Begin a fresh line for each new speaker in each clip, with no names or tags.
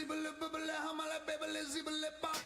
zibble bubble, hamala bebele zibble pop.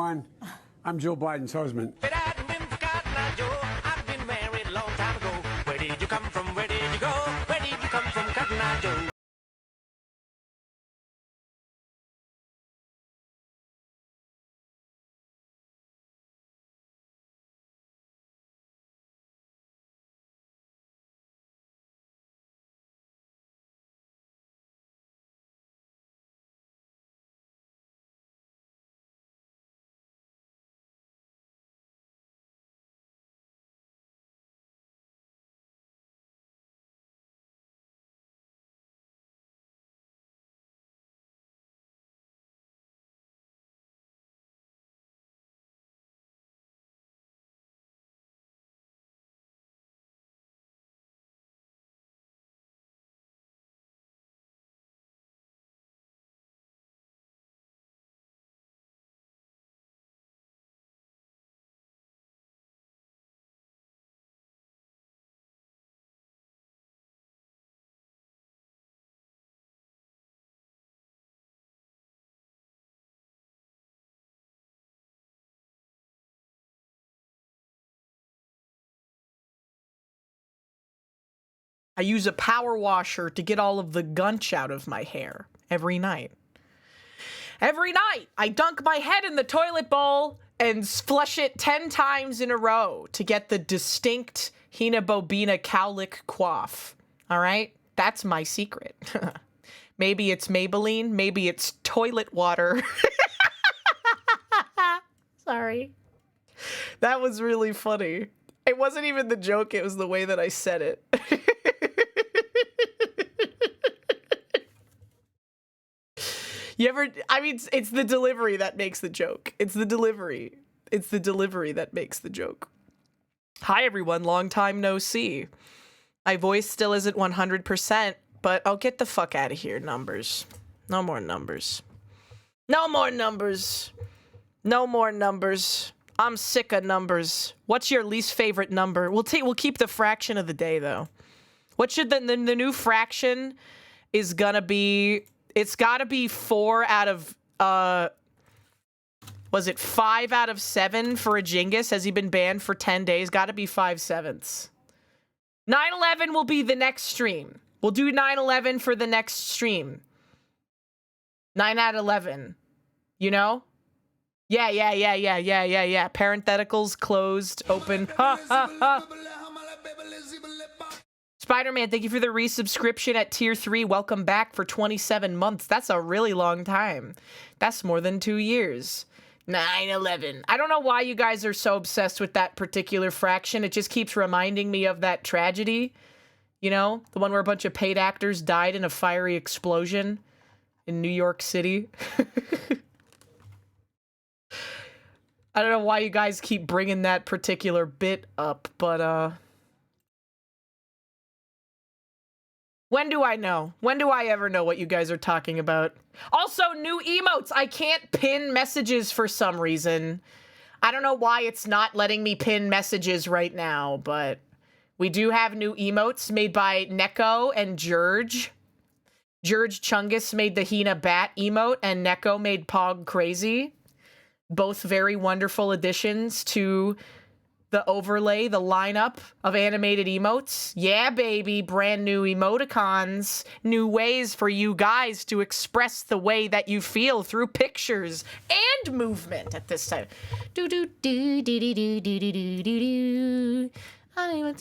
everyone. I'm Joe Biden's husband.
I've been married a long time ago. Where did you come from? Where did you go? Where did you come from, Cotton Eye Joe?
I use a power washer to get all of the gunch out of my hair every night. Every night, I dunk my head in the toilet bowl and flush it 10 times in a row to get the distinct HinaBoBina cowlick quaff. All right? That's my secret. Maybe it's Maybelline. Maybe it's toilet water. Sorry. That was really funny. It wasn't even the joke. It was the way that I said it. You ever, I mean, it's the delivery that makes the joke. It's the delivery. It's the delivery that makes the joke. Hi, everyone. Long time no see. My voice still isn't 100%, but I'll get the fuck out of here. Numbers. No more numbers. No more numbers. No more numbers. I'm sick of numbers. What's your least favorite number? We'll keep the fraction of the day, though. What should the new fraction is gonna be? It's gotta be 4 out of, was it 5 out of 7 for a Genghis? Has he been banned for 10 days? Gotta be 5/7. 9/11 will be the next stream. We'll do 9/11 for the next stream. 9 out of 11. You know? Yeah. Parentheticals closed, open. Ha, ha, ha. Spider-Man, thank you for the resubscription at tier 3. Welcome back for 27 months. That's a really long time. That's more than 2 years. 9/11. I don't know why you guys are so obsessed with that particular fraction. It just keeps reminding me of that tragedy. You know, the one where a bunch of paid actors died in a fiery explosion in New York City. I don't know why you guys keep bringing that particular bit up, but, when do I know? When do I ever know what you guys are talking about? Also, new emotes. I can't pin messages for some reason. I don't know why it's not letting me pin messages right now, but we do have new emotes made by Neko and George. George Chungus made the Hina Bat emote, and Neko made Pog Crazy. Both very wonderful additions to the overlay, the lineup of animated emotes. Yeah, baby, brand new emoticons. New ways for you guys to express the way that you feel through pictures and movement at this time. Do do do do do do do do do do. I'm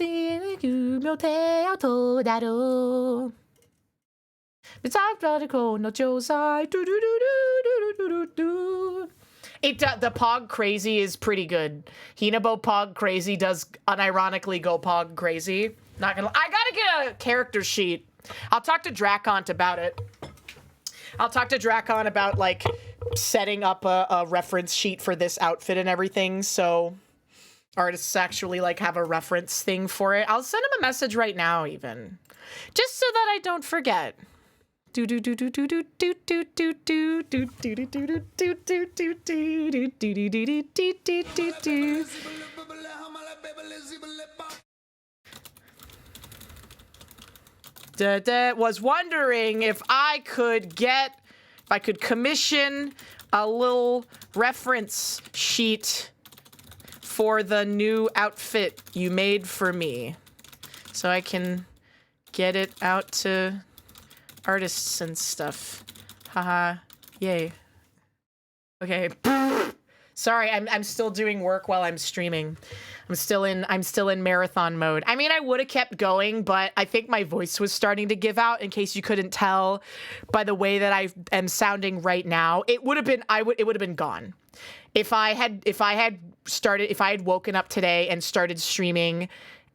the Pog Crazy is pretty good. HinaBo Pog Crazy does unironically go Pog Crazy. Not gonna. I gotta get a character sheet. I'll talk to Drakont about it. I'll talk to Drakon about like setting up a reference sheet for this outfit and everything, so artists actually like have a reference thing for it. I'll send him a message right now, even, just so that I don't forget. Was wondering if I could commission a little reference sheet for the new outfit you made for me, so I can get it out to artists and stuff. Haha, yay. Okay. Sorry, I'm still doing work while I'm streaming. I'm still in marathon mode. I mean, I would have kept going, but I think my voice was starting to give out, in case you couldn't tell by the way that I am sounding right now. It would have been gone. If I had woken up today and started streaming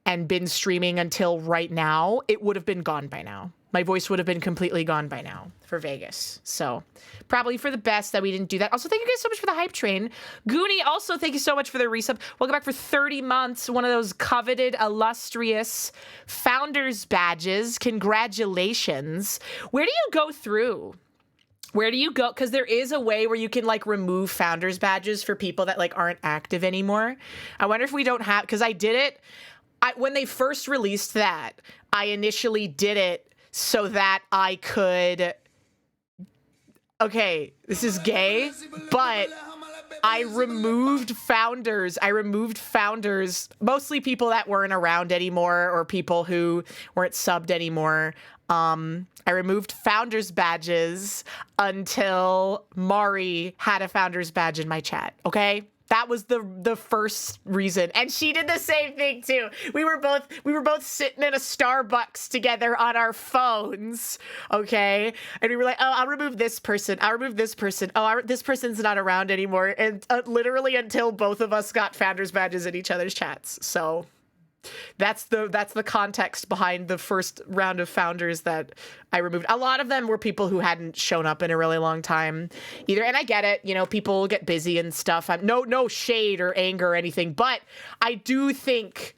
and been streaming until right now, it would have been gone by now. My voice would have been completely gone by now for Vegas. So probably for the best that we didn't do that. Also, thank you guys so much for the hype train. Goonie, also thank you so much for the resub. Welcome back for 30 months. One of those coveted, illustrious founders badges. Congratulations. Where do you go through? Where do you go? Because there is a way where you can like remove founders badges for people that like aren't active anymore. I wonder if we don't have, because I did it. When they first released that, I initially did it so that I could, okay, this is gay, but I removed founders. Mostly people that weren't around anymore or people who weren't subbed anymore. I removed founders badges until Mari had a founders badge in my chat, okay? That was the first reason. And she did the same thing too. We were both sitting in a Starbucks together on our phones, okay? And we were like, oh, I'll remove this person. I'll remove this person. Oh, this person's not around anymore. And literally until both of us got founders badges in each other's chats. So that's the context behind the first round of founders that I removed. A lot of them were people who hadn't shown up in a really long time either. And I get it, you know, people get busy and stuff. No shade or anger or anything, but I do think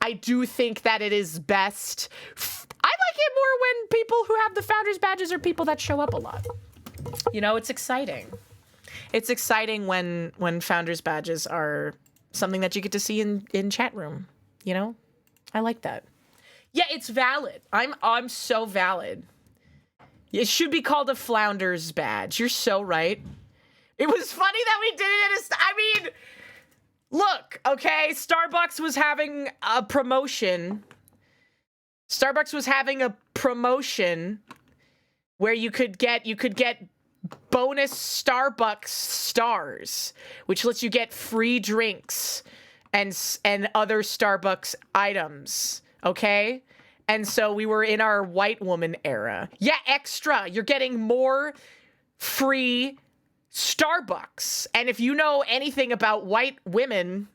that it is best. I like it more when people who have the founders badges are people that show up a lot. You know, it's exciting. It's exciting when founders badges are something that you get to see in chat room. You know, I like that. Yeah, it's valid. I'm so valid. It should be called a Flounders badge. You're so right. It was funny that we did it I mean, look, okay, Starbucks was having a promotion. Starbucks was having a promotion where you could get bonus Starbucks stars, which lets you get free drinks and other Starbucks items, okay? And so we were in our white woman era. Yeah, extra. You're getting more free Starbucks. And if you know anything about white women,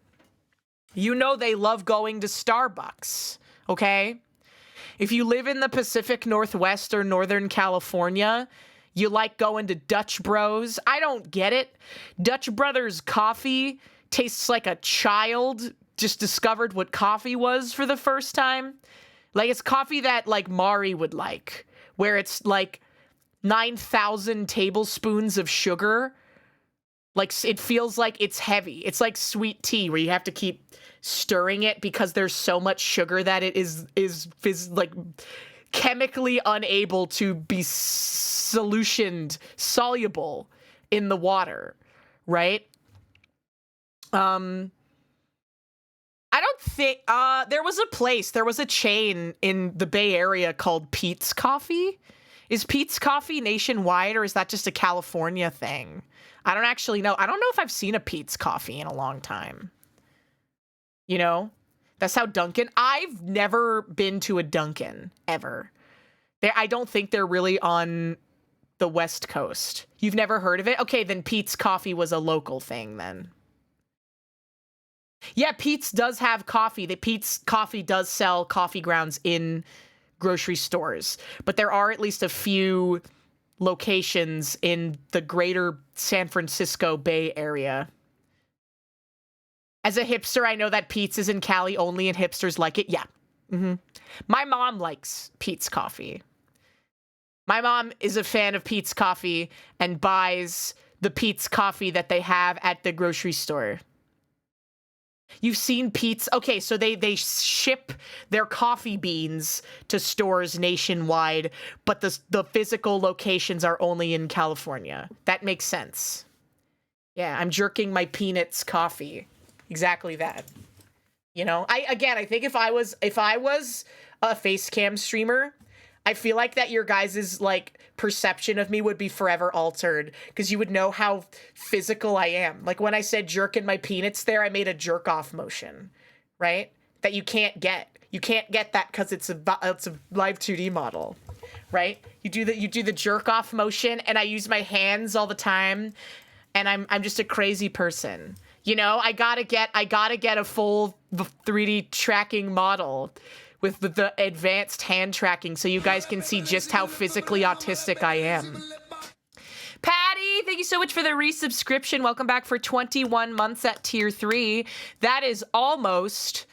you know they love going to Starbucks, okay? If you live in the Pacific Northwest or Northern California, you like going to Dutch Bros. I don't get it. Dutch Brothers coffee tastes like a child just discovered what coffee was for the first time. Like, it's coffee that, like, Mari would like, where it's, like, 9,000 tablespoons of sugar. Like, it feels like it's heavy. It's like sweet tea, where you have to keep stirring it because there's so much sugar that it is like, chemically unable to be soluble in the water, right? I don't think, there was a chain in the Bay Area called Pete's Coffee. Is Pete's Coffee nationwide, or is that just a California thing? I don't actually know. I don't know if I've seen a Pete's Coffee in a long time. You know? That's how Dunkin', I've never been to a Dunkin', ever. I don't think they're really on the West Coast. You've never heard of it? Okay, then Pete's Coffee was a local thing then. Yeah, Pete's does have coffee. Pete's Coffee does sell coffee grounds in grocery stores, but there are at least a few locations in the greater San Francisco Bay Area. As a hipster, I know that Pete's is in Cali only and hipsters like it. Yeah. My mom likes Pete's Coffee. My mom is a fan of Pete's Coffee and buys the Pete's Coffee that they have at the grocery store. You've seen Pete's. Okay, so they ship their coffee beans to stores nationwide, but the physical locations are only in California. That makes sense. Yeah, I'm jerking my peanuts coffee. Exactly that. You know, I think if I was a face cam streamer, I feel like that your guys' like perception of me would be forever altered because you would know how physical I am. Like when I said jerking my peanuts there, I made a jerk off motion, right? That you can't get. You can't get that because it's a live 2D model, right? You do the jerk off motion, and I use my hands all the time, and I'm just a crazy person. You know, I gotta get a full 3D tracking model with the advanced hand tracking so you guys can see just how physically autistic I am. Patty, thank you so much for the resubscription. Welcome back for 21 months at tier 3. That is almost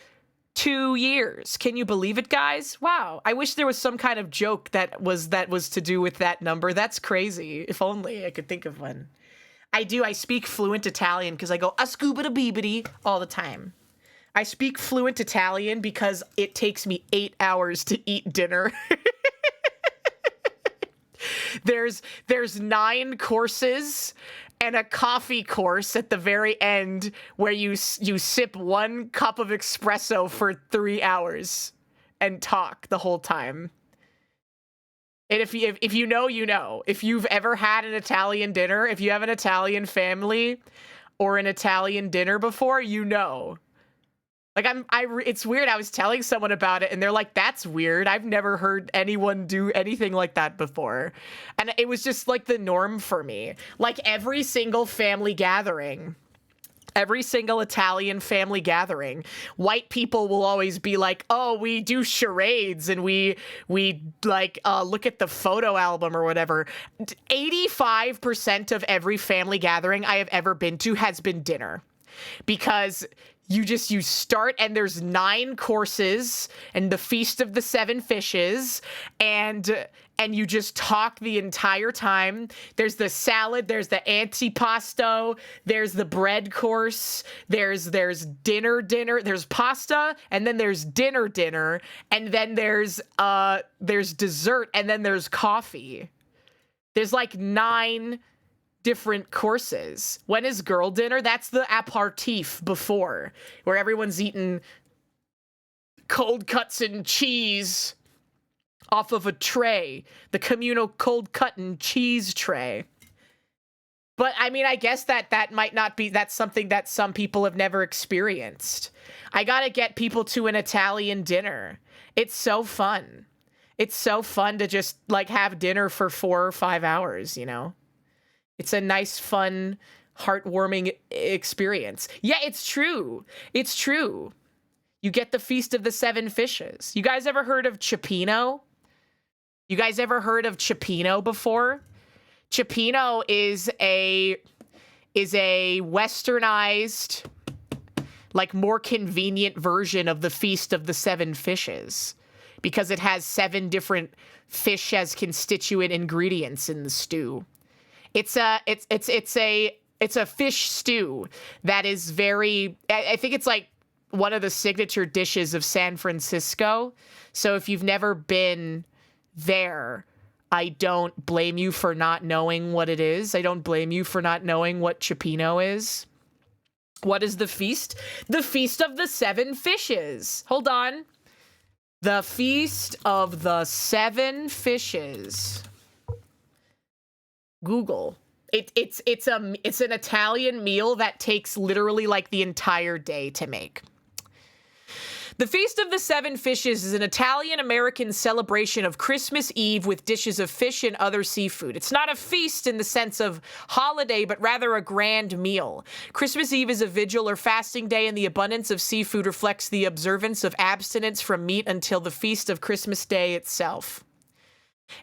2 years. Can you believe it, guys? Wow. I wish there was some kind of joke that was to do with that number. That's crazy. If only I could think of one. I do. I speak fluent Italian because I go a scuba da beebity all the time. I speak fluent Italian because it takes me 8 hours to eat dinner. There's 9 courses and a coffee course at the very end where you sip 1 cup of espresso for 3 hours and talk the whole time. And if you know, you know. If you've ever had an Italian dinner, if you have an Italian family or an Italian dinner before, you know. Like it's weird. I was telling someone about it and they're like, that's weird. I've never heard anyone do anything like that before. And it was just like the norm for me. Like every single family gathering, every single Italian family gathering, white people will always be like, oh, we do charades and we like look at the photo album or whatever. 85% of every family gathering I have ever been to has been dinner. Because you start and there's 9 courses and the Feast of the 7 Fishes and you just talk the entire time. There's the salad, there's the antipasto, there's the bread course, there's dinner, there's pasta, and then there's dinner, and then there's dessert, and then there's coffee. There's like 9 different courses. When is girl dinner? That's the aperitif before, where everyone's eating cold cuts and cheese off of a tray, the communal cold cut and cheese tray. But I mean, I guess that might not be, that's something that some people have never experienced. I gotta get people to an Italian dinner. It's so fun. It's so fun to just like have dinner for 4 or 5 hours, you know? It's a nice, fun, heartwarming experience. Yeah, it's true. It's true. You get the Feast of the 7 Fishes. You guys ever heard of cioppino? You guys ever heard of cioppino before? Cioppino is a westernized, like more convenient version of the Feast of the 7 Fishes because it has 7 different fish as constituent ingredients in the stew. It's a fish stew that is very, I think it's like one of the signature dishes of San Francisco. So if you've never been there, I don't blame you for not knowing what it is. I don't blame you for not knowing what cioppino is. What is the feast? The Feast of the 7 Fishes. Hold on. The Feast of the 7 Fishes. Google. It's an Italian meal that takes literally like the entire day to make. The Feast of the 7 Fishes is an Italian-American celebration of Christmas Eve with dishes of fish and other seafood. It's not a feast in the sense of holiday, but rather a grand meal. Christmas Eve is a vigil or fasting day, and the abundance of seafood reflects the observance of abstinence from meat until the feast of Christmas Day itself.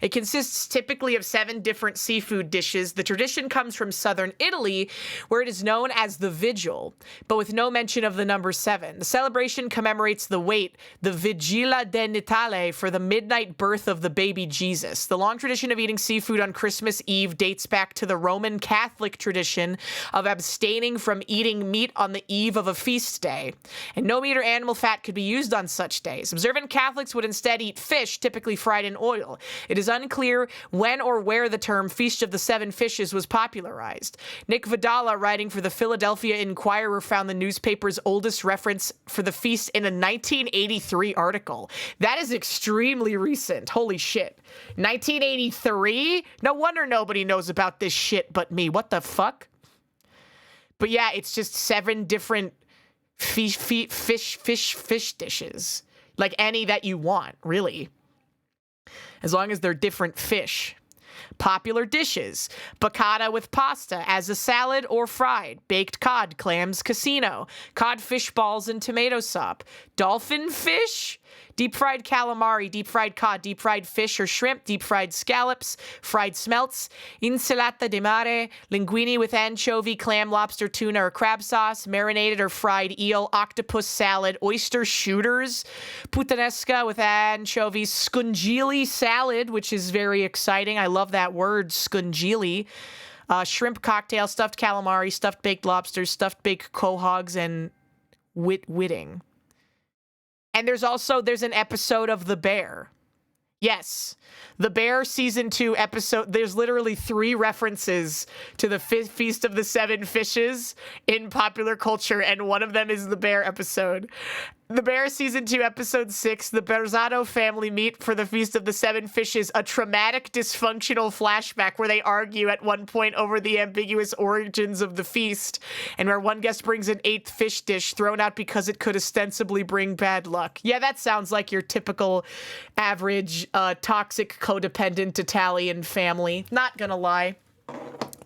It consists typically of 7 different seafood dishes. The tradition comes from southern Italy, where it is known as the Vigil, but with no mention of the number 7. The celebration commemorates the Vigilia de Natale, for the midnight birth of the baby Jesus. The long tradition of eating seafood on Christmas Eve dates back to the Roman Catholic tradition of abstaining from eating meat on the eve of a feast day, and no meat or animal fat could be used on such days. Observant Catholics would instead eat fish, typically fried in oil. It It is unclear when or where the term Feast of the Seven Fishes was popularized. Nick Vidala, writing for the Philadelphia Inquirer, found the newspaper's oldest reference for the feast in a 1983 article. That is extremely recent. Holy shit. 1983? No wonder nobody knows about this shit but me. What the fuck? But yeah, it's just 7 different fish dishes. Like any that you want, really. As long as they're different fish. Popular dishes: piccata with pasta as a salad or fried, baked cod, clams, casino, codfish balls and tomato soup, dolphin fish, deep fried calamari, deep fried cod, deep fried fish or shrimp, deep fried scallops, fried smelts, insalata di mare, linguine with anchovy, clam, lobster, tuna, or crab sauce, marinated or fried eel, octopus salad, oyster shooters, puttanesca with anchovies, scungili salad, which is very exciting. I love that word, scungili. Shrimp cocktail, stuffed calamari, stuffed baked lobsters, stuffed baked quahogs, and whitting. And there's an episode of The Bear. Yes, The Bear season 2 episode. There's literally 3 references to the Feast of the Seven Fishes in popular culture, and one of them is The Bear episode. The Bear season 2 episode 6, the Berzano family meet for the Feast of the Seven Fishes, a traumatic dysfunctional flashback where they argue at one point over the ambiguous origins of the feast, and where one guest brings an 8th fish dish thrown out because it could ostensibly bring bad luck. Yeah, that sounds like your typical average toxic codependent Italian family. Not gonna lie.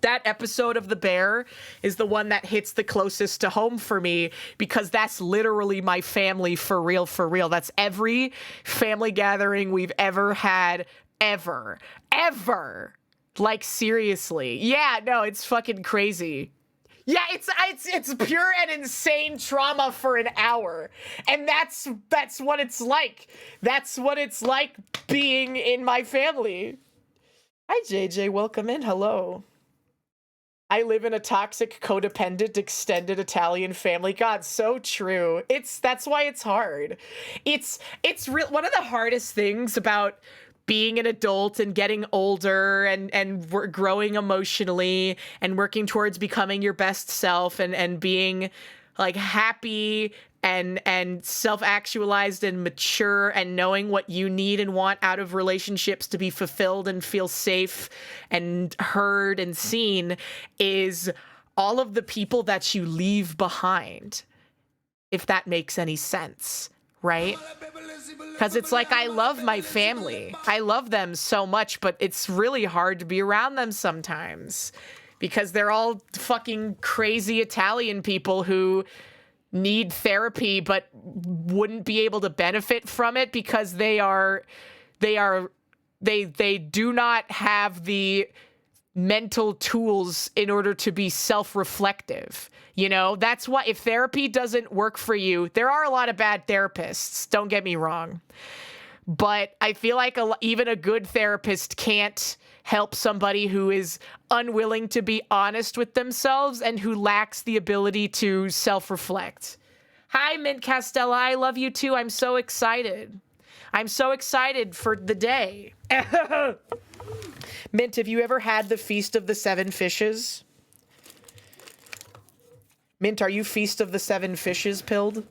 That episode of The Bear is the one that hits the closest to home for me, because that's literally my family for real, for real. That's every family gathering we've ever had, ever. Like, seriously. Yeah, no, it's fucking crazy. Yeah, it's pure and insane trauma for an hour. And that's what it's like. That's what it's like being in my family. Hi, JJ. Welcome in. Hello. I live in a toxic, codependent, extended Italian family. God, so true. That's why it's hard. It's real. One of the hardest things about being an adult and getting older and growing emotionally and working towards becoming your best self and being like happy and self-actualized and mature and knowing what you need and want out of relationships to be fulfilled and feel safe and heard and seen is all of the people that you leave behind, if that makes any sense, right? Because it's like, I love my family. I love them so much, but it's really hard to be around them sometimes because they're all fucking crazy Italian people who need therapy but wouldn't be able to benefit from it because they do not have the mental tools in order to be self-reflective. You know, that's why if therapy doesn't work for you, there are a lot of bad therapists, don't get me wrong. But I feel like even a good therapist can't help somebody who is unwilling to be honest with themselves and who lacks the ability to self-reflect. Hi, Mint Castella. I love you too. I'm so excited. I'm so excited for the day. Mint, have you ever had the Feast of the Seven Fishes? Mint, are you Feast of the Seven Fishes pilled?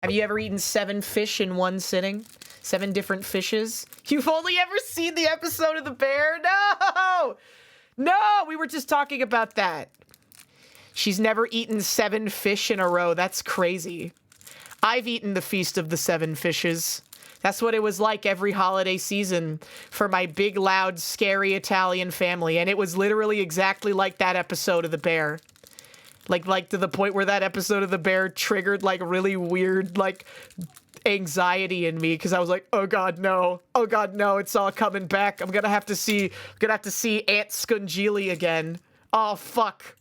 Have you ever eaten 7 fish in one sitting? 7 different fishes? You've only ever seen the episode of The Bear? No! No, we were just talking about that. She's never eaten 7 fish in a row. That's crazy. I've eaten the Feast of the Seven Fishes. That's what it was like every holiday season for my big, loud, scary Italian family. And it was literally exactly like that episode of The Bear. Like to the point where that episode of The Bear triggered like really weird like anxiety in me because I was like, oh god no, it's all coming back. I'm gonna have to see Aunt Scungili again. Oh fuck.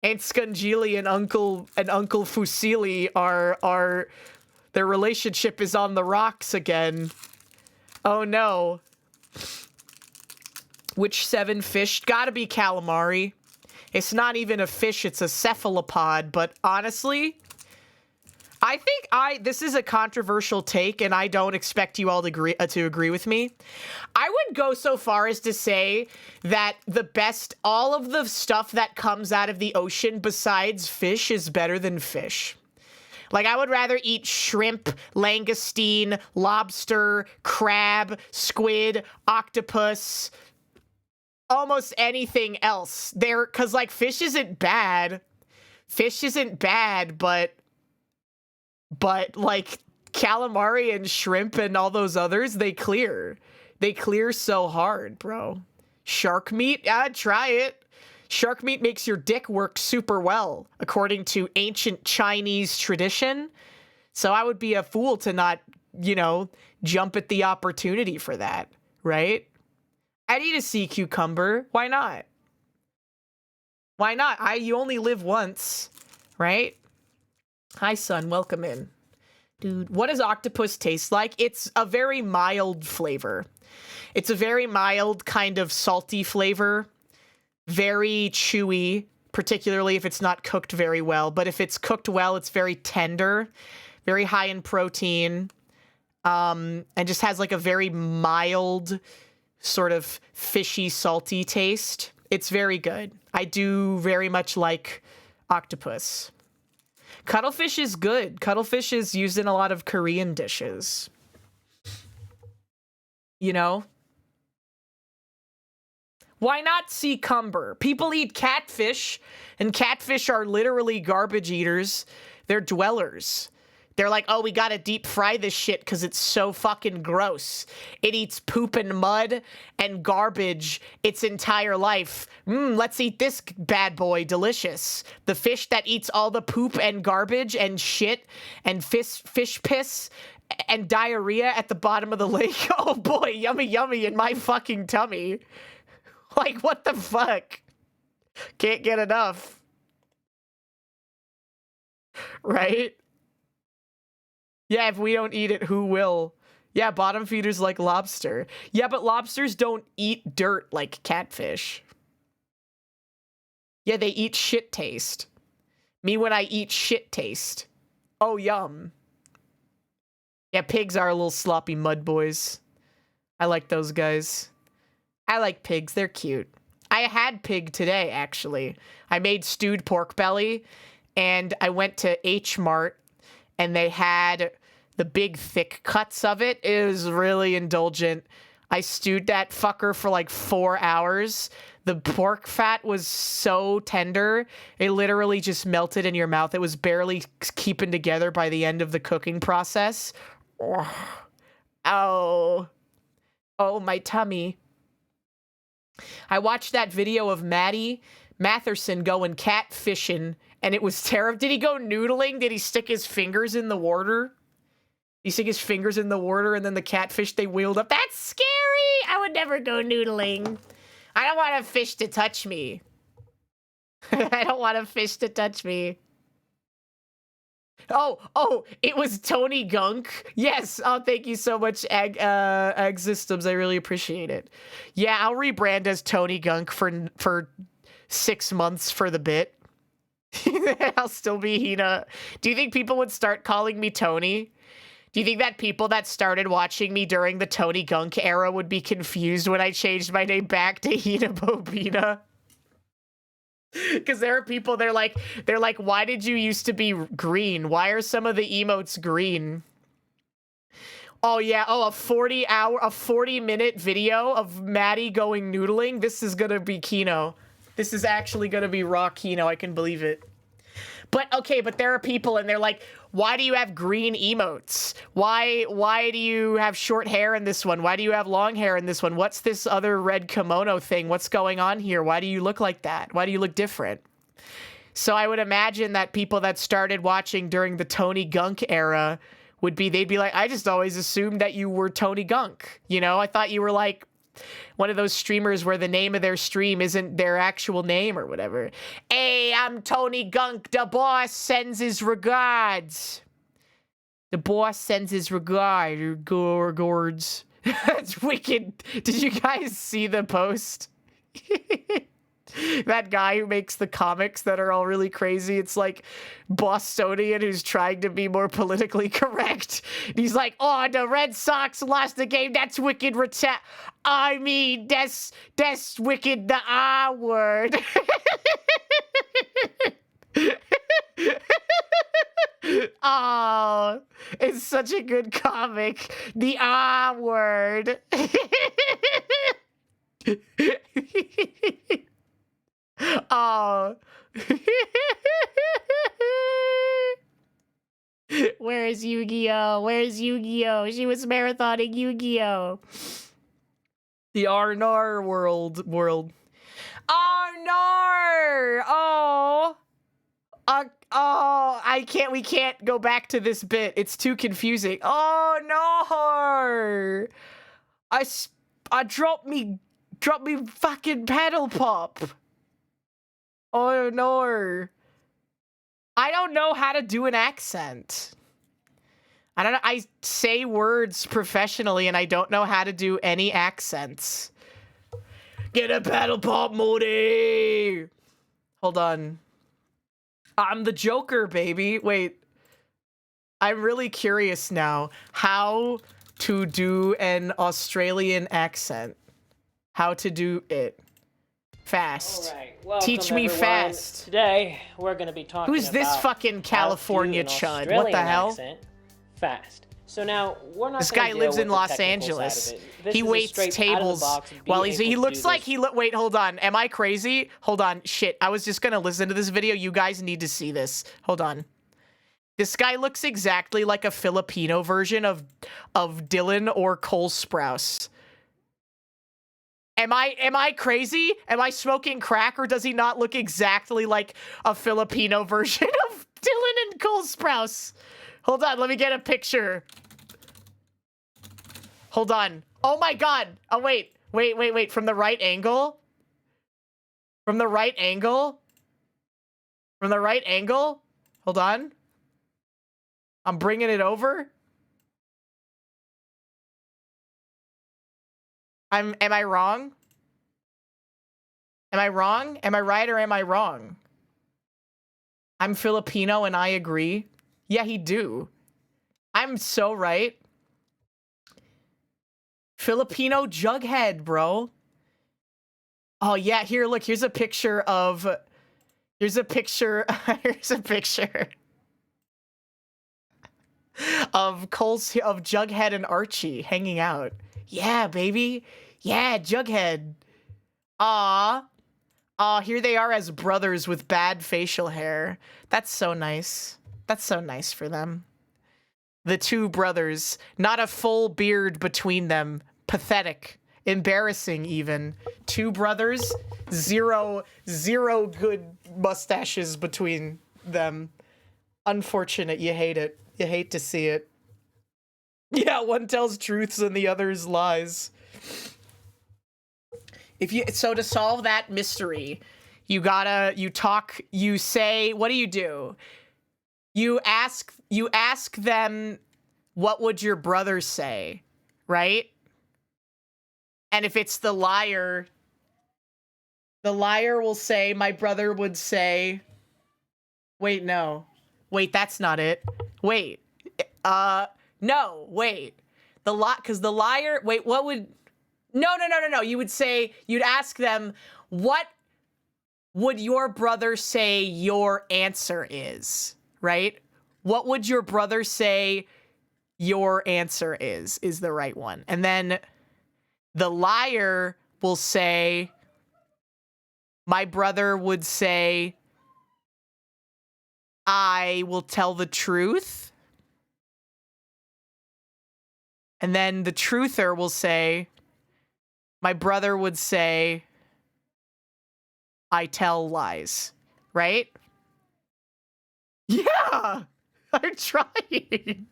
Aunt Scungili and Uncle Fusilli are their relationship is on the rocks again. Oh no. Which 7 fish? Gotta be calamari. It's not even a fish, it's a cephalopod, but honestly, I think this is a controversial take, and I don't expect you all to agree with me. I would go so far as to say that all of the stuff that comes out of the ocean besides fish is better than fish. Like, I would rather eat shrimp, langoustine, lobster, crab, squid, octopus, almost anything else. Because, like, fish isn't bad. Fish isn't bad, but like, calamari and shrimp and all those others, they clear. They clear so hard, bro. Shark meat? I'd try it. Shark meat makes your dick work super well, according to ancient Chinese tradition. So I would be a fool to not, jump at the opportunity for that, right? I'd eat a sea cucumber. Why not? Why not? You only live once, right? Hi, son. Welcome in. Dude, what does octopus taste like? It's a very mild flavor. It's a very mild kind of salty flavor. Very chewy, particularly if it's not cooked very well. But if it's cooked well, it's very tender, very high in protein, and just has like a very mild sort of fishy, salty taste. It's very good. I do very much like octopus. Cuttlefish is good. Cuttlefish is used in a lot of Korean dishes. Why not sea cumber? People eat catfish, and catfish are literally garbage eaters. They're dwellers. They're like, oh, we gotta deep fry this shit because it's so fucking gross. It eats poop and mud and garbage its entire life. Let's eat this bad boy. Delicious. The fish that eats all the poop and garbage and shit and fish piss and diarrhea at the bottom of the lake. Oh boy, yummy yummy in my fucking tummy. Like, what the fuck? Can't get enough. Right? Yeah, if we don't eat it, who will? Yeah, bottom feeders like lobster. Yeah, but lobsters don't eat dirt like catfish. Yeah, they eat shit taste. Me when I eat shit taste. Oh, yum. Yeah, pigs are a little sloppy mud boys. I like those guys. I like pigs. They're cute. I had pig today, actually. I made stewed pork belly, and I went to H Mart, and they had the big thick cuts of it. It was really indulgent. I stewed that fucker for like 4 hours. The pork fat was so tender. It literally just melted in your mouth. It was barely keeping together by the end of the cooking process. Oh, my tummy. I watched that video of Matty Matherson going catfishing, and it was terrible. Did he go noodling? Did he stick his fingers in the water? He stick his fingers in the water, and then the catfish, they wheeled up. That's scary! I would never go noodling. I don't want a fish to touch me. I don't want a fish to touch me. Oh, it was Tony Gunk. Yes. Oh, thank you so much, Egg Systems. I really appreciate it. Yeah, I'll rebrand as Tony Gunk for 6 months for the bit. I'll still be Hina. Do you think people would start calling me Tony? Do you think that people that started watching me during the Tony Gunk era would be confused when I changed my name back to HinaBoBina? Because there are people, they're like, why did you used to be green? Why are some of the emotes green? Oh yeah, a 40-minute video of Maddie going noodling. This is gonna be Kino. This is actually gonna be raw Kino, I can believe it. But okay, but there are people and they're like, why do you have green emotes? Why do you have short hair in this one? Why do you have long hair in this one? What's this other red kimono thing? What's going on here? Why do you look like that? Why do you look different? So I would imagine that people that started watching during the Tony Gunk era they'd be like, I just always assumed that you were Tony Gunk. You know, I thought you were like one of those streamers where the name of their stream isn't their actual name or whatever. Hey, I'm Tony Gunk. The boss sends his regards. The boss sends his regards. That's wicked. Did you guys see the post? That guy who makes the comics that are all really crazy. It's like Bostonian who's trying to be more politically correct. He's like, oh, the Red Sox lost the game. That's wicked. I mean, that's wicked. The R word. Oh, it's such a good comic. The R word. Oh. Where's Yu-Gi-Oh? Where's Yu-Gi-Oh? She was marathoning Yu-Gi-Oh. The Arnar world. Arnar! Oh. We can't go back to this bit. It's too confusing. Oh no! I dropped me fucking paddle pop. Oh no. I don't know how to do an accent. I say words professionally and I don't know how to do any accents. Get a paddle pop, Moody! Hold on. I'm the Joker, baby. Wait. I'm really curious now how to do an Australian accent. How to do it. Fast.
All right. Welcome,
Teach me
everyone.
fast.
Today, we're going to be talking
Who's this
about
fucking California
how to do an
chud? What the
Australian
hell?
accent fast. So now, we're not
This
gonna
guy
deal
lives
with
in
the
Los
technical
Angeles.
side of it. This
He
is a
waits
straight
tables
out-of-the-box, be
while
able
he
to
looks
do
like
this.
wait, hold on. Am I crazy? Hold on. Shit. I was just gonna listen to this video. You guys need to see this. Hold on. This guy looks exactly like a Filipino version of Dylan or Cole Sprouse. Am I crazy? Am I smoking crack, or does he not look exactly like a Filipino version of Dylan and Cole Sprouse? Hold on, let me get a picture. Hold on. Oh my god. Oh wait. Wait. From the right angle? From the right angle? From the right angle? Hold on. I'm bringing it over. Am I wrong? Am I wrong? Am I right or am I wrong? I'm Filipino and I agree. Yeah, he do. I'm so right. Filipino Jughead, bro. Oh yeah, here, look, here's a picture of here's a picture of Jughead and Archie hanging out. Yeah, baby. Yeah, Jughead. Aw. Aw, here they are as brothers with bad facial hair. That's so nice. That's so nice for them. The two brothers. Not a full beard between them. Pathetic. Embarrassing, even. Two brothers. Zero good mustaches between them. Unfortunate. You hate it. You hate to see it. Yeah, one tells truths and the other's lies. So to solve that mystery, you say, what do? You ask them, what would your brother say, right? And if it's the liar will say, my brother would say, wait, no. Wait, that's not it. Wait. No, wait. Because the liar, wait, what would... No. You'd ask them, what would your brother say your answer is, right? What would your brother say your answer is the right one. And then the liar will say, my brother would say, I will tell the truth. And then the truther will say, my brother would say, I tell lies, right? Yeah, I'm trying.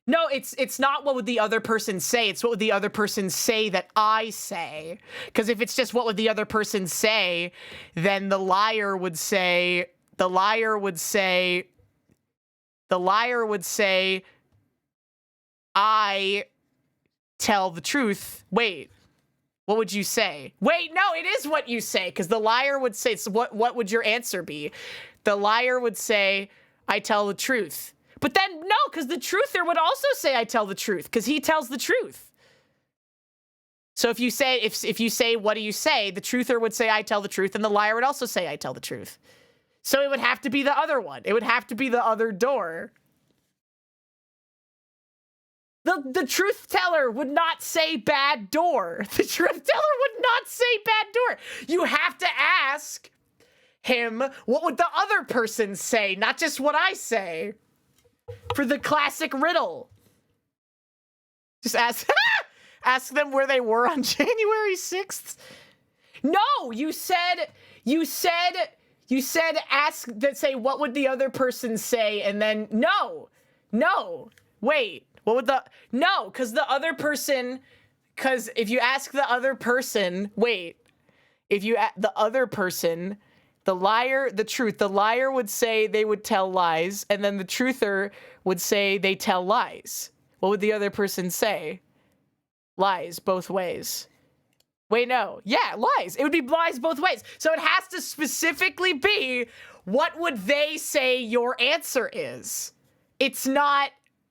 No, it's not what would the other person say. It's what would the other person say that I say. Because if it's just what would the other person say, then the liar would say, I tell the truth. Wait. What would you say? Wait, no, it is what you say, because the liar would say, so what would your answer be? The liar would say, I tell the truth. But then, no, because the truther would also say, I tell the truth, because he tells the truth. So if you say, if you say, what do you say? The truther would say, I tell the truth, and the liar would also say, I tell the truth. So it would have to be the other one. It would have to be the other door. The truth teller would not say bad door. The truth teller would not say bad door. You have to ask him, what would the other person say? Not just what I say. For the classic riddle. Just ask, ask them where they were on January 6th. No, you said, ask, that say, what would the other person say? And then, no, wait. What would the, no, because the other person, because if you ask the other person, wait, if you, the other person, the liar, the truth, the liar would say they would tell lies, and then the truther would say they tell lies. What would the other person say? Lies both ways. Wait, no. Yeah, lies. It would be lies both ways. So it has to specifically be, what would they say your answer is? It's not,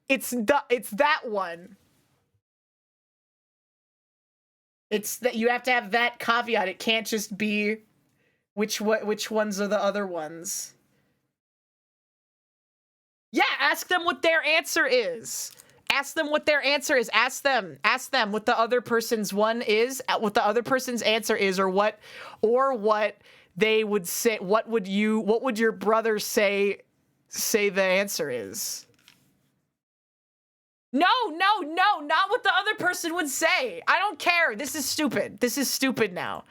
it's that one. It's that you have to have that caveat. It can't just be which ones are the other ones. Yeah, ask them what their answer is. Ask them what their answer is. Ask them what the other person's one is, what the other person's answer is, or what they would say. What would your brother say the answer is? No, not what the other person would say. I don't care. This is stupid. This is stupid now.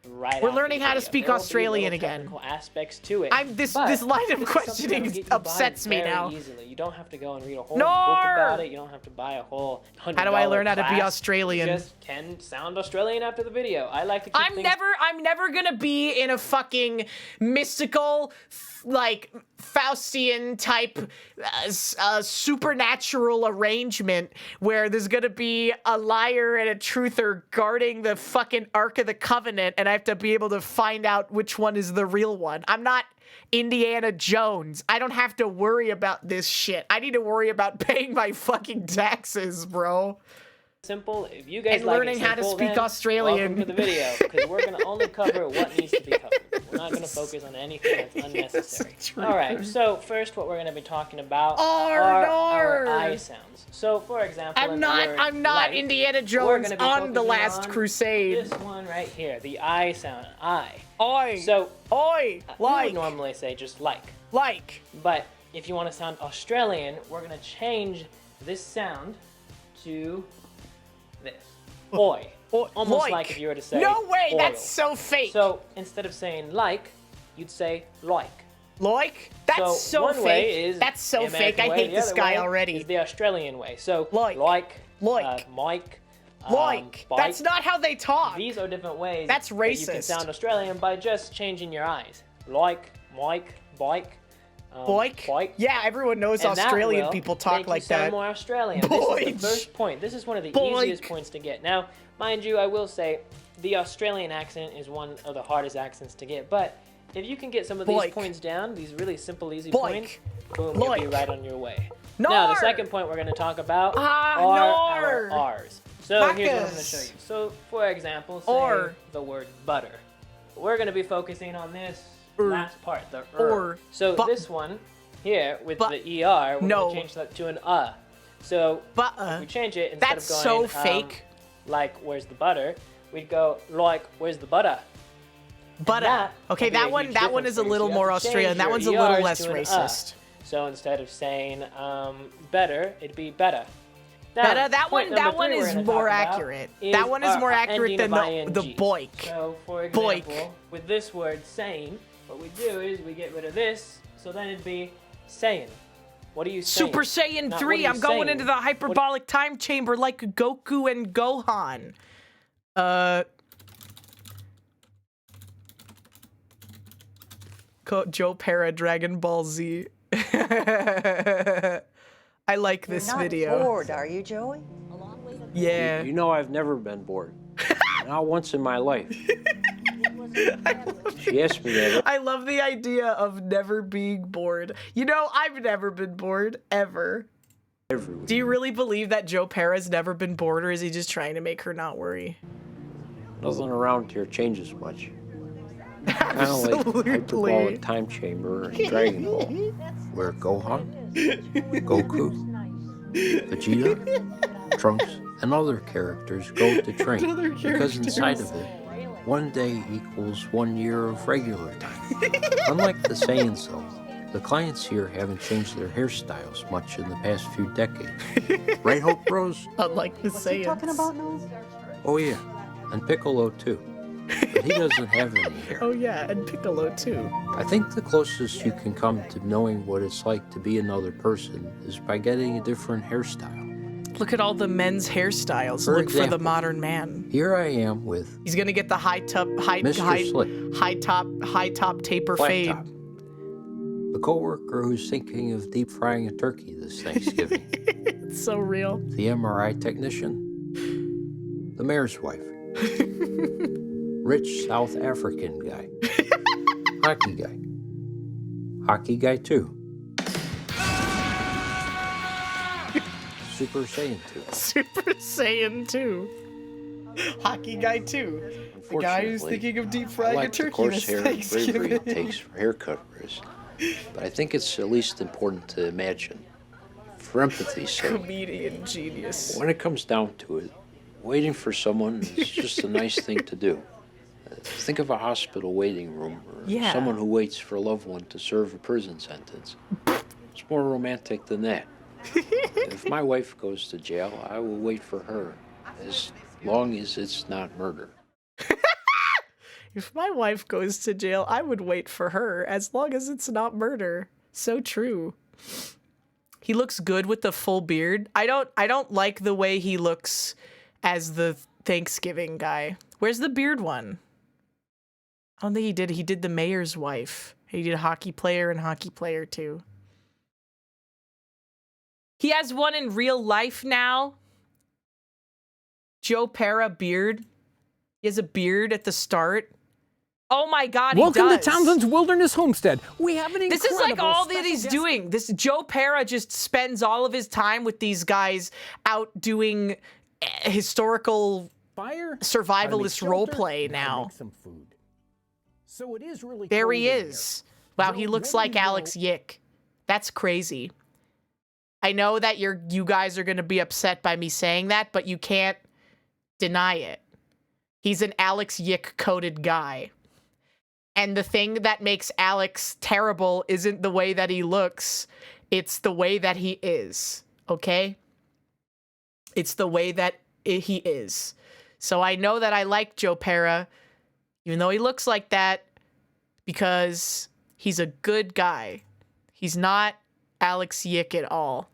Right.
We're learning how to speak Australian again.
Aspects to it.
This line of questioning upsets me now.
Easily. You don't have to go and read a whole book about it. You don't have to buy a whole $100
How do I learn how to be
class.
Australian?
You just can sound Australian after the video. I like to keep
I'm never gonna be in a fucking mystical, like, Faustian type supernatural arrangement where there's gonna be a liar and a truther guarding the fucking Ark of the Covenant, and I have to be able to find out which one is the real one. I'm not Indiana Jones. I don't have to worry about this shit. I need to worry about paying my fucking taxes, bro.
Simple. If you guys
and
like
learning
it simple,
how to speak
then
Australian.
welcome to the video, because we're going to only cover what needs to be covered. We're not going to focus on anything that's unnecessary. All right, so first what we're going to be talking about are our I sounds. So, for example,
I'm not Indiana Jones on The Last Crusade.
This one right here, the I sound, I.
Oi.
So,
oi,
we
like.
would normally say just like.
Like.
But if you want to sound Australian, we're going to change this sound to this. Oi. Almost like if you were to say
no way,
oil.
that's so fake.
So instead of saying like, you'd say like.
Like? That's so
one
fake.
Way is
that's so
the
fake. I
way,
hate
the
this
other
guy
way
already.
Is the Australian way. So
like.
Mike.
Like. That's not how they talk.
These are different ways
that's racist.
that you can sound Australian by just changing your eyes. Like, Mike, bike.
Boik? Yeah, everyone knows and Australian people talk like that.
Sound more Australian. This is the first point. This is one of the easiest points to get. Now, mind you, I will say the Australian accent is one of the hardest accents to get, but if you can get some of these points down, these really simple, easy points, boom, you'll be right on your way. Now, the second point we're going to talk about are our R's. So here's what I'm going to show you. So, for example, say the word butter. We're going to be focusing on this last part, the So this one here with the ER, we're going to change that to an So if we change it, instead of going
so fake.
Like, where's the butter? We'd go like, where's the butter?
Butter. Okay, that one is a little more Australian. That one's a little less racist.
So instead of saying better, it'd be better. Now,
better. That one is more accurate. That one is more accurate than the boik.
So for example, with this word saying, what we do is we get rid of this, so then it'd be saying. What are you saying?
Super Saiyan 3, I'm going into the hyperbolic time chamber like Goku and Gohan. Joe Para Dragon Ball Z. I like this video.
You're not bored, are you, Joey?
Yeah.
You know I've never been bored.
Not once in my life. She asked me that.
I love the idea of never being bored. You know, I've never been bored, ever.
Every week.
Do you really believe that Joe Pera's never been bored, or is he just trying to make her not worry?
Nothing around here changes much. Kind of like hyperbolic time chamber in Dragon Ball, where Gohan, Goku, Vegeta, Trunks, and other characters go to train. Because inside of it, one day equals 1 year of regular time. Unlike the Saiyan cells, the clients here haven't changed their hairstyles much in the past few decades. Right, Hope Bros?
Unlike the Saiyans.
Talking about now?
Oh yeah, and Piccolo too. But he doesn't have any hair.
Oh yeah, and Piccolo too.
I think the closest you can come to knowing what it's like to be another person is by getting a different hairstyle.
Look at all the men's hairstyles.
For
Look for the
example,
modern man.
Here I am with
He's gonna get the high top taper
Flat
fade.
Top, the coworker who's thinking of deep frying a turkey this Thanksgiving.
It's so real.
The MRI technician, the mayor's wife, rich South African guy, hockey guy too, Super Saiyan 2.
Super Saiyan 2. Hockey guy too. The guy who's thinking of deep frying a turkey this Thanksgiving.
Bravery it takes for haircut risk, but I think it's at least important to imagine, for empathy's sake.
Comedian genius.
When it comes down to it, waiting for someone is just a nice thing to do. Think of a hospital waiting room, or someone who waits for a loved one to serve a prison sentence. It's more romantic than that. If my wife goes to jail, I will wait for her, as long as it's not murder.
If my wife goes to jail, I would wait for her, as long as it's not murder. So true. He looks good with the full beard. I don't like the way he looks as the Thanksgiving guy. Where's the beard one? I don't think he did. He did the mayor's wife. He did hockey player and hockey player too. He has one in real life now. Joe Pera beard. He has a beard at the start. Oh my God, he
Welcome
does.
to Townsend's Wilderness Homestead. We have an
This is like all that he's doing. This Joe Pera just spends all of his time with these guys out doing historical survivalist role play now.
Some food. So it is really
There he
cold in
is. Wow, he looks like Alex Yick. That's crazy. I know that you guys are going to be upset by me saying that, but you can't deny it. He's an Alex Yick coded guy. And the thing that makes Alex terrible isn't the way that he looks. It's the way that he is. Okay? It's the way that he is. So I know that I like Joe Pera, even though he looks like that, because he's a good guy. He's not Alex Yick at all.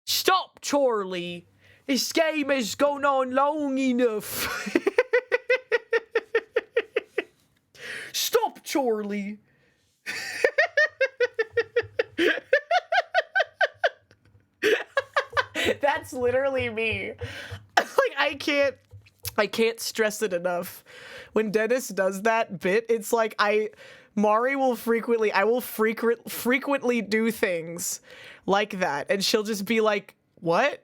Stop, Charlie. This game has gone on long enough. Stop, Charlie. That's literally me. Like, I can't stress it enough. When Dennis does that bit, it's like I will frequently do things like that, and she'll just be like, what?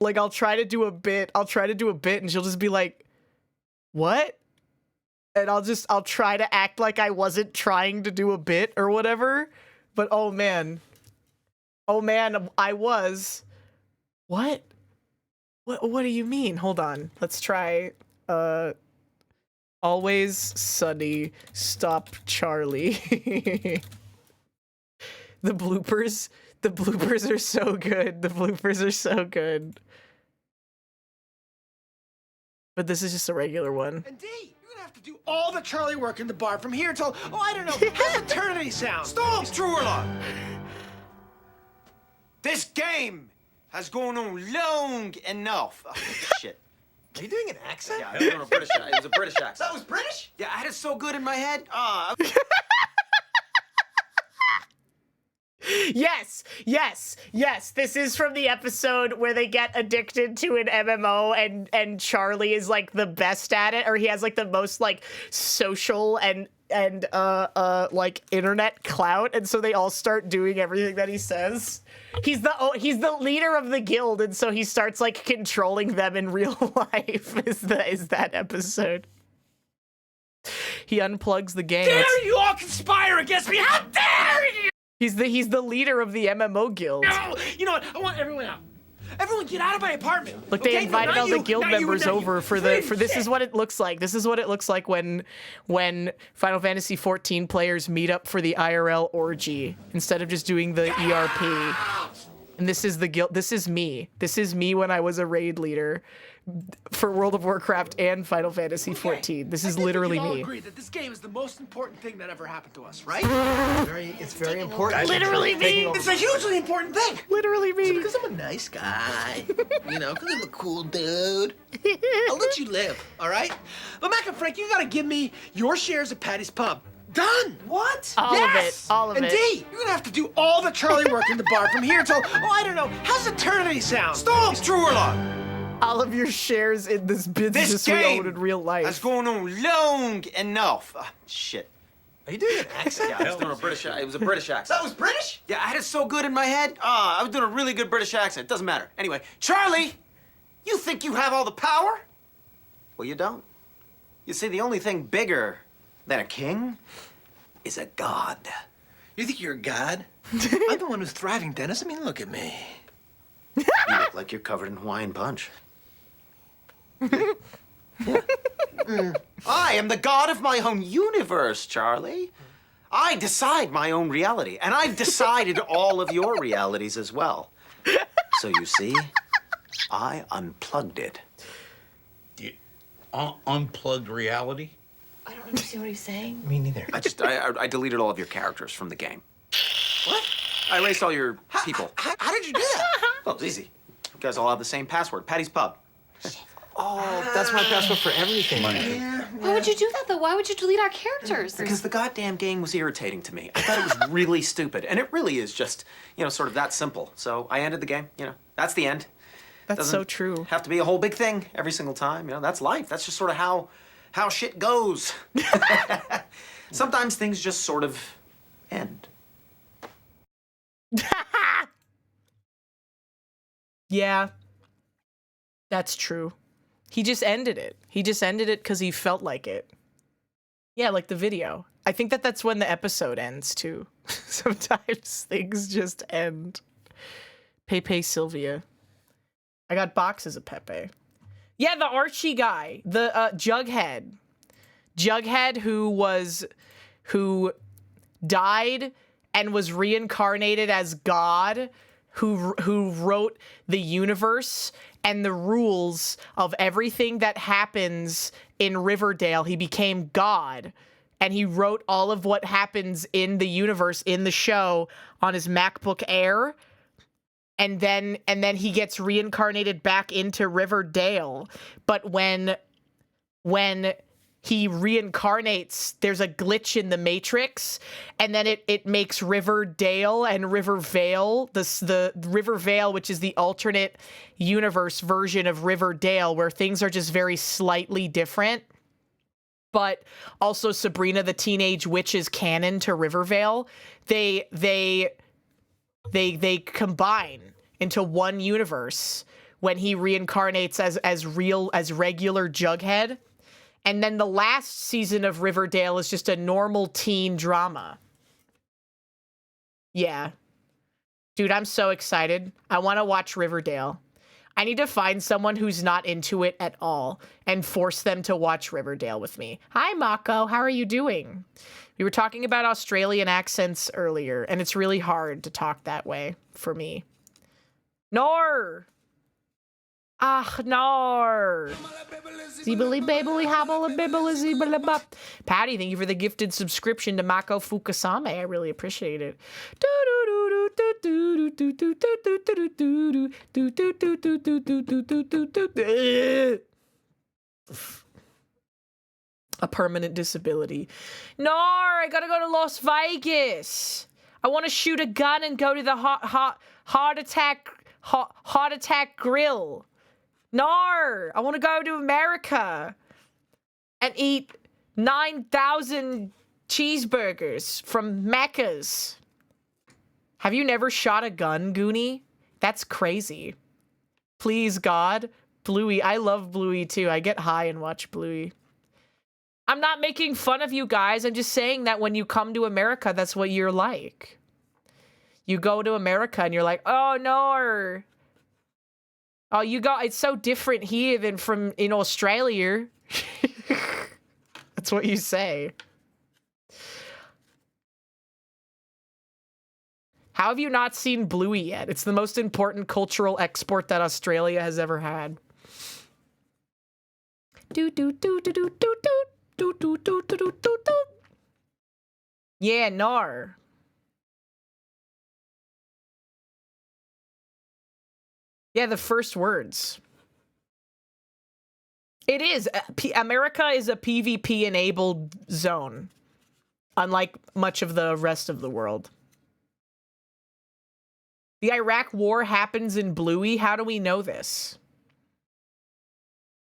Like, I'll try to do a bit, and she'll just be like, what? And I'll try to act like I wasn't trying to do a bit or whatever, but oh man, I was. What do you mean? Hold on. Let's try, always sunny, stop Charlie. The bloopers are so good. But this is just a regular one.
And D, you're gonna have to do all the Charlie work in the bar from here till, I don't know, how's eternity sound?
Stop, Trula! This game has gone on long enough. Oh, shit.
Are you doing an accent?
Yeah, I was doing a British accent. It was a British accent.
That was British?
Yeah, I had it so good in my head.
Yes, yes, yes. This is from the episode where they get addicted to an MMO and Charlie is like the best at it, or he has like the most like social and like internet clout, and so they all start doing everything that he says. He's the leader of the guild, and so he starts like controlling them in real life. Is that episode? He unplugs the game.
Dare you all conspire against me? How dare you!
He's the leader of the MMO guild.
No, you know what? I want everyone out. Everyone get out of my apartment.
Look, they invited all the guild members over for this
Shit.
is what it looks like. This is what it looks like when Final Fantasy XIV players meet up for the IRL orgy instead of just doing the ERP. And this is the guild. This is me. This is me when I was a raid leader for World of Warcraft and Final Fantasy XIV. This is literally
we can all
me.
agree that this game is the most important thing that ever happened to us, right?
It's very important.
Literally me.
It's a hugely important thing.
Literally me.
Because I'm a nice guy, you know, because I'm a cool dude. I'll let you live, all right?
But Mac and Frank, you gotta give me your shares of Patty's Pub. Done. What?
All of it. All of
and
it.
D, you're gonna have to do all the Charlie work in the bar from here till, oh, I don't know, how's eternity sound?
Stop! True or not?
All of your shares in this business
This
we
game
own in real life.
has gone on long enough. Shit.
Are you doing an accent?
Yeah, I was doing a British. It was a British accent.
That was British?
Yeah, I had it so good in my head. I was doing a really good British accent. Doesn't matter. Anyway, Charlie, you think you have all the power? Well, you don't. You see, the only thing bigger than a king is a god.
You think you're a god? I'm the one who's thriving, Dennis. I mean, look at me.
You look like you're covered in Hawaiian punch. I am the god of my own universe, Charlie. I decide my own reality, and I've decided all of your realities as well. So you see, I unplugged it.
Unplugged reality?
I don't understand what he's saying.
Me neither.
I deleted all of your characters from the game. What? I erased all your people.
How did you do that?
Well, it's easy. You guys all have the same password, Patty's Pub.
Oh, that's my password for everything.
Why would you do that, though? Why would you delete our characters?
Because the goddamn game was irritating to me. I thought it was really stupid. And it really is just, sort of that simple. So I ended the game, That's the end.
That's
Doesn't
so true.
have to be a whole big thing every single time. That's life. That's just sort of how shit goes. Sometimes things just sort of end.
Yeah, that's true. He just ended it. He just ended it because he felt like it. Yeah, like the video. I think that's when the episode ends, too. Sometimes things just end. Pepe Sylvia. I got boxes of Pepe. Yeah, the Archie guy. The Jughead. Jughead who died and was reincarnated as God, who wrote the universe and the rules of everything that happens in Riverdale. He became God, and he wrote all of what happens in the universe in the show on his MacBook Air. And then he gets reincarnated back into Riverdale. But when he reincarnates, there's a glitch in the Matrix, and then it makes Riverdale and Rivervale, the Rivervale, which is the alternate universe version of Riverdale, where things are just very slightly different. But also Sabrina the Teenage Witch is canon to Rivervale. They combine into one universe when he reincarnates as regular Jughead. And then the last season of Riverdale is just a normal teen drama. Yeah. Dude, I'm so excited. I want to watch Riverdale. I need to find someone who's not into it at all and force them to watch Riverdale with me. Hi, Mako. How are you doing? We were talking about Australian accents earlier, and it's really hard to talk that way for me. Nor! Ah, nor! Zeebly babily hobble bibbly zeebly bop. Patty, thank you for the gifted subscription to Mako Fukasame. I really appreciate it. A permanent disability. No, I gotta go to Las Vegas. I want to shoot a gun and go to the heart attack grill. Nar! I want to go to America and eat 9,000 cheeseburgers from Macca's. Have you never shot a gun, Goonie? That's crazy. Please, God. Bluey. I love Bluey, too. I get high and watch Bluey. I'm not making fun of you guys. I'm just saying that when you come to America, that's what you're like. You go to America and you're like, oh, no. Oh, it's so different here than in Australia. That's what you say. How have you not seen Bluey yet? It's the most important cultural export that Australia has ever had. Yeah, nar. Yeah, the first words. It is. America is a PvP-enabled zone, unlike much of the rest of the world. The Iraq War happens in Bluey. How do we know this?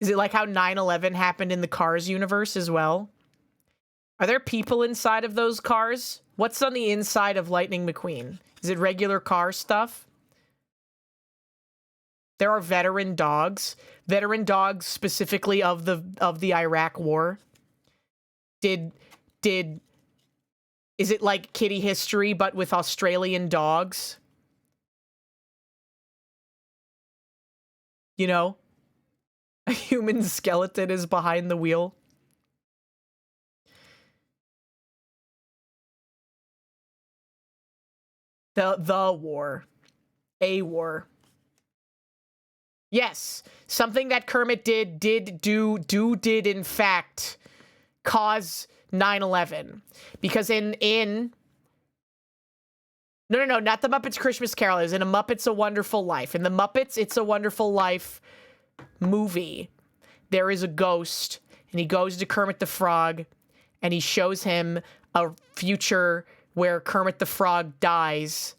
Is it like how 9/11 happened in the Cars universe as well? Are there people inside of those cars? What's on the inside of Lightning McQueen? Is it regular car stuff? There are veteran dogs. Veteran dogs specifically of the Iraq War. Is it like Kitty History but with Australian dogs? You know? A human skeleton is behind the wheel. The war. A war. Yes, something that Kermit did in fact cause 9/11. Because no, not the Muppets Christmas Carol. It was in A Muppet's a Wonderful Life. In the Muppets It's a Wonderful Life movie, there is a ghost, and he goes to Kermit the Frog, and he shows him a future where Kermit the Frog dies,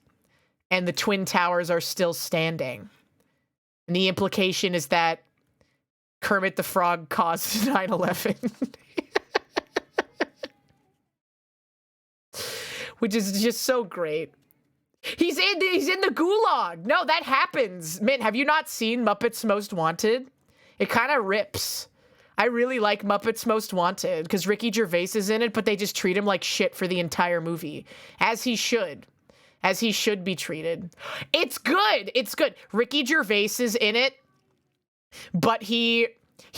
and the Twin Towers are still standing. And the implication is that Kermit the Frog caused 9/11. Which is just so great. He's in the gulag. No, that happens. Mint, have you not seen Muppets Most Wanted? It kind of rips. I really like Muppets Most Wanted because Ricky Gervais is in it, but they just treat him like shit for the entire movie. As he should. As he should be treated. It's good. It's good. Ricky Gervais is in it, but he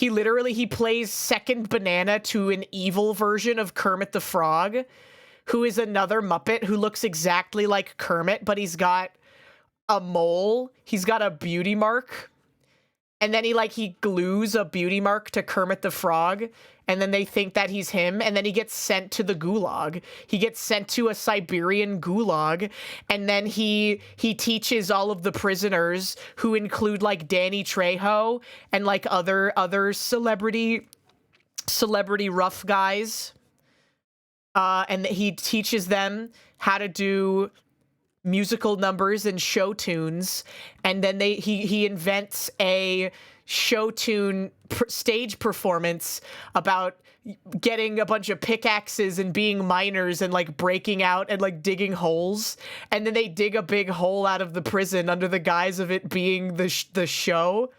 literally plays second banana to an evil version of Kermit the Frog, who is another Muppet who looks exactly like Kermit, but he's got a mole. He's got a beauty mark. And then he glues a beauty mark to Kermit the Frog, and then they think that he's him, and then he gets sent to the gulag. He gets sent to a Siberian gulag, and then he teaches all of the prisoners, who include like Danny Trejo and like other celebrity rough guys. And he teaches them how to do musical numbers and show tunes, and then he invents a show tune stage performance about getting a bunch of pickaxes and being miners and like breaking out and like digging holes, and then they dig a big hole out of the prison under the guise of it being the show.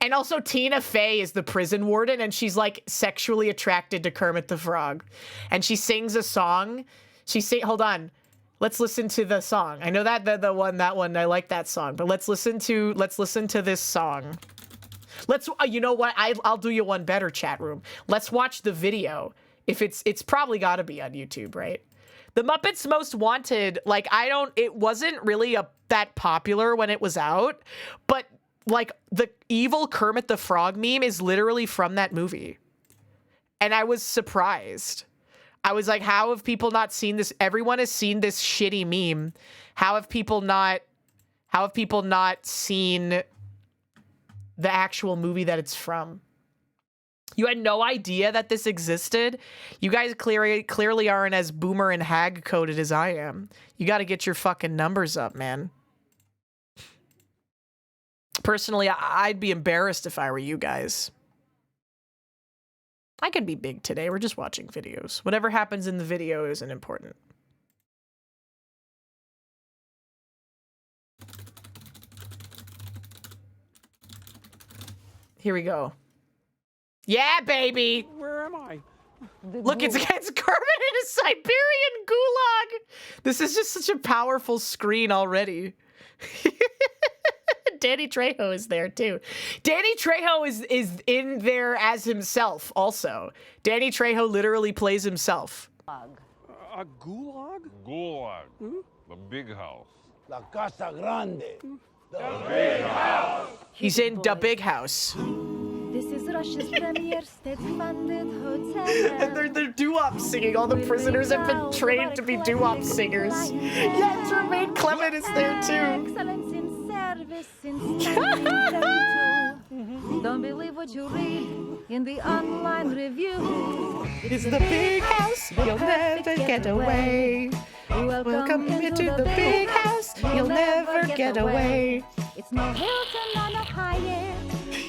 And also Tina Fey is the prison warden, and she's like sexually attracted to Kermit the Frog, and she sings a song. Hold on. Let's listen to the song. I know that that one. I like that song, but let's listen to this song. You know what? I'll do you one better, chat room. Let's watch the video. If it's probably got to be on YouTube, right? The Muppets Most Wanted. Like it wasn't really that popular when it was out, but like the evil Kermit the Frog meme is literally from that movie, and I was surprised. I was like, how have people not seen this? Everyone has seen this shitty meme. How have people not seen the actual movie that it's from? You had no idea that this existed? You guys clearly aren't as boomer and hag coded as I am. You got to get your fucking numbers up, man. Personally, I'd be embarrassed if I were you guys. I can be big today. We're just watching videos. Whatever happens in the video isn't important. Here we go. Yeah, baby.
Where am I?
Look, it's Kermit in a Siberian gulag. This is just such a powerful screen already. Danny Trejo is there too. Danny Trejo is in there as himself also. Danny Trejo literally plays himself.
A gulag?
Gulag. The big house.
La Casa Grande.
The big house.
He's in the big house.
This is Russia's premier state-funded hotel.
They're doo-wop singing. All the prisoners have been trained to be doo-wop singers. Yeah, Jermaine Clement is there too.
Excellence in service since 1972. Don't believe what you read in the online review.
It's the big house. You'll never get away. Welcome into the big house. You'll never get away.
It's no Hilton or no Hyatt,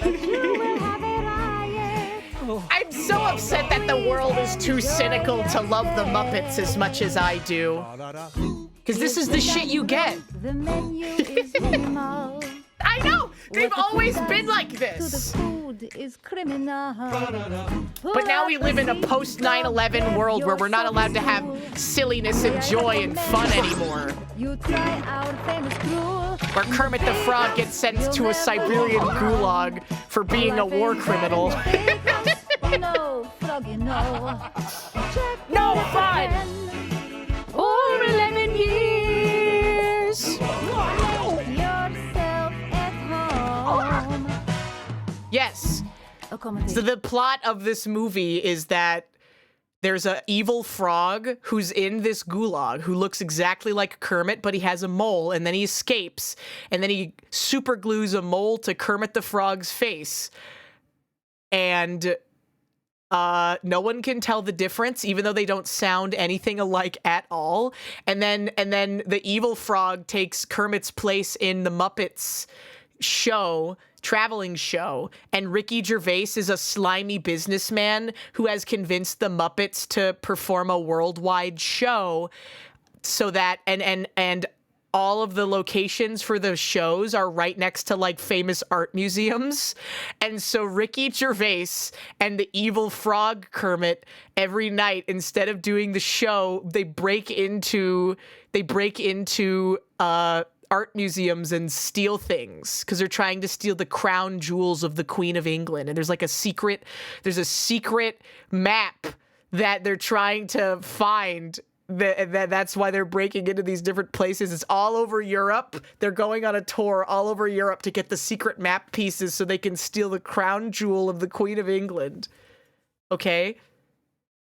but you will have a riot.
I'm so upset that the world is too cynical to love the Muppets as much as I do. Because this is the shit you get.
The menu is minimal.
I know! They've always been like this.
The food is criminal.
But now we live in a post 9/11 world where we're not allowed to have silliness and joy and fun anymore.
You try our famous gruel.
Where Kermit the Frog gets sent to a Siberian gulag for being a war criminal.
No, Froggy, no.
No fun! Or 11 years!
Make yourself at home.
Yes. So the plot of this movie is that there's an evil frog who's in this gulag who looks exactly like Kermit, but he has a mole, and then he escapes, and then he super glues a mole to Kermit the Frog's face. And no one can tell the difference, even though they don't sound anything alike at all. And then the evil frog takes Kermit's place in the Muppets show, traveling show, and Ricky Gervais is a slimy businessman who has convinced the Muppets to perform a worldwide show so that and all of the locations for the shows are right next to like famous art museums. And so Ricky Gervais and the evil frog Kermit every night, instead of doing the show, they break into art museums and steal things because they're trying to steal the crown jewels of the Queen of England. And there's a secret map that they're trying to find. That's why they're breaking into these different places. It's all over Europe. They're going on a tour all over Europe to get the secret map pieces so they can steal the crown jewel of the Queen of England. Okay?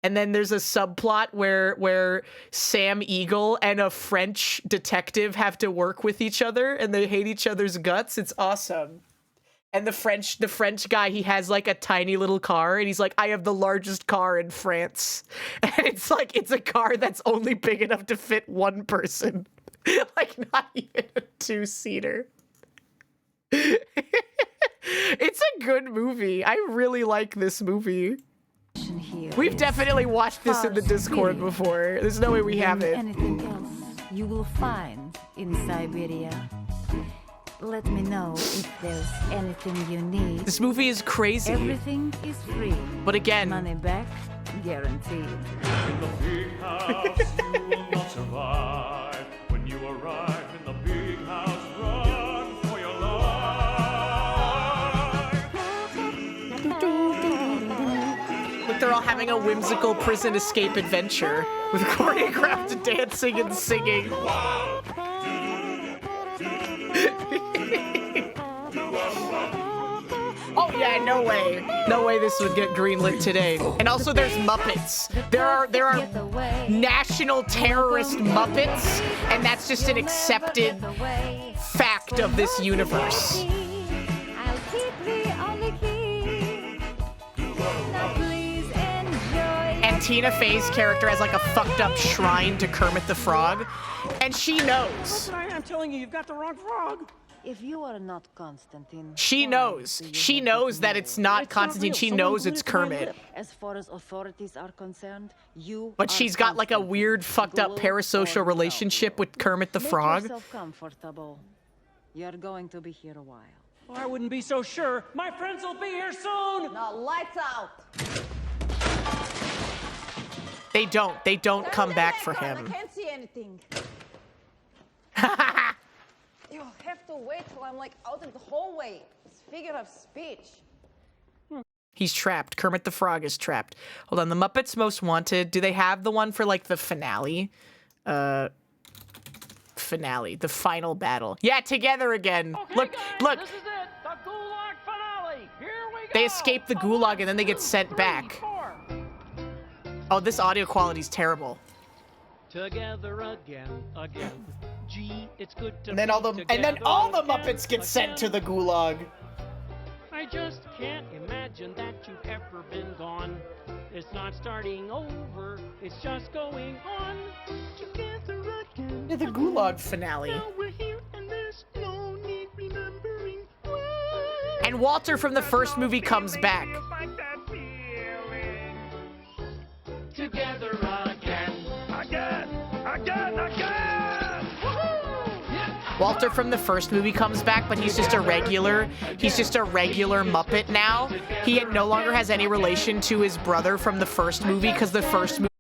And then there's a subplot where Sam Eagle and a French detective have to work with each other and they hate each other's guts. It's awesome. And the French guy, he has like a tiny little car and he's like, I have the largest car in France. And it's a car that's only big enough to fit one person. Like not even a 2-seater. It's a good movie. I really like this movie. We've definitely watched this in the Discord before. There's no way we haven't.
Anything else you will find in Siberia. Let me know if there's anything you need.
This movie is crazy.
Everything is free.
But again,
money back guaranteed.
In the big house, you will not survive. When you arrive in the big house, run for your life.
Look, they're all having a whimsical prison escape adventure with choreographed dancing and singing. Oh yeah, no way. No way this would get greenlit today. And also there's Muppets. There are national terrorist Muppets, and that's just an accepted fact of this universe.
I'll keep the only key.
Tina Fey's character has like a fucked up shrine to Kermit the Frog, and she knows.
I'm telling you, you've got the wrong frog.
If you are not Constantine,
She knows. She knows that it's not Constantine. She knows it's Kermit.
As far as authorities are concerned, you.
But she's got like a weird, fucked up parasocial relationship with Kermit the Frog.
Make yourself comfortable. You're going to be here a while.
I wouldn't be so sure. My friends will be here soon.
Now, lights out.
They don't come back for him.
I can't see anything. You have to wait till I'm like out in the hallway. It's figure of speech.
He's trapped. Kermit the Frog is trapped. Hold on, the Muppets Most Wanted. Do they have the one for like the finale? Finale, the final battle. Yeah, together again.
Okay,
look,
guys,
look.
This is it, the Gulag finale. Here we go.
They escape the Gulag and then they get sent back. Oh, this audio quality's terrible.
Together again. Gee, it's good to
And then all the Muppets get sent to the Gulag.
I just can't imagine that you've ever been gone. It's not starting over, it's just going on. Together again.
Yeah, the Gulag finale.
Now we're here and there's no need remembering when.
And Walter from the first movie comes back.
Together again. Again. Woohoo! Yeah.
Walter from the first movie comes back, but he's just a regular. He's just a regular Muppet now. He no longer has any relation to his brother from the first movie because the first movie.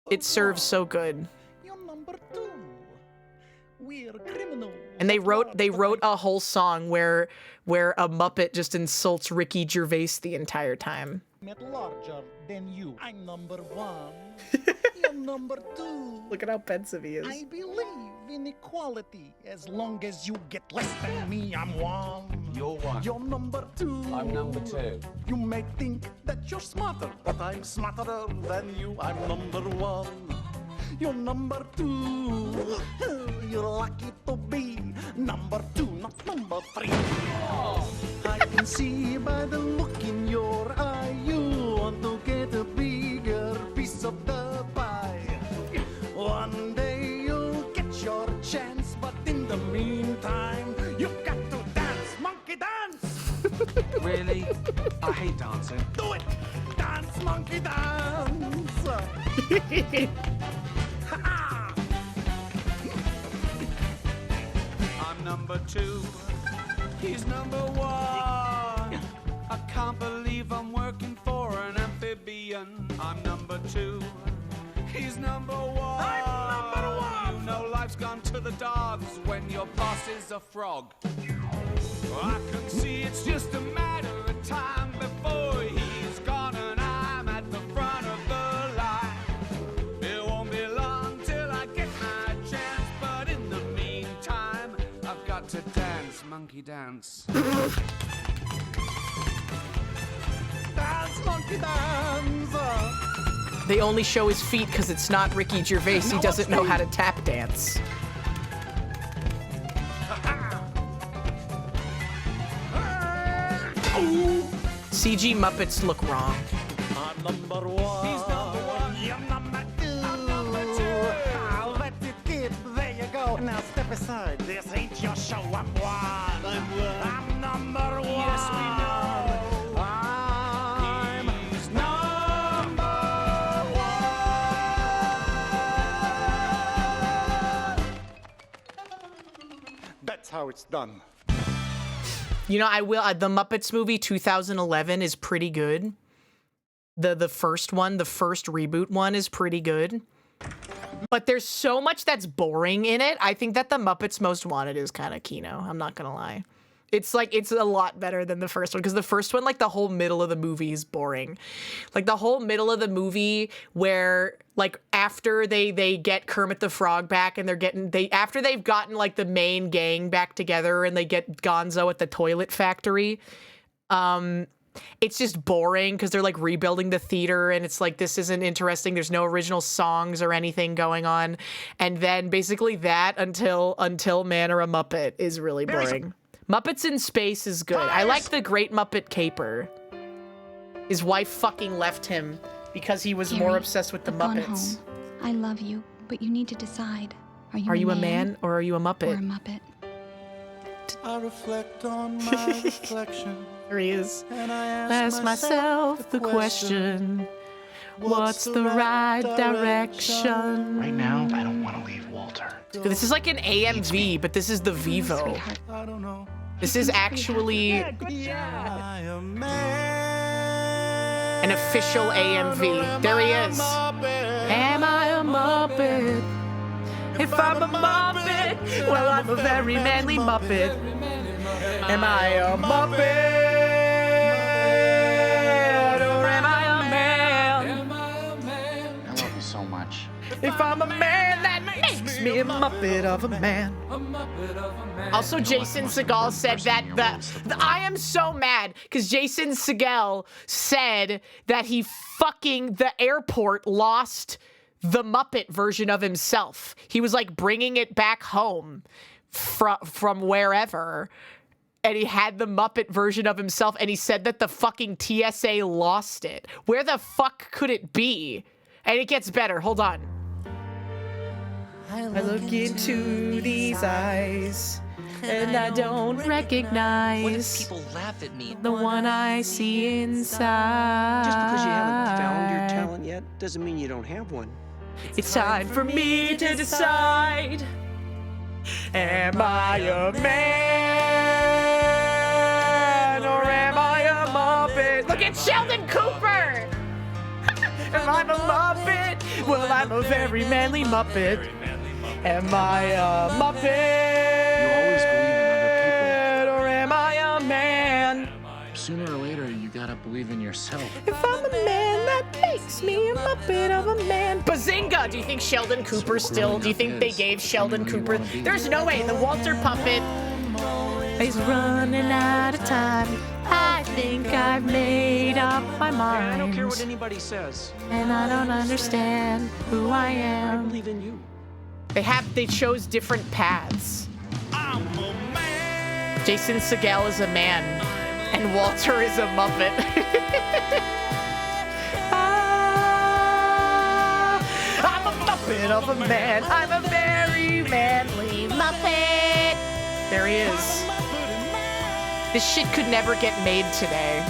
It serves so good. And they wrote a whole song where a Muppet just insults Ricky Gervais the entire time.
Larger than you. I'm number one.
number 2.
Look at how pensive he is.
I believe in equality. As long as you get less than me, I'm 1.
You're 1.
You're number 2.
I'm number 2.
You may think that you're smarter, but I'm smarter than you. I'm number 1. You're number 2. You're lucky to be number 2, not number 3. I can see by the look in your eye you want to get a bigger piece of the pie. One day you'll get your chance, but in the meantime, you've got to dance, monkey dance.
Really? I hate dancing.
Do it! Dance, monkey dance!
I'm number 2. He's number 1. I can't believe I'm working for an amphibian. I'm number 2. He's number 1.
I'm number 1.
You know life's gone to the dogs when your boss is a frog. I can see it's just a matter of time before he's gone and I'm at the front of the line. It won't be long till I get my chance, but in the meantime, I've got to dance, monkey dance.
Dance, monkey dance!
They only show his feet because it's not Ricky Gervais. He doesn't know how to tap dance. CG Muppets look wrong.
I'm number 1.
He's number 1.
You're number 2.
I'm number 2.
I'll let you kid. There you go. Now step aside. This ain't your show. I'm 1. I'm number 1.
Yes, we know.
I'm number 1. That's how it's done.
You know, I will. The Muppets movie 2011 is pretty good. The first one, the first reboot one, is pretty good. But there's so much that's boring in it. I think that the Muppets Most Wanted is kind of Kino. I'm not gonna lie. It's like, it's a lot better than the first one, because the first one, like, the whole middle of the movie is boring. Like, the whole middle of the movie where, like, after they get Kermit the Frog back and after they've gotten, like, the main gang back together and they get Gonzo at the toilet factory, it's just boring because they're, like, rebuilding the theater and it's like, this isn't interesting. There's no original songs or anything going on. And then basically that until Man or a Muppet is really boring. Muppets in Space is good. I like the Great Muppet Caper. His wife fucking left him because he was more obsessed with the Muppets.
Home. I love you, but you need to decide.
Are you a man or are you a Muppet?
Or a Muppet?
I reflect on my reflection.
There he is.
And I
ask myself the question, what's the right direction?
Right now, I don't want to leave Walter.
This is like an AMV, but this is the Vivo.
I don't know.
This is actually an official AMV. There he is. Am I a Muppet? If I'm a Muppet, well, I'm a very manly Muppet. Am I a Muppet? Or am I a man?
I love you so much.
If I'm a man, that makes me a Muppet of a man. Also, Jason Segel said that I am so mad because Jason Segel said that the airport lost the Muppet version of himself. He was like bringing it back home from wherever. And he had the Muppet version of himself, and he said that the fucking TSA lost it. Where the fuck could it be? And it gets better. Hold on. I look into these eyes, and I don't recognize
what if people laugh at me?
The one I see inside.
Just because you haven't found your talent yet doesn't mean you don't have one.
It's time for me to decide. Am I a man or am I a Muppet? Look at Sheldon Cooper! Am I a Muppet? Well, I'm a very manly Muppet. Am I a Muppet?
You always believe in other people.
Or am I a man?
I'm sooner or later, you gotta believe in yourself.
If I'm a man, that makes me a muppet of a man. Bazinga! Do you think Sheldon Cooper still? Do you think they gave Sheldon Cooper? There's no way. The Walter puppet is running out of time. I think I've made up my mind.
I don't care what anybody says.
And I don't understand who I am.
I believe in you.
They chose different paths. Jason Segel is a man, and Walter is a muppet. I'm a muppet of a man. I'm a very manly muppet. There he is. This shit could never get made today.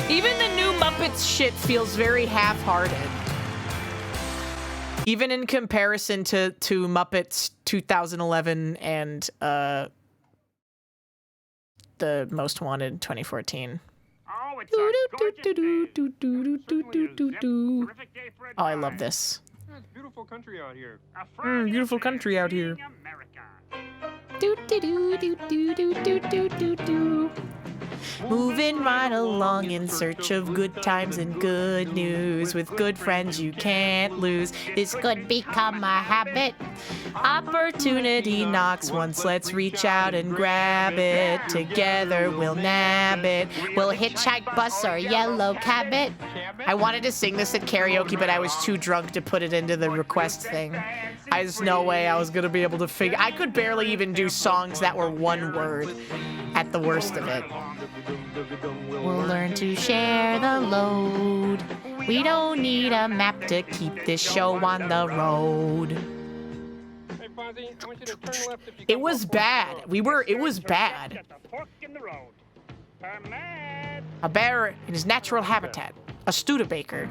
Even the new Muppets shit feels very half-hearted. Even in comparison to Muppets 2011 and the Most Wanted 2014. Oh, I love this.
It's beautiful country out here.
Beautiful country out here. Moving right along in search of good times and good news. With good friends you can't lose. This could become a habit. Opportunity knocks once, let's reach out and grab it. Together we'll nab it. We'll hitchhike, bus, or yellow cab it. I wanted to sing this at karaoke, but I was too drunk to put it into the request thing. There's no way I was gonna be able to figure. I could barely even do songs that were one word at the worst of it. We'll learn to share the load. We don't need a map to keep this show on the road. It was bad. It was bad. A bear in his natural habitat. A Studebaker.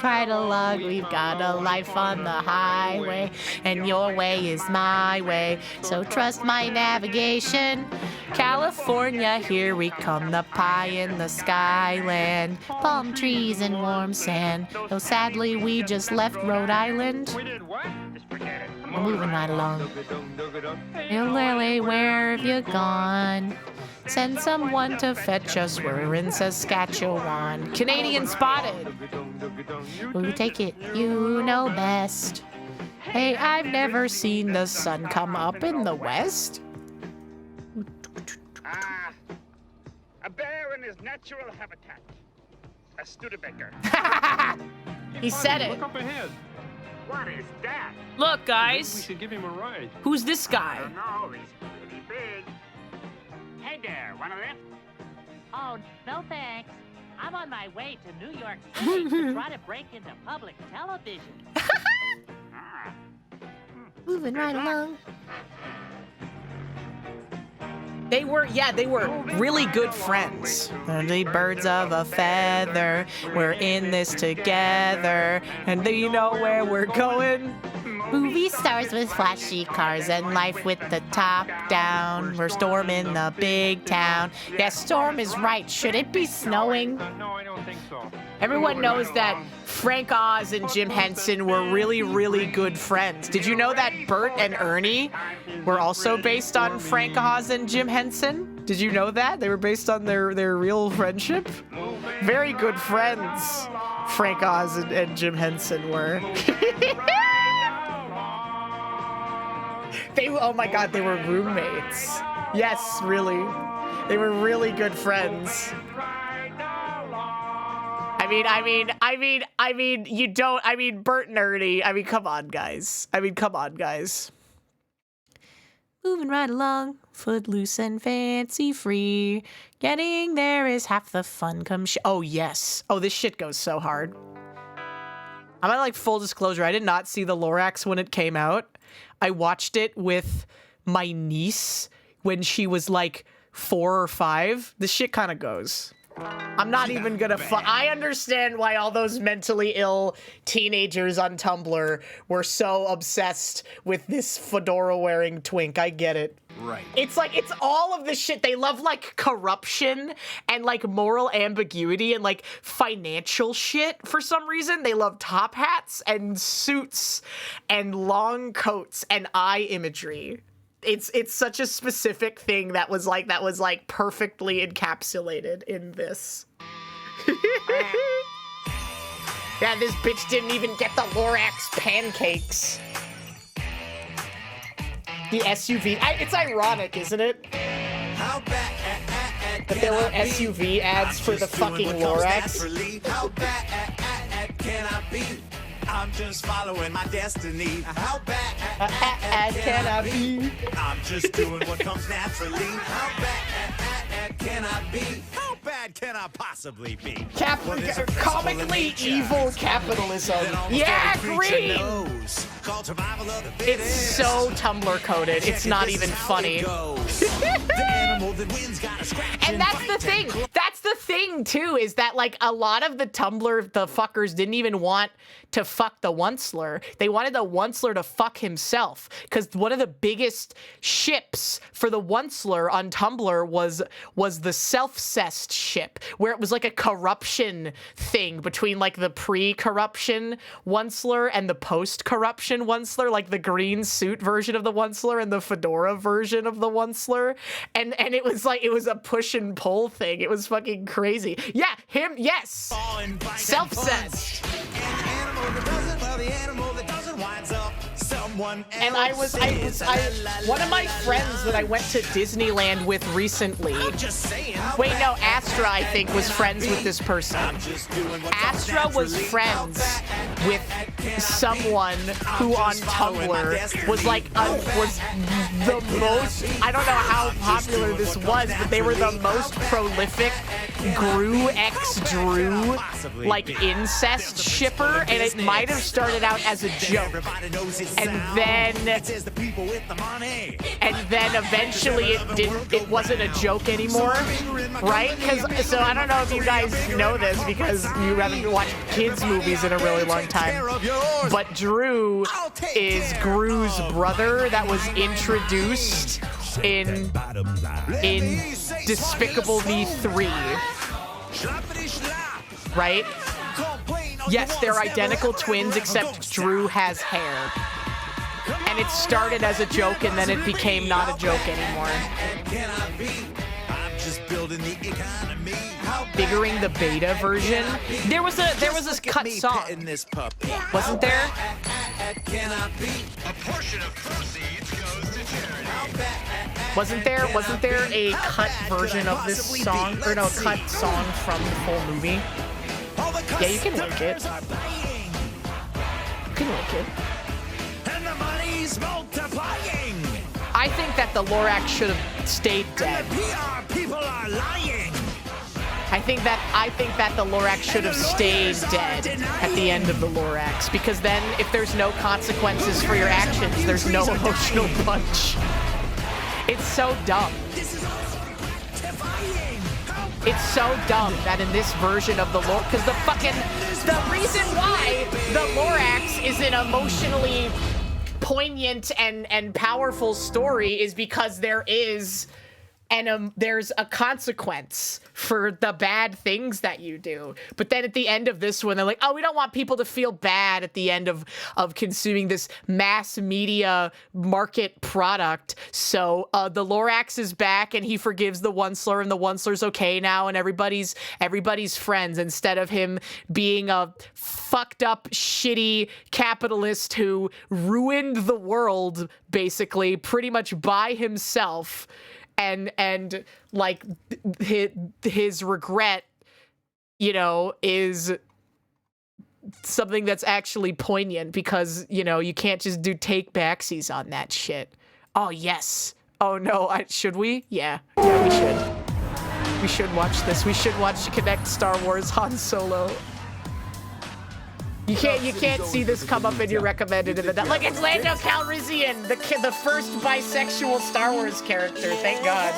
Right along, we've got a life on the highway, and your way is my way, so trust my navigation. California, here we come, the pie in the skyland, palm trees and warm sand, though sadly we just left Rhode Island. We're moving right along. Hey, Lily, where have you gone? Send someone to fetch us, we're in Saskatchewan. Canadian spotted. Who take it, you know best. Hey, I've never seen the sun come up in the west.
A bear in his natural habitat. A Studebaker.
He said it.
Look up ahead.
What is that?
Look, guys.
We should give him a ride.
Who's this guy?
I don't know, he's pretty big. Hey there, wanna lift?
Oh, no thanks. I'm on my way to New York City to try to break into public television.
Moving right along. They were really good friends. The birds of a feather, we're in this together. And do you know where we're going? Movie stars with flashy cars and life with the top down. We're storming the big town. Yeah, storm is right. Should it be snowing?
No, I don't think so.
Everyone knows that Frank Oz and Jim Henson were really, really good friends. Did you know that Bert and Ernie were also based on Frank Oz and Jim Henson? Did you know that? They were based on their real friendship? Very good friends, Frank Oz and Jim Henson were. Oh my God, they were roommates. Yes, really. They were really good friends. Bert and Ernie. Come on, guys. Moving right along, footloose and fancy free. Getting there is half the fun. Oh, yes. Oh, this shit goes so hard. I'm gonna full disclosure. I did not see the Lorax when it came out. I watched it with my niece when she was 4 or 5. This shit kind of goes. I'm not even gonna I understand why all those mentally ill teenagers on Tumblr were so obsessed with this fedora-wearing twink. I get it.
Right.
It's all of this shit. They love corruption and moral ambiguity and financial shit for some reason. They love top hats and suits and long coats and eye imagery. it's such a specific thing that was like perfectly encapsulated in this. Yeah, this bitch didn't even get the Lorax pancakes. The SUV. It's ironic, isn't it? That there were SUV ads for the fucking Lorax.
How bad can I be? I'm just following my destiny. How bad
can I be?
I'm just doing what comes naturally. How bad can I be? How bad can I possibly be?
Comically evil capitalism. Yeah, green! It's so Tumblr coded. It's not even funny. And that's the thing. That's the thing, too, is that, like, a lot of the fuckers didn't even want to fuck the Once-ler. They wanted the Once-ler to fuck himself. Because one of the biggest ships for the Once-ler on Tumblr was the self-cessed ship, where it was like a corruption thing between, like, the pre-corruption Once-ler and the post-corruption Once-ler, like the green suit version of the Once-ler and the fedora version of the Once-ler. And it was like, it was a push and pull thing. It was fucking crazy. Yeah, him, yes. Self-cessed. And I was one of my friends that I went to Disneyland with recently. Wait, no, Astra, I think, was friends with this person. Astra was friends with someone who on Tumblr was like, was the most, I don't know how popular this was, but they were the most prolific Gru x Drew, like, incest shipper, and it might have started out as a joke. And then eventually it wasn't a joke anymore, right? So I don't know if you guys know this because you haven't watched kids movies in a really long time, but Drew is Gru's brother that was introduced in Despicable Me 3, right? Yes, they're identical twins, except Drew has hair. And it started as a joke, and then it became not a joke anymore. Figuring the beta version. There was a cut song, wasn't there? Wasn't there a cut version of this song, or no, cut song from the full movie? Yeah, you can link it. You can link it.
And the money's multiplying.
I think that the Lorax should have stayed dead.
People are lying.
I think that the Lorax should have stayed dead at the end of the Lorax, because then if there's no consequences for your actions, there's no emotional punch. It's so dumb. It's so dumb that in this version of the Lorax, because the reason why the Lorax is an emotionally poignant and powerful story is because there's a consequence for the bad things that you do. But then at the end of this one, they're like, oh, we don't want people to feel bad at the end of consuming this mass media market product. So the Lorax is back and he forgives the Once-ler, and the Once-ler's okay now, and everybody's friends, instead of him being a fucked up, shitty capitalist who ruined the world, basically, pretty much by himself. And like his regret, you know, is something that's actually poignant, because, you know, you can't just do take backsies on that shit. Oh yes. Oh no, should we? Yeah, we should. We should watch this. We should watch Connect Star Wars Han Solo. You can't see this come up in your recommended in the like, it's Lando Calrissian, the first bisexual Star Wars character. Thank God.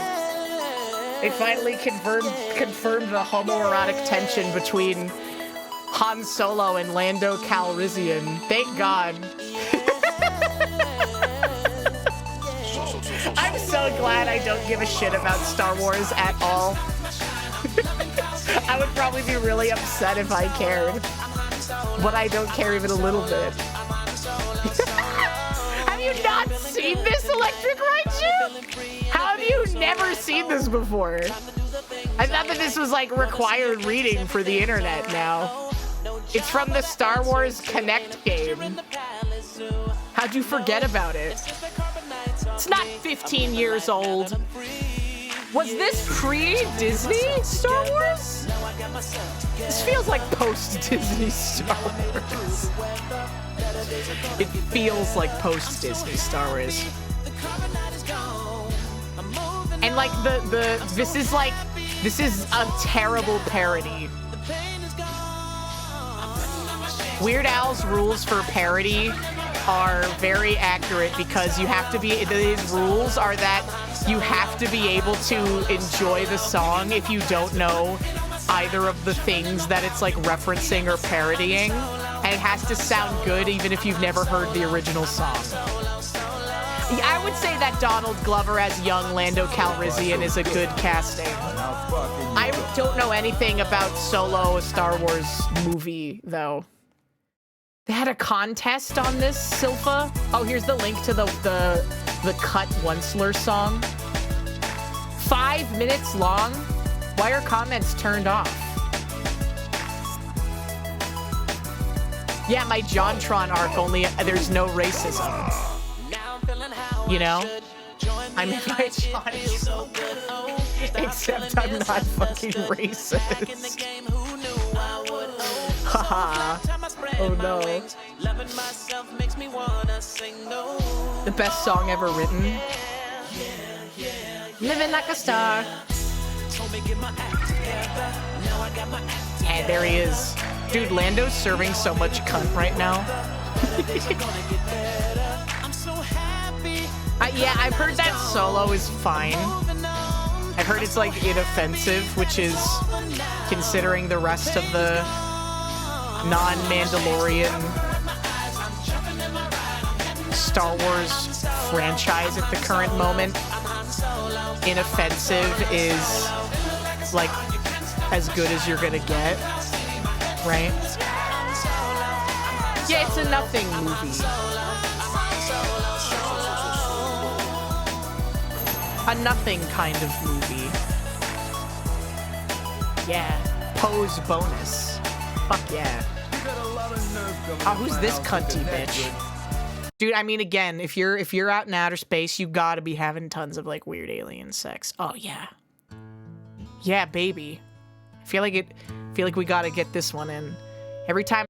They finally confirmed the homoerotic tension between Han Solo and Lando Calrissian. Thank God. I'm so glad I don't give a shit about Star Wars at all. I would probably be really upset if I cared. But I don't care even a little bit. Have you not seen this, Electric Raichu? How have you never seen this before? I thought that this was like required reading for the internet now. It's from the Star Wars Connect game. How'd you forget about it? It's not 15 years old. Was this pre-Disney Star Wars? This feels like post-Disney Star Wars. It feels like post-Disney Star Wars. And like this is a terrible parody. Weird Al's rules for parody are very accurate because you have to be, his rules are that you have to be able to enjoy the song if you don't know either of the things that it's like referencing or parodying. And it has to sound good even if you've never heard the original song. I would say that Donald Glover as young Lando Calrissian is a good casting. I don't know anything about Solo, a Star Wars movie, though. They had a contest on this, Silpha. Oh, here's the link to the cut Once-ler song. 5 minutes long. Why are comments turned off? Yeah, my JonTron arc only, there's no racism. You know? I'm my JonTron. Except I'm not fucking racist. Haha. Oh no. The best song ever written. Living like a star. And there he is. Dude, Lando's serving so much cunt right now. Yeah, I've heard that Solo is fine. I've heard it's like inoffensive, which is considering the rest of the non-Mandalorian Star Wars franchise at the current moment. Inoffensive is like as good as you're gonna get, right? Yeah, it's a nothing movie. A nothing kind of movie. Yeah. Pose bonus. Fuck yeah. Oh, who's this cunty bitch? Dude, I mean, again, if you're out in outer space, you gotta be having tons of like weird alien sex. Oh yeah. Yeah, baby. I feel like we gotta get this one in. Every time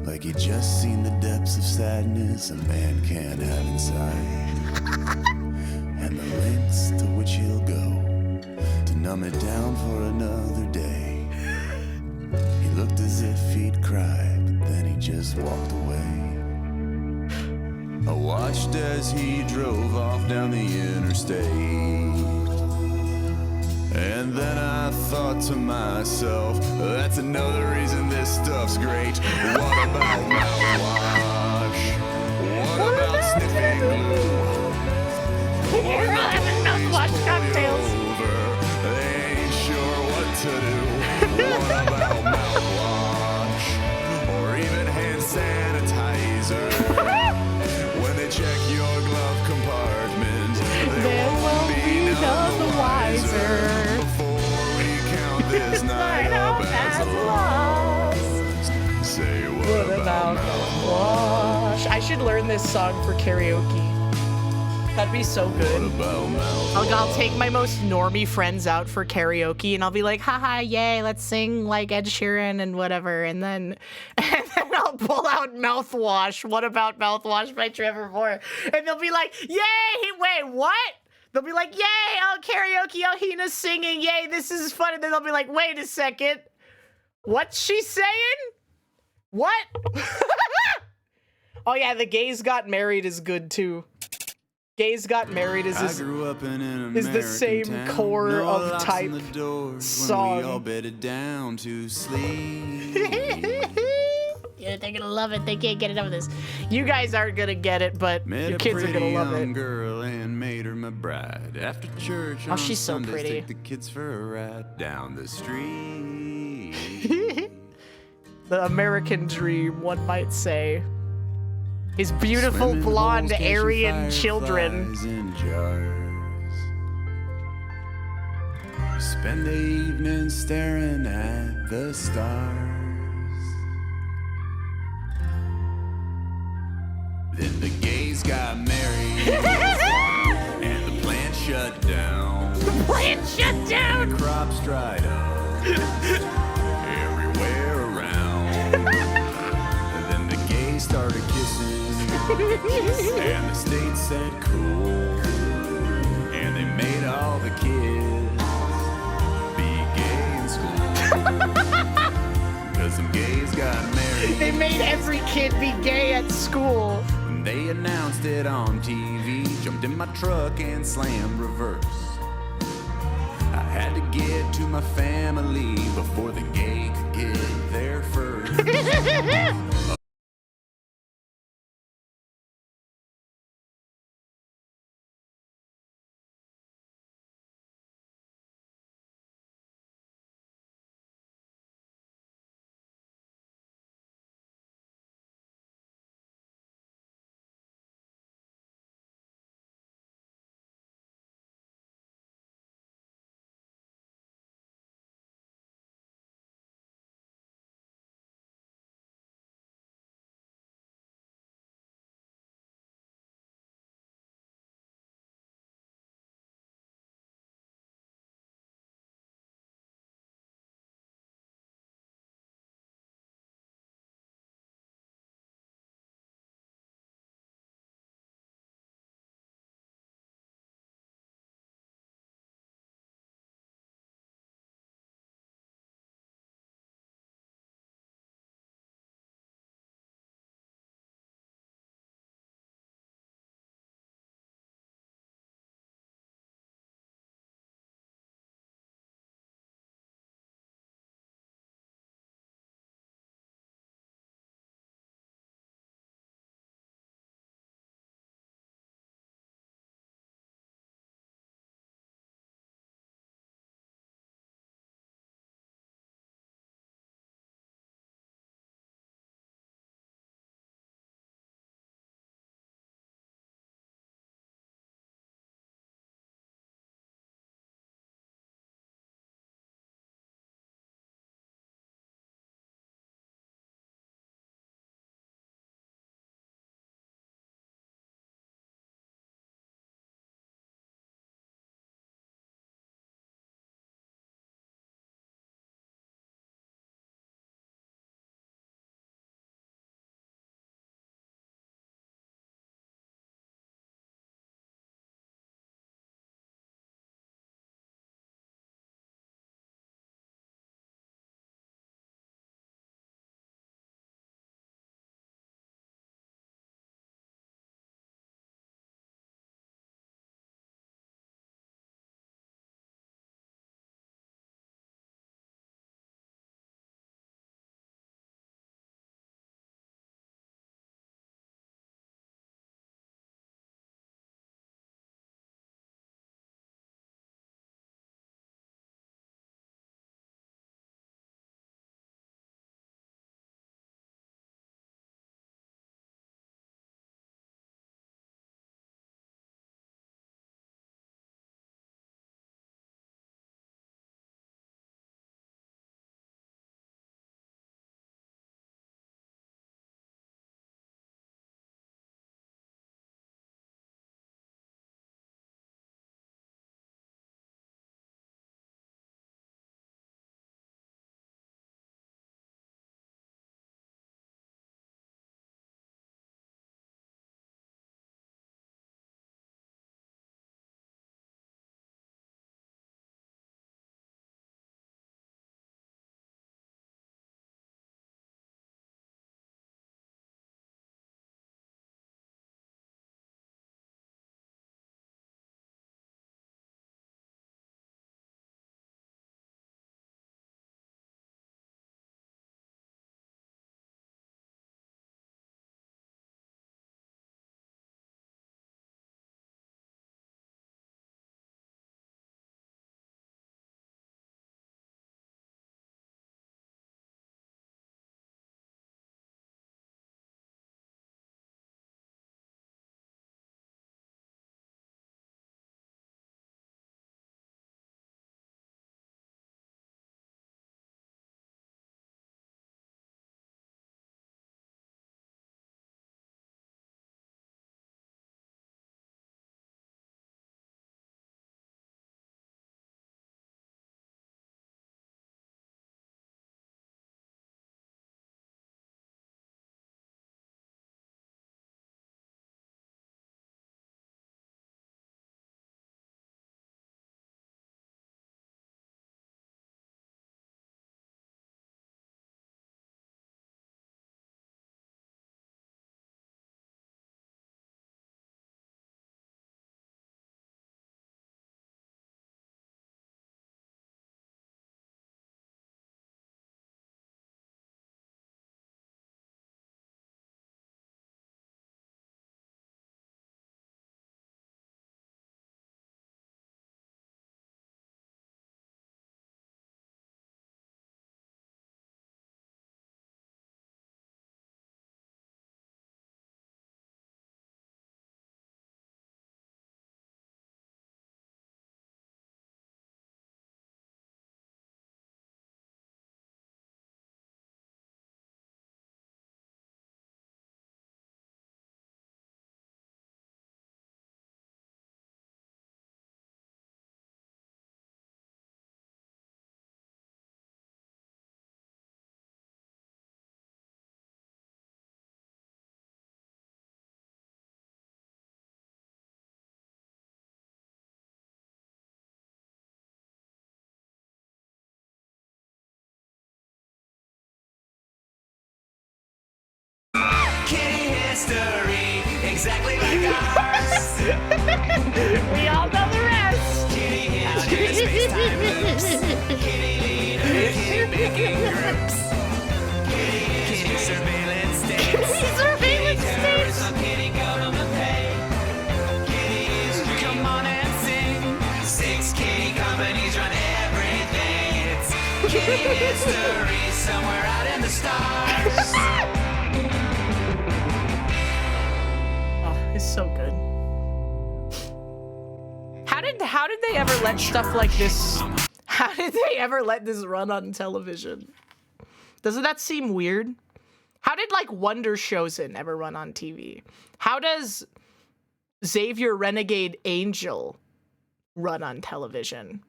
like he just seen the depths of sadness a man can't have inside, and the lengths to which he'll go to numb it down for another day. He looked as if he'd cry, but then he just walked away. I watched as he drove off down the interstate, and then I thought to myself, that's another reason this stuff's great. What about mouthwash? What about sniffing glue?
We're all having mouthwash cocktails.
They ain't sure what to do. What about mouthwash? Or even hand sanitizer? When they check your glove compartment, there won't be none the wiser. Before we count this night up as lost, say what about
mouthwash? I should learn this song for karaoke. That'd be so good. I'll take my most normie friends out for karaoke, and I'll be like, haha, yay, let's sing like Ed Sheeran and whatever, and then I'll pull out Mouthwash. What about Mouthwash by Trevor Moore? And they'll be like, yay, wait, what? They'll be like, yay, oh, karaoke, oh, Hina's singing, yay, this is fun. And then they'll be like, wait a second, what's she saying? What? Oh yeah, the Gays Got Married is good too. Gays Got Married is the same core of type song.
We all bedded down to sleep.
Yeah, they're gonna love it. They can't get enough of this. You guys aren't gonna get it, but your kids are gonna love it.
Girl and made her my bride. After church
oh, she's so
Sundays,
pretty.
Take the kids for a ride down the street.
The American dream, one might say. His beautiful blonde Aryan children.
Spend the evening staring at the stars. Then the gays got married and the plant shut down.
The plant shut down.
The crops dried up everywhere around. And then the gays started kissing. And the state said cool, and they made all the kids be gay in school. Cause some gays got married.
They made every kid be gay at school.
And they announced it on TV. Jumped in my truck and slammed reverse. I had to get to my family before the gay could get there first.
history, exactly like ours.
We all know the rest.
Kitty out in the space-time loops. Kitty leader, kitty making groups. Kitty surveillance states.
Kitty surveillance states.
Kitty government pay. Kitty history, come on and sing. 6 kitty companies run everything. It's kitty history somewhere out in the stars.
Oh, it's so good. How did they ever let stuff like this? How did they ever let this run on television? Doesn't that seem weird? How did like Wonder Chosen ever run on TV? How does Xavier Renegade Angel run on television?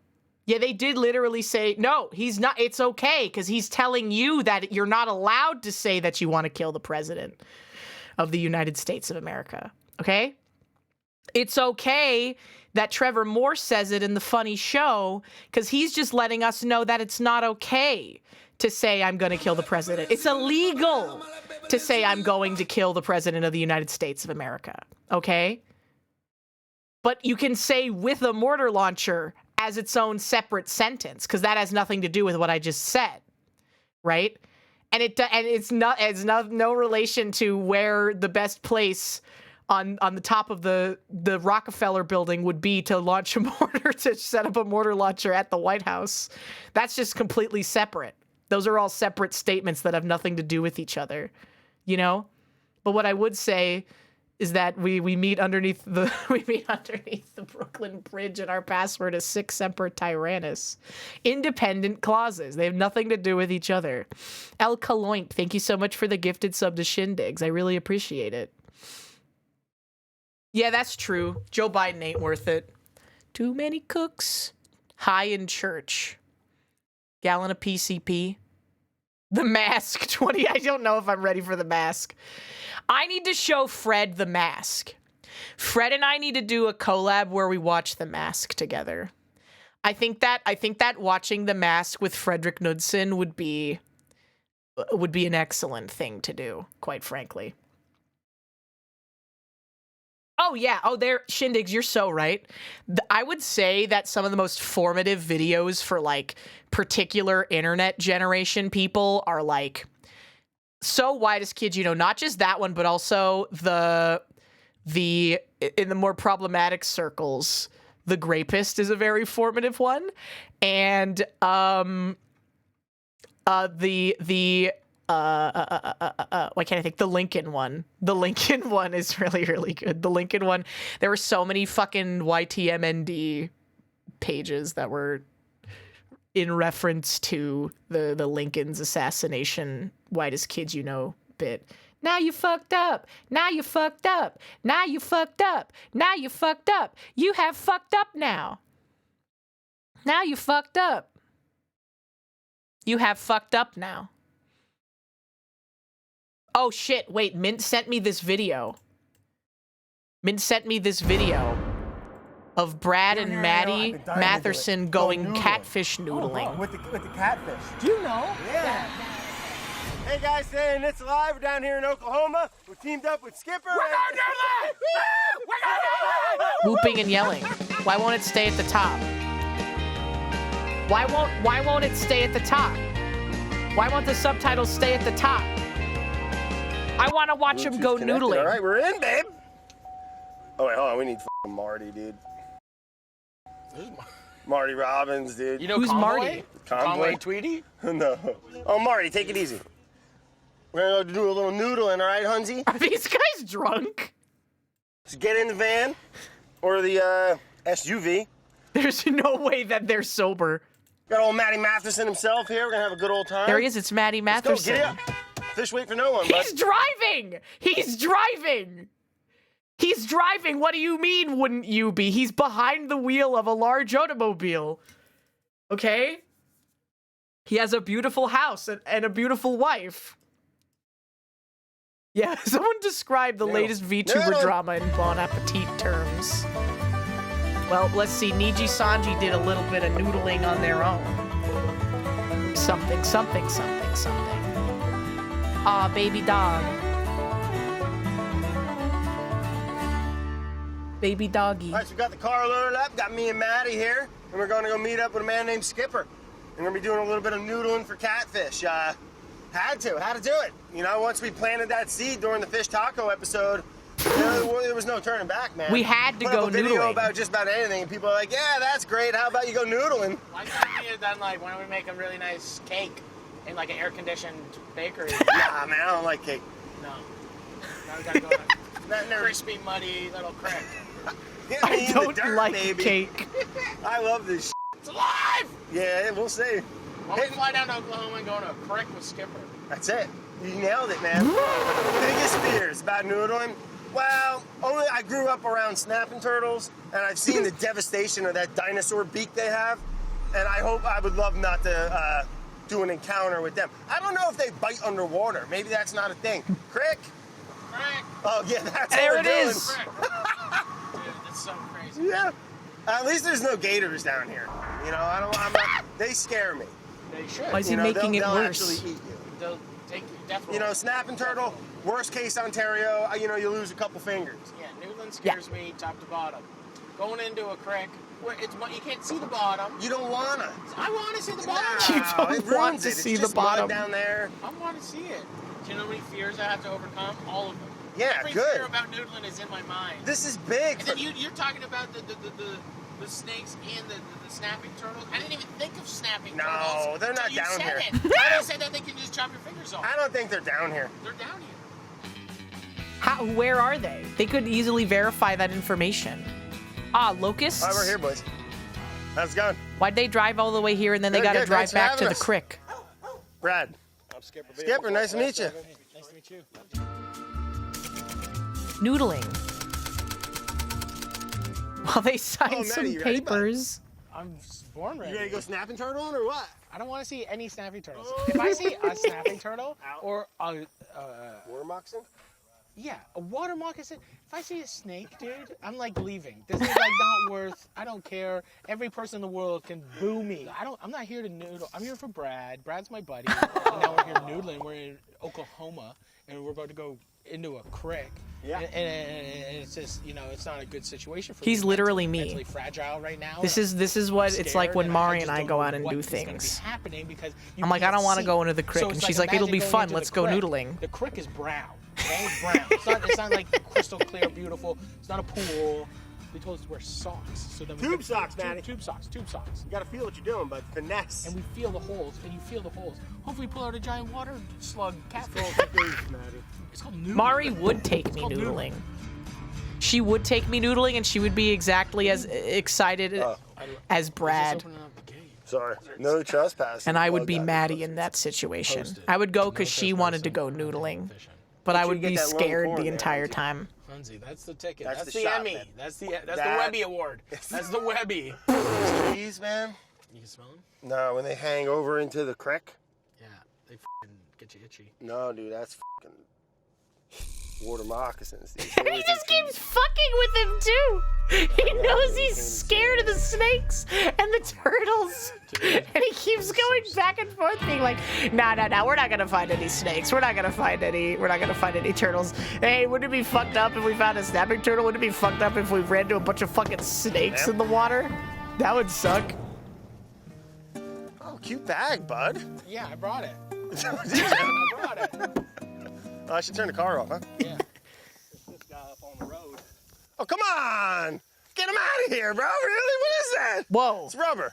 Yeah, they did literally say, no, he's not, it's okay, because he's telling you that you're not allowed to say that you want to kill the president of the United States of America, okay? It's okay that Trevor Moore says it in the funny show, because he's just letting us know that it's not okay to say I'm going to kill the president. It's illegal to say I'm going to kill the president of the United States of America, okay? But you can say with a mortar launcher as its own separate sentence, because that has nothing to do with what I just said, right? And it's no relation to where the best place on the top of the Rockefeller building would be to launch a mortar, to set up a mortar launcher at the White House. That's just completely separate. Those are all separate statements that have nothing to do with each other, you know? But what I would say is that we meet underneath the Brooklyn Bridge, and our password is Sic Semper Tyrannis. Independent clauses. They have nothing to do with each other. El Caloink, thank you so much for the gifted sub to Shindigs. I really appreciate it. Yeah, that's true. Joe Biden ain't worth it. Too many cooks. High in church. Gallon of PCP. The Mask 20. I don't know if I'm ready for The Mask. I need to show Fred The Mask. Fred and I need to do a collab where we watch The Mask together. I think that watching The Mask with Frederick Knudsen would be an excellent thing to do, quite frankly. Oh, yeah. Oh, there, Shindigs, you're so right. I would say that some of the most formative videos for, like, particular internet generation people are, like, so Whitest Kids, you know, not just that one, but also in the more problematic circles, The Grapist is a very formative one. And, why can't I think? The Lincoln one. The Lincoln one is really, really good. The Lincoln one, there were so many fucking YTMND pages that were in reference to the Lincoln's assassination, Whitest Kids you know bit. Now you fucked up. Now you fucked up. Now you fucked up. Now you fucked up. You have fucked up now. Now you fucked up. You have fucked up now. Oh shit, wait, Mint sent me this video. Mint sent me this video of Brad and Maddie Matherson going catfish noodling.
With the catfish. Do you know? Yeah. Hey guys, saying it's live. We're down here in Oklahoma. We're teamed up with Skipper. We're going to live! We're going to live!
Whooping and yelling. Why won't it stay at the top? Why won't it stay at the top? Why won't the subtitles stay at the top? I want to watch him go noodling.
All right, we're in, babe. Oh, wait, hold on. We need f***ing Marty, dude. Marty Robbins, dude.
You know
who's Marty?
Conway
Tweety?
No. Oh, Marty, take it easy. We're going to do a little noodling, all right, Hunzy?
Are these guys drunk?
Just get in the van or the SUV.
There's no way that they're sober.
Got old Matty Matheson himself here. We're going to have a good old time.
There he is. It's Matty Matheson.
Let's go, get up. Fish wait for no one, bud.
He's driving! He's driving! He's driving! What do you mean, wouldn't you be? He's behind the wheel of a large automobile. Okay? He has a beautiful house and a beautiful wife. Yeah, someone described the latest VTuber drama in Bon Appetit terms. Well, let's see. Niji Sanji did a little bit of noodling on their own. Something, something, something, something. Aw, baby dog. Baby doggy.
All right, so we got the car loaded up. Got me and Maddie here, and we're going to go meet up with a man named Skipper. And we're going to be doing a little bit of noodling for catfish. Had to do it. You know, once we planted that seed during the fish taco episode, you know, there was no turning back, man.
We had to
Put
go
up a video
noodling.
about just about anything, and people are like, yeah, that's great. How about you go noodling?
Why can't we have done, like, why don't we make a really nice cake in, like, an air-conditioned bakery?
Nah, man, I don't like cake.
No. Now we gotta go on a crispy, muddy little creek.
Get me in the dirt,
like
baby.
cake.
I love this shit.
It's alive!
Yeah, we'll see.
Why don't we fly down to Oklahoma and go to a creek with Skipper?
That's it. You nailed it, man. Biggest fears about noodling? Well, I grew up around snapping turtles, and I've seen the devastation of that dinosaur beak they have, and I would love not to do an encounter with them. I don't know if they bite underwater. Maybe that's not a thing. Crick?
Crick.
Oh, yeah, that's
there
what
it
we're
is.
Dude, that's so crazy.
Yeah. At least there's no gators down here. You know, I'm not, they scare me.
They should.
Why is he making it
they'll
worse?
Actually eat you.
They'll take you, definitely.
You know, snapping turtle, worst case Ontario, you know, you lose a couple fingers.
Yeah, noodling scares me top to bottom. Going into a creek, where you can't see the bottom.
You don't wanna.
I want to see the bottom.
You don't want to see the bottom.
Down there.
I want to see it. Do you know how many fears I have to overcome? All of them.
Yeah,
Every
good.
fear about noodling is in my mind.
This is big.
And then you're talking about the snakes and the snapping turtles. I didn't even think of snapping turtles.
No, they're not
until
down here.
You said that they can just chop your fingers off.
I don't think they're down here.
They're down here.
Where are they? They could easily verify that information. Locusts?
All right, we're here, boys. How's it going?
Why'd they drive all the way here and then they
Good,
gotta
good.
drive
Thanks for
back to
having
the
us.
creek?
Brad.
I'm Skipper.
Skipper, nice to meet you.
Nice to meet you.
Noodling. While they sign
Maddie,
some
you ready, bud?
papers.
I'm born ready.
You ready to go snapping turtle or what?
I don't want to see any snapping turtles. If I see a snapping turtle or a
water moccasin?
Yeah, a water moccasin. If I see a snake, dude, I'm like leaving. This is like not worth. I don't care. Every person in the world can boo me. I'm not here to noodle. I'm here for Brad. Brad's my buddy. And now we're here noodling. We're in Oklahoma, and we're about to go into a creek.
Yeah.
And it's just, you know, it's not a good situation for
He's
me.
literally me.
Mentally fragile right now.
This is what it's like when Mari and I go out and do things. I'm like, I don't want to go into the creek, and she's like, it'll be fun. Let's go noodling.
The creek is brown. All brown. It's not like crystal clear, beautiful. It's not a pool. They told us to wear socks. So then
Tube socks, Maddie.
Tube socks.
You gotta feel what you're doing, but finesse.
And we feel the holes, and you feel the holes. Hopefully, pull out a giant water slug catfish. It's called noodling.
Mari would take me noodling. She would take me noodling, and she would be exactly as excited as Brad.
Sorry, no trespass.
And I would be Maddie in that situation. I would go because she wanted to go noodling, but I would be scared the entire time.
Funzy, that's the ticket.
That's
That's
the
the
shot,
Emmy.
man.
That's the Webby Award. That's the Webby.
Trees, man.
You can smell them?
No, when they hang over into the creek.
Yeah, they f***ing get you itchy.
No, dude, that's fucking water moccasins. Dude.
And he just keeps fucking with him too. He knows he's scared of the snakes and the turtles. And he keeps going back and forth being like, nah, we're not gonna find any snakes. We're not gonna find any turtles. Hey, wouldn't it be fucked up if we found a snapping turtle? Wouldn't it be fucked up if we ran into a bunch of fucking snakes in the water? That would suck.
Oh, cute bag, bud.
Yeah, I brought it.
I
brought it.
Oh, I should turn the car off, huh?
Yeah.
This guy up on the road.
Oh, come on! Get him out of here, bro! Really? What is that?
Whoa.
It's rubber.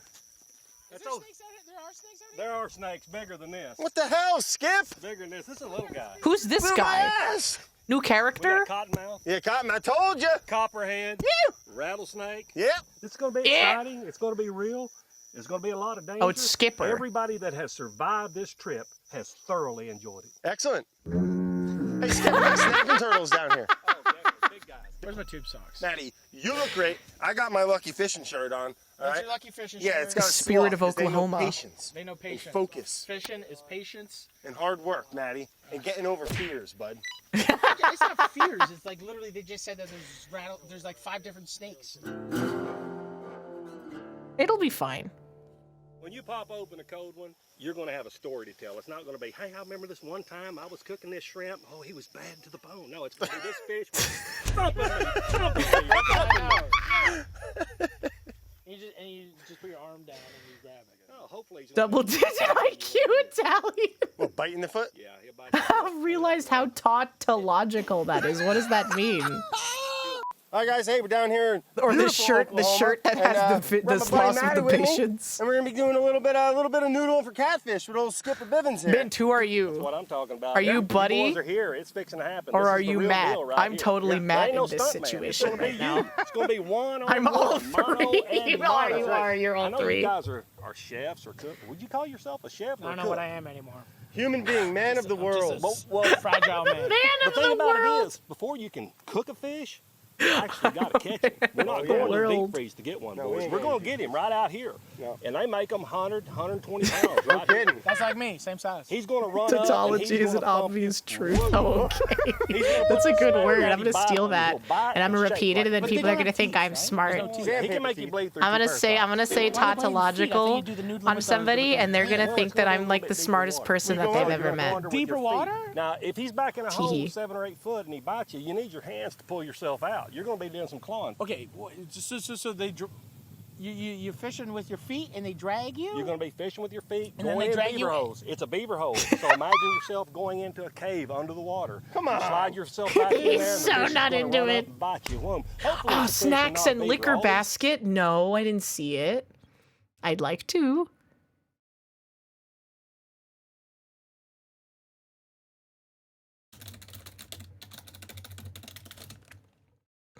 Is there snakes out here? There are snakes out here?
There are snakes bigger than this.
What the hell, Skip?
Bigger than this. This is a little guy.
Who's this
Blew
guy?
my ass.
New
We
character?
got cottonmouth,
Yeah, Cotton, I told you.
copperhead,
Yeah.
rattlesnake.
Yep.
It's going to be
Yeah.
exciting. It's going to be real. There's going to be a lot of danger.
Oh, it's Skipper.
Everybody that has survived this trip has thoroughly enjoyed it.
Excellent. Hey, Skip, we got snapping turtles down here.
Oh, definitely, big guys.
Where's my tube socks?
Maddie, you look great. I got my lucky fishing shirt on. All
What's
right?
your lucky fishing
Yeah,
shirt?
it's got a
Spirit
sloth,
of
'cause they know
Oklahoma.
patience.
They know patience.
Focus.
Fishing is patience.
And hard work, Maddie. And getting over fears, bud.
It's not fears. It's like literally they just said that there's like 5 different snakes.
It'll be fine.
When you pop open a cold one, you're going to have a story to tell. It's not going to be, hey, I remember this one time I was cooking this shrimp. Oh, he was bad to the bone. No, it's going to be this fish was thumping me.
You just put your arm down and you grab it.
Oh, hopefully he's
Double-digit IQ Italian.
What, biting the foot?
Yeah, he'll bite.
I realized how tautological that is. What does that mean?
All right, guys. Hey, we're down here. In
Or the
beautiful
shirt
Oklahoma,
that has the
we have my buddy
loss of
Matty
the
with me,
patience.
and we're gonna be doing a little bit of noodling for catfish with old Skipper Bivens here.
Mint, who are
That's
you?
what I'm talking about.
Are you
The
buddy?
boys are here. It's fixing to happen.
Or
This
are
is the
you
real
Matt?
deal right
I'm
here.
totally
There
Matt
ain't no
in this
stunt man.
situation
It's gonna
right
be
now.
you. It's going to be one on
I'm all
one, mono
three.
and
You
mono.
are. You're all
I know
three.
you guys are chefs or cooks. Would you call yourself a chef or
I don't
a
know
cook?
what I am anymore.
Human being, man of the world.
Well,
Fragile man.
the thing about it is, before you can cook a fish, you actually got to catch him. We're not going to the deep freeze to get one, boys. We're going to get him right out here. And they make them 100, 120 pounds. Right here.
That's like me, same size.
He's going to run up and
Tautology
he's
is
gonna
an
thump
obvious
you.
truth. Oh, okay. That's a good word. I'm going to steal that. And I'm going to repeat it, and then people are going to think I'm smart.
He can make you bleed through
I'm
two
gonna say tautological on somebody, and they're gonna think that I'm like the smartest person that they've ever met.
Deeper water?
Now, if he's back in a hole
Tee-hee.
7 or 8 foot and he bites you, you need your hands to pull yourself out. You're going to be doing some clawing.
Okay, so they you're fishing with your feet and they drag you?
You're going to be fishing with your feet,
And then
going
they
in
drag
beaver
you in.
holes. It's a beaver hole. So imagine yourself going into a cave under the water.
Come on.
Slide yourself back in there.
He's
and the
so
fish is
not
gonna
into
run up
it.
and bite you. Hopefully it's a fish
Snacks
not
and
beaver
liquor
holes.
basket. No, I didn't see it. I'd like to.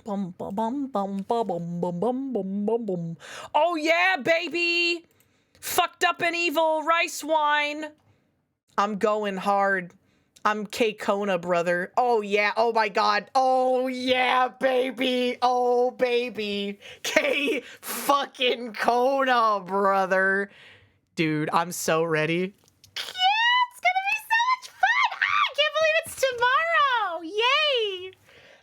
Bum, bum, bum, bum, bum, bum, bum, bum, bum, bum, bum. Oh yeah, baby! Fucked up and evil rice wine. I'm going hard. I'm K-Kona, brother. Oh yeah, oh my god. Oh yeah, baby. Oh baby. K-fucking-Kona, brother. Dude, I'm so ready. Yeah, it's gonna be so much fun! Ah, I can't believe it's tomorrow! Yay!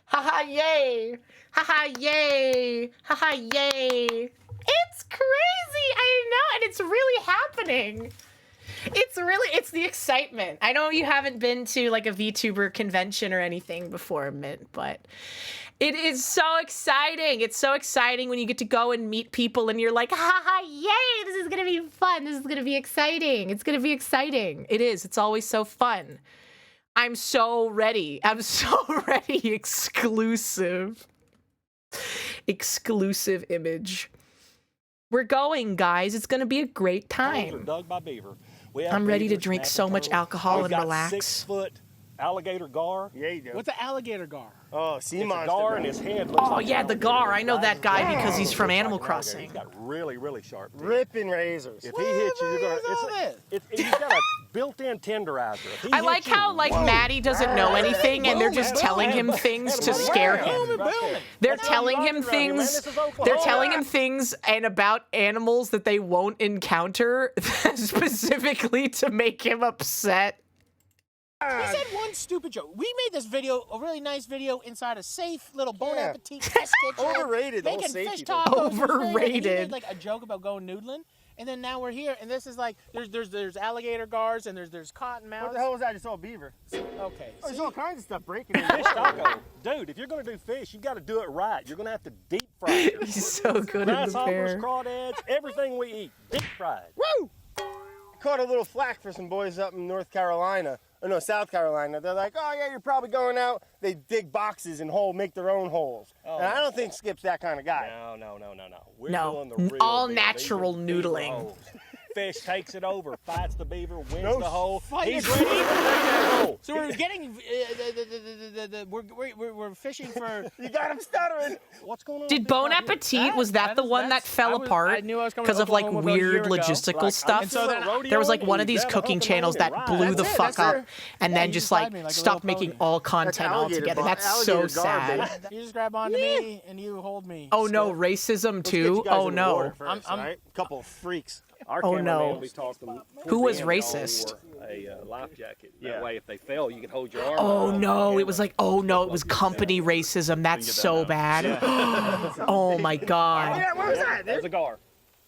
Haha, yay! Haha, yay! Haha, yay! It's crazy! I know, and it's really happening. It's the excitement. I know you haven't been to like a VTuber convention or anything before, Mint, but it is so exciting. It's so exciting when you get to go and meet people and you're like, haha, yay, this is gonna be fun. This is gonna be exciting. It's gonna be exciting. It is. It's always so fun. I'm so ready. I'm so ready. Exclusive image. We're going, guys. It's gonna be a great
Holes are
time.
dug by beaver. We have
I'm ready to
beavers,
drink
snapping
so much
turtles.
alcohol
We've
and
got
relax.
6-foot alligator gar.
Yeah, you do.
What's an alligator gar?
Oh, sea
It's a
monster.
gar
bro.
and his head looks
Oh
like
yeah,
an
the
alligator.
gar. I know that guy
Rises
because he's
up,
from
looks like
Animal
an alligator.
Crossing.
He's got really, really sharp teeth.
Ripping razors.
If he hits you, you're gonna. He's got a built-in tenderizer. If he
I
hits
like
you,
how like
whoa.
Maddie doesn't know anything and they're just telling him things to scare him. They're telling him things. They're telling him things and about animals that they won't encounter specifically to make him upset.
He said one stupid joke. We made this video, a really nice video, inside a safe little Bon Appetit test kitchen.
Overrated, the whole
Making
safety
fish
thing.
tacos. He
Overrated.
made like a joke about going noodling, and then now we're here, and this is like there's alligator gars and there's cottonmouths.
What the hell was that? It's all beaver.
Okay.
Oh, there's
see?
all kinds of stuff breaking in
Fish taco. Dude, if you're going to do fish, you've got to do it right. You're going to have to deep fry it.
He's so good at the
Grasshoppers,
pair.
crawdads, everything we eat, deep fried.
Woo! Caught a little flack for some boys up in South Carolina. They're like, oh yeah, you're probably going out. They dig boxes and make their own holes.
Oh.
And I don't think Skip's that kind of guy.
No. We're
No,
doing the real
all
deal.
natural
These are beaver
noodling.
holes. Fish takes it over, fights the beaver, wins
No
the hole.
fighting.
He's ready to take that hole.
So we're getting we're fishing for.
You got him stuttering.
What's going on?
Did Bon Appetit, was that the one that fell apart
knew I was coming
because
to
of like
Oklahoma about a year
weird
ago.
logistical
Like,
stuff?
and so then
There was like one of these
you grab a
cooking
hunk of
channels
bone
that
and
blew
ride.
the
That's it,
fuck
that's
up
it.
and
Yeah,
then
you
just
slide
like
me like a
stopped
little
making
pony.
all content altogether. That's so
alligator gar,
sad.
baby.
You just grab onto me and you hold me.
Oh no,
Skip.
racism
Let's get
too?
you guys
Oh
in the water
no.
first, all right? Couple of freaks.
Our
Oh,
cameraman
no.
will be talking
Who was
towards the end,
racist?
wore a life jacket.
Yeah.
That way, if they fell, you can hold your arm.
Oh
out.
no, it was like, oh no, it was company racism. That's so bad. Oh my god.
Yeah, what was that?
That was a gar.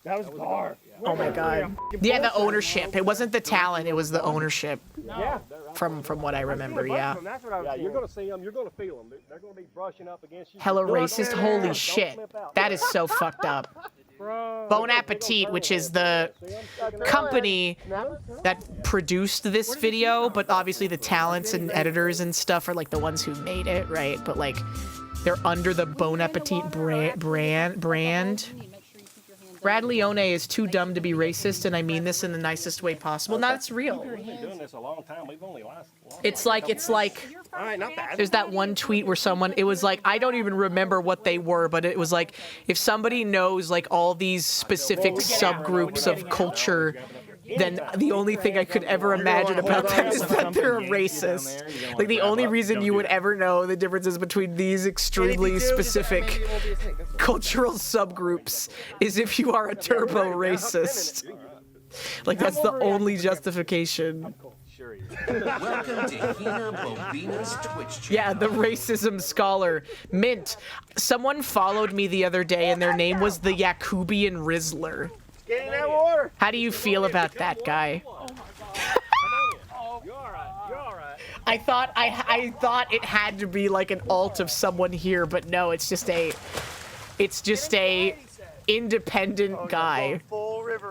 That was gar.
Oh my god. Yeah, the ownership. It wasn't the talent, it was the ownership.
Yeah.
From what I remember, yeah.
Yeah, you're gonna see them. You're gonna feel them. They're gonna be brushing up against you.
Hella
No,
racist.
don't
Holy
don't
shit.
slip out.
That is so fucked up. Bon Appetit, which is the company that produced this video, but obviously the talents and editors and stuff are like the ones who made it, right? But like they're under the Bon Appetit brand. Brad Leone is too dumb to be racist, and I mean this in the nicest way possible. No, it's real.
We've been doing this a long time. We've only lasted.
It's like
All right, not bad.
there's that one tweet where someone, it was like, I don't even remember what they were, but it was like, if somebody knows like all these specific subgroups of culture, then the only thing I could ever imagine about them is that they're a racist. Like the only reason you would ever know the differences between these extremely specific cultural subgroups is if you are a turbo racist. Like that's the only justification.
Welcome to HinaBoBina's Twitch channel.
Yeah, the racism scholar. Mint. Someone followed me the other day and their name was the Yakubian Rizzler.
Get in that water.
How do you feel about that guy?
You're all right. You're all right.
I thought it had to be like an alt of someone here, but no, it's just a independent guy,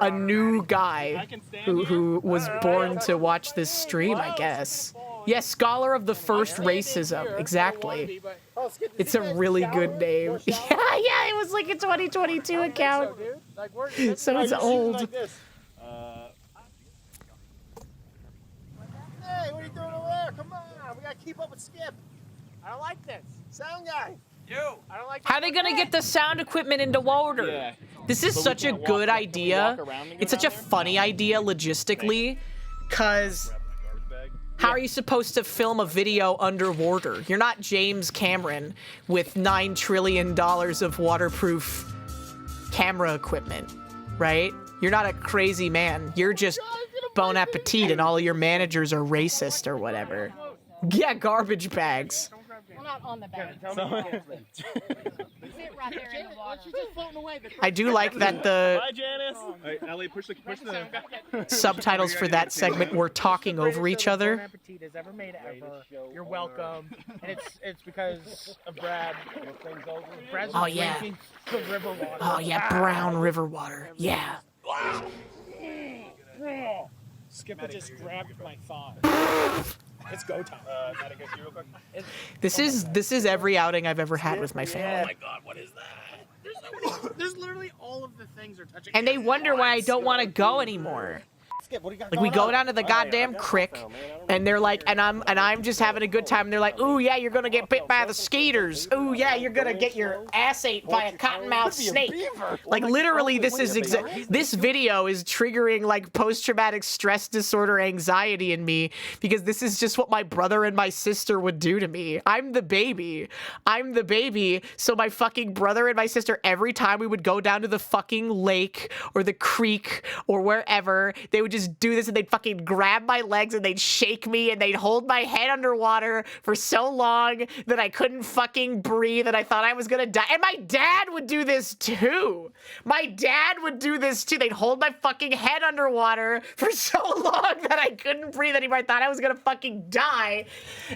a new guy who was born to watch this stream, I guess. Yes, scholar of the first racism, exactly. It's a really good name. Yeah, it was like a 2022 account. So it's old.
Hey, what are you doing over there? Come on, we gotta keep up with Skip.
I don't like this.
Sound guy.
I don't like
How are they gonna get the sound equipment into water?
Yeah.
This is such a good idea. It's such a funny idea logistically, cause how are you supposed to film a video underwater? You're not James Cameron with $9 trillion of waterproof camera equipment, right? You're not a crazy man. You're just Bon Appetit and all of your managers are racist or whatever. Yeah, garbage bags.
We're not on the bag. Right there in the water. She's just floating away.
I do like that the
Bye, Janice. All right, Ellie, push the.
subtitles for that segment were talking over each other.
Bon Appetit has ever made ever. You're welcome. And it's because of Brad. Brad's
Oh, yeah.
drinking the river water.
Oh yeah, brown river water. Yeah.
Skipper just grabbed my thigh. It's go time.
Gotta get you real quick.
This is every outing I've ever had with my
Oh
family.
my god, what is that? There's literally all of the things are touching.
And they wonder why I don't want to go anymore. Like we go down to the goddamn creek, and they're like, and I'm just having a good time. And they're like, ooh yeah, you're gonna get bit by the skaters. Ooh yeah, you're gonna get your ass ate by a cottonmouth snake. Like literally, this video is triggering like post-traumatic stress disorder anxiety in me because this is just what my brother and my sister would do to me. I'm the baby. So my fucking brother and my sister, every time we would go down to the fucking lake or the creek or wherever, they would just do this and they'd fucking grab my legs and they'd shake me and they'd hold my head underwater for so long that I couldn't fucking breathe and I thought I was gonna die. And my dad would do this too. They'd hold my fucking head underwater for so long that I couldn't breathe anymore. I thought I was gonna fucking die.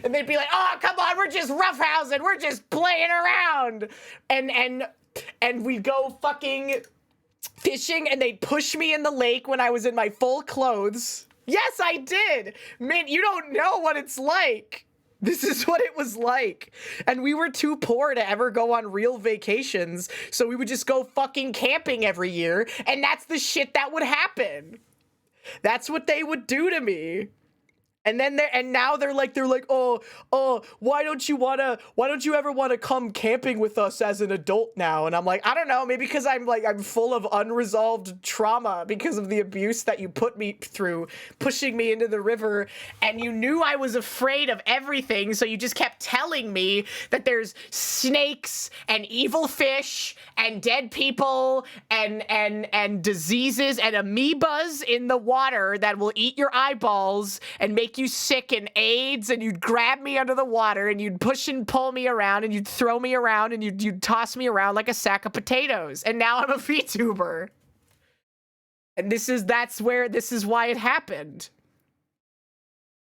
And they'd be like, oh, come on, we're just roughhousing. We're just playing around. And we'd go fucking fishing and they'd push me in the lake when I was in my full clothes. Yes, I did. Man, you don't know what it's like. This is what it was like. And we were too poor to ever go on real vacations, so we would just go fucking camping every year, and that's the shit that would happen. That's what they would do to me. And then now they're like, oh, why don't you ever want to come camping with us as an adult now? And I'm like, I don't know, maybe because I'm full of unresolved trauma because of the abuse that you put me through, pushing me into the river, and you knew I was afraid of everything, so you just kept telling me that there's snakes and evil fish and dead people and diseases and amoebas in the water that will eat your eyeballs and make you sick and AIDS, and you'd grab me under the water and you'd push and pull me around and you'd throw me around and you'd toss me around like a sack of potatoes. And now I'm a VTuber. And this is why it happened.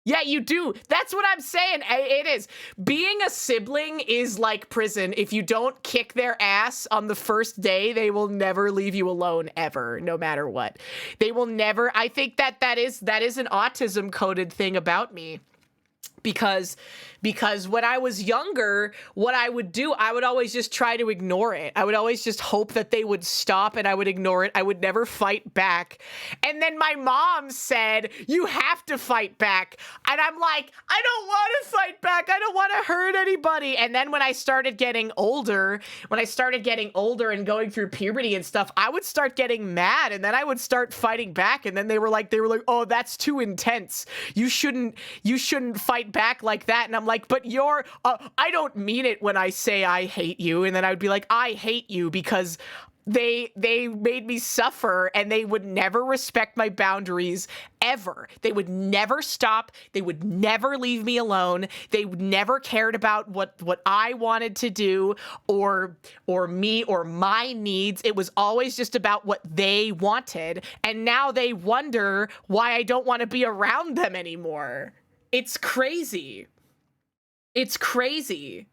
Yeah, you do. That's what I'm saying. It is. Being a sibling is like prison. If you don't kick their ass on the first day, they will never leave you alone ever, no matter what. They will never. I think that is an autism coded thing about me. Because when I was younger, what I would do, I would always just try to ignore it. I would always just hope that they would stop and I would ignore it. I would never fight back. And then my mom said, you have to fight back. And I'm like, I don't want to fight back. I don't want to hurt anybody. And then when I started getting older and going through puberty and stuff, I would start getting mad and then I would start fighting back. And then they were like, oh, that's too intense. You shouldn't fight back like that. And I'm like, but I don't mean it when I say I hate you. And then I would be like, I hate you because they made me suffer and they would never respect my boundaries ever. They would never stop. They would never leave me alone. They never cared about what I wanted to do or me or my needs. It was always just about what they wanted. And now they wonder why I don't want to be around them anymore. It's crazy. It's crazy.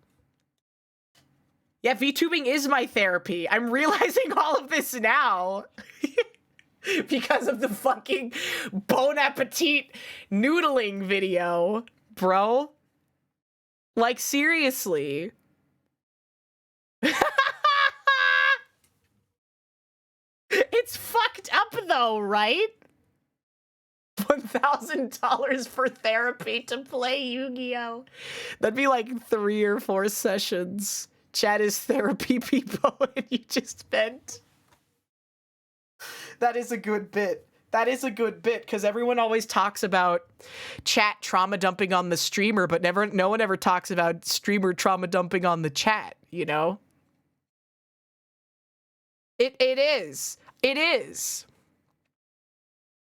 Yeah, VTubing is my therapy. I'm realizing all of this now. Because of the fucking Bon Appetit noodling video, bro. Like, seriously. It's fucked up though, right? $1,000 for therapy to play Yu-Gi-Oh! That'd be like 3 or 4 sessions. Chat is therapy, people, and you just spent. That is a good bit. That is a good bit, because everyone always talks about chat trauma dumping on the streamer, but no one ever talks about streamer trauma dumping on the chat, you know? It is. It is.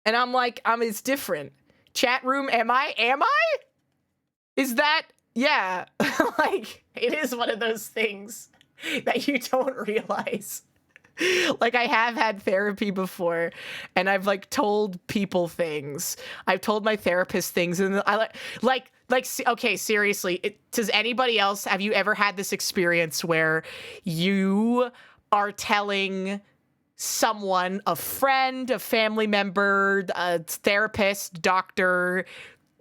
And I'm like, it's different. Chat room, am I? Is that, yeah. Like, it is one of those things that you don't realize. Like, I have had therapy before, and I've, like, told people things. I've told my therapist things, and I okay, seriously, does anybody else, have you ever had this experience where you are telling someone, a friend, a family member, a therapist, doctor,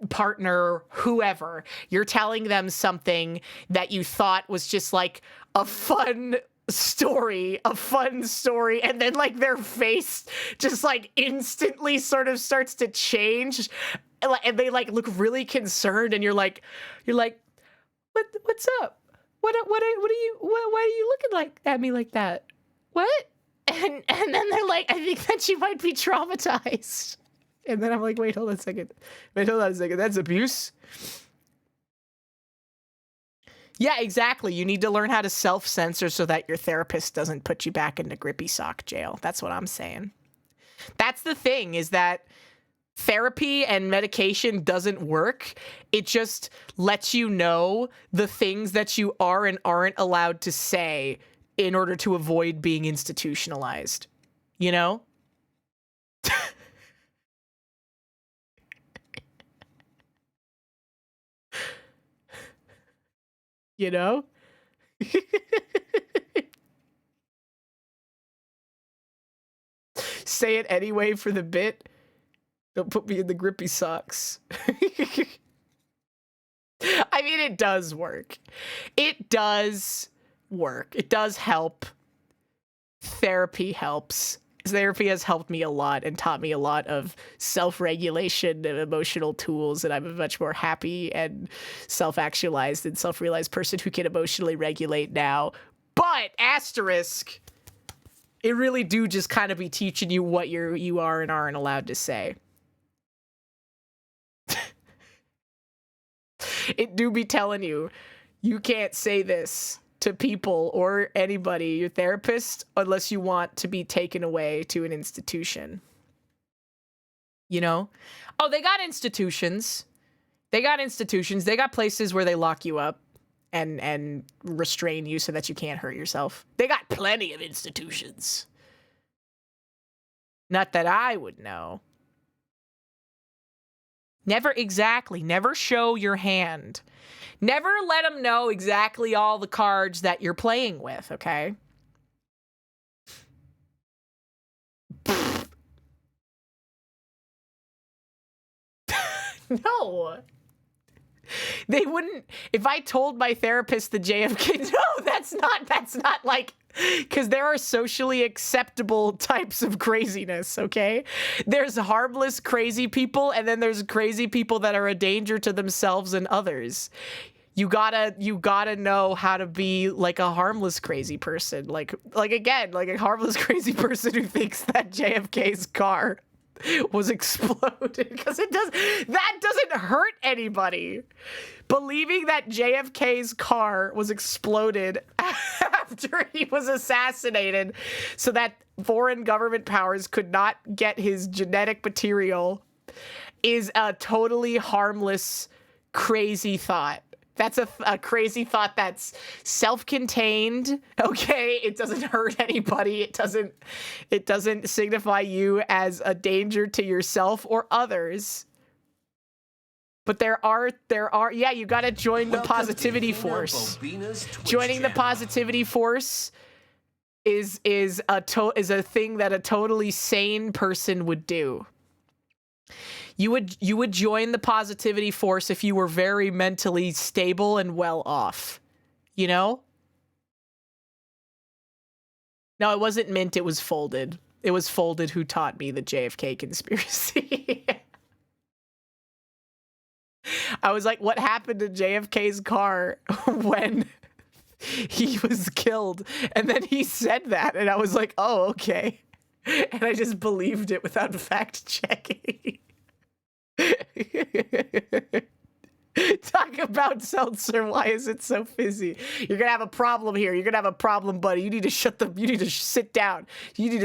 partner, whoever, you're telling them something that you thought was just like a fun story, and then like their face just like instantly sort of starts to change, and they like look really concerned, and you're like, what's up? Why are you looking like at me like that? What? And then they're like, I think that you might be traumatized. And then I'm like, wait, hold on a second. That's abuse. Yeah, exactly. You need to learn how to self-censor so that your therapist doesn't put you back into grippy sock jail. That's what I'm saying. That's the thing, is that therapy and medication doesn't work. It just lets you know the things that you are and aren't allowed to say in order to avoid being institutionalized, you know? You know? Say it anyway for the bit. Don't put me in the grippy socks. I mean, it does work. It does work. It does help. Therapy helps. Therapy has helped me a lot and taught me a lot of self-regulation and emotional tools, and I'm a much more happy and self-actualized and self-realized person who can emotionally regulate now. But, asterisk, it really do just kind of be teaching you what you are and aren't allowed to say. It do be telling you, you can't say this to people or anybody, your therapist, unless you want to be taken away to an institution. You know? Oh, they got institutions. They got places where they lock you up and restrain you so that you can't hurt yourself. They got plenty of institutions. Not that I would know. Never show your hand. Never let them know exactly all the cards that you're playing with, okay? No. They wouldn't, if I told my therapist the JFK, no, that's not like, because there are socially acceptable types of craziness, okay? There's harmless crazy people, and then there's crazy people that are a danger to themselves and others. You gotta know how to be like a harmless crazy person. Like again, like a harmless crazy person who thinks that JFK's car was exploded, because that doesn't hurt anybody. Believing that JFK's car was exploded after he was assassinated so that foreign government powers could not get his genetic material is a totally harmless, crazy thought. That's a crazy thought that's self-contained, okay? It doesn't hurt anybody. It doesn't signify you as a danger to yourself or others. But there are, yeah, you gotta join the positivity force. Joining the positivity force is a thing that a totally sane person would do. You would join the positivity force if you were very mentally stable and well off. You know? No, it wasn't Mint, it was Folded. It was Folded who taught me the JFK conspiracy. I was like, what happened to JFK's car when he was killed? And then he said that, and I was like, oh, okay. And I just believed it without fact checking. Talk about seltzer. Why is it so fizzy? You're gonna have a problem here. You're gonna have a problem, buddy. You need to sit down. You need to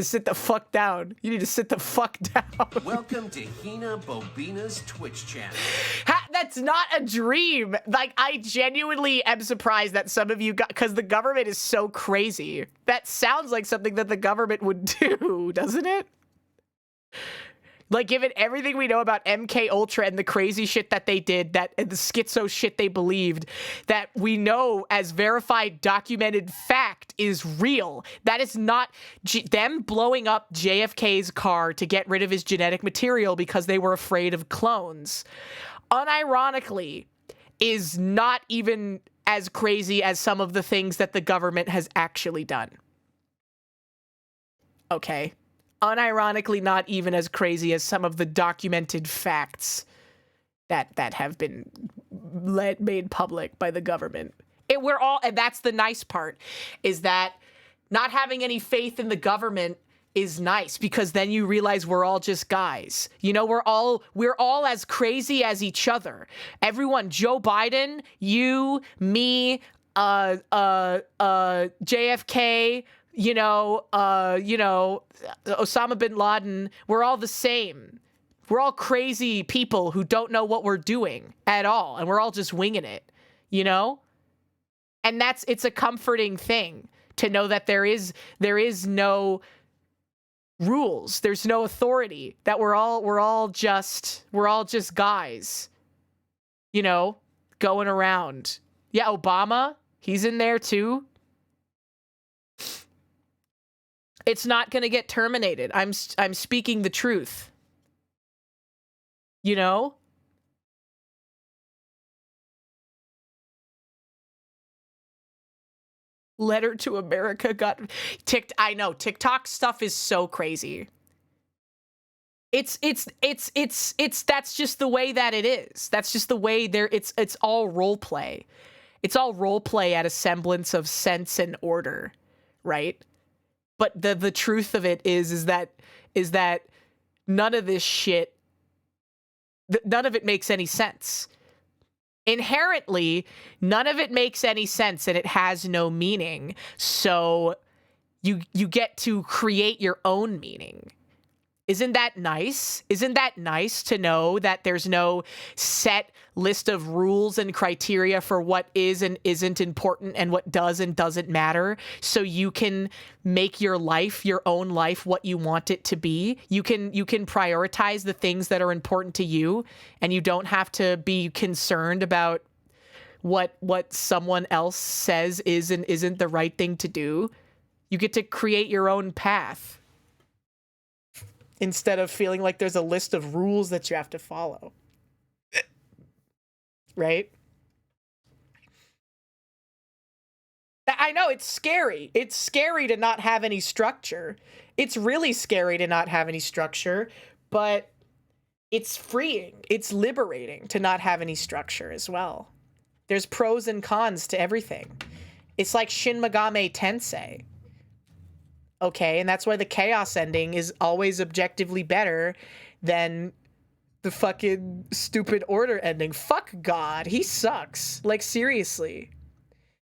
sit the fuck down. You need to sit the fuck down.
Welcome to HinaBoBina's Twitch channel.
That's not a dream. Like, I genuinely am surprised that some of you got, because the government is so crazy. That sounds like something that the government would do, doesn't it? Like, given everything we know about MK Ultra and the crazy shit that they did, and the schizo shit they believed, that we know as verified, documented fact is real. That is not them blowing up JFK's car to get rid of his genetic material because they were afraid of clones. Unironically, is not even as crazy as some of the things that the government has actually done. Okay. Unironically, not even as crazy as some of the documented facts that have been made public by the government. And that's the nice part, is that not having any faith in the government is nice, because then you realize we're all just guys. You know, we're all as crazy as each other. Everyone, Joe Biden, you, me, JFK, Osama bin Laden, we're all the same. We're all crazy people who don't know what we're doing at all, and we're all just winging it, you know? And it's a comforting thing to know that there is no rules, there's no authority, that we're all just guys, you know, going around. Yeah, Obama, he's in there too. It's not going to get terminated. I'm speaking the truth. You know? Letter to America got ticked. I know TikTok stuff is so crazy. It's that's just the way that it is. That's just the way it's all role play. It's all role play at a semblance of sense and order, right? But the truth of it is that none of this shit, none of it makes any sense. Inherently, none of it makes any sense, and it has no meaning. So you get to create your own meaning. Isn't that nice? Isn't that nice to know that there's no set list of rules and criteria for what is and isn't important and what does and doesn't matter, so you can make your life, your own life, what you want it to be? You can prioritize the things that are important to you, and you don't have to be concerned about what someone else says is and isn't the right thing to do. You get to create your own path, instead of feeling like there's a list of rules that you have to follow. Right? I know, it's scary. It's scary to not have any structure. It's really scary to not have any structure, but it's freeing. It's liberating to not have any structure as well. There's pros and cons to everything. It's like Shin Megami Tensei. Okay, and that's why the chaos ending is always objectively better than the fucking stupid order ending. Fuck God, he sucks. Like, seriously.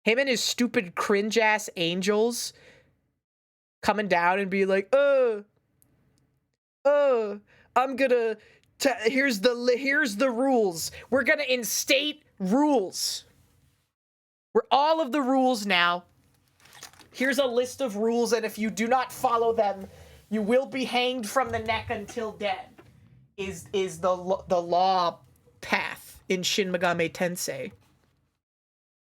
Him and his stupid cringe-ass angels coming down and be like, I'm gonna... here's the rules. We're gonna instate rules. We're all of the rules now. Here's a list of rules, and if you do not follow them, you will be hanged from the neck until dead. Is the law path in Shin Megami Tensei.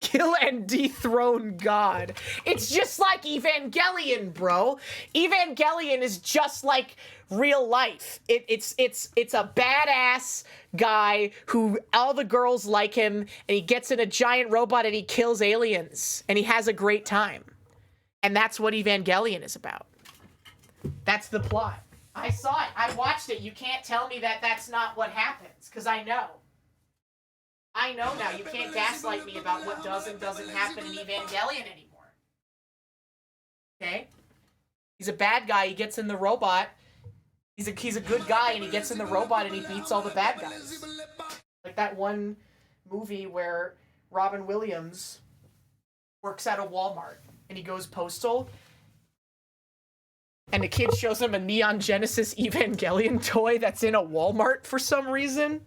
Kill and dethrone God. It's just like Evangelion, bro. Evangelion is just like real life. It's a badass guy who all the girls like him, and he gets in a giant robot and he kills aliens, and he has a great time. And that's what Evangelion is about. That's the plot. I saw it. I watched it. You can't tell me that that's not what happens, because I know. I know now. You can't gaslight me about what does and doesn't happen in Evangelion anymore. Okay? He's a bad guy. He gets in the robot. He's a good guy, and he gets in the robot and he beats all the bad guys. Like that one movie where Robin Williams works at a Walmart. And he goes postal, and the kid shows him a Neon Genesis Evangelion toy that's in a Walmart for some reason.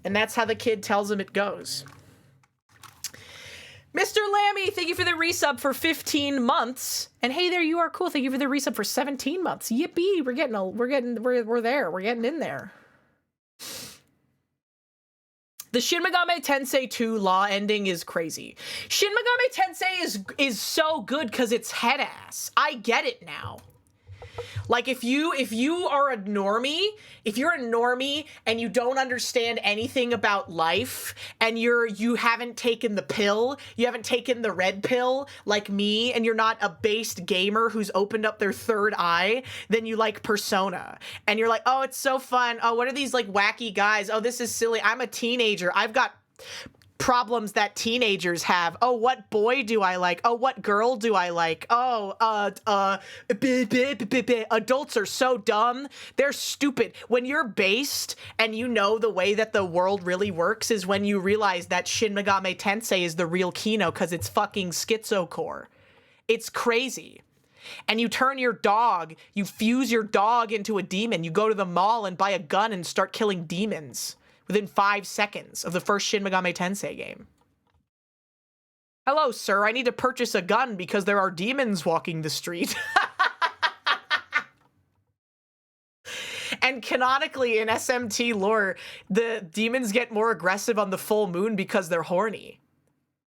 And that's how the kid tells him it goes. Mr. Lammy, thank you for the resub for 15 months. And hey, there you are, cool. Thank you for the resub for 17 months. Yippee, we're there. We're getting in there. The Shin Megami Tensei 2 law ending is crazy. Shin Megami Tensei is so good because it's head ass. I get it now. Like, if you are a normie, if you're a normie and you don't understand anything about life, and you haven't taken the pill, you haven't taken the red pill like me, and you're not a based gamer who's opened up their third eye, then you like Persona. And you're like, oh, it's so fun. Oh, what are these like wacky guys? Oh, this is silly. I'm a teenager. I've got problems that teenagers have. Oh, what boy do I like? Oh, what girl do I like? Oh, adults are so dumb. They're stupid. When you're based and you know the way that the world really works is when you realize that Shin Megami Tensei is the real Kino because it's fucking schizocore. It's crazy. And you turn your dog, you fuse your dog into a demon. You go to the mall and buy a gun and start killing demons within 5 seconds of the first Shin Megami Tensei game. Hello, sir. I need to purchase a gun because there are demons walking the street. And canonically in SMT lore, the demons get more aggressive on the full moon because they're horny.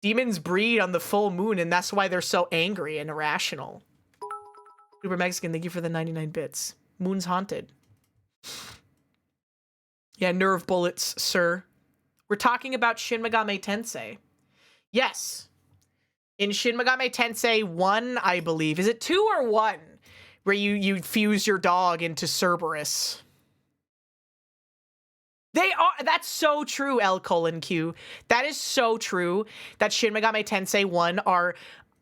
Demons breed on the full moon, and that's why they're so angry and irrational. Super Mexican, thank you for the 99 bits. Moon's haunted. Yeah, nerve bullets, sir. We're talking about Shin Megami Tensei. Yes. In Shin Megami Tensei 1, I believe. Is it 2 or 1? Where you fuse your dog into Cerberus. They are, that's so true, L:Q. That is so true that Shin Megami Tensei 1 are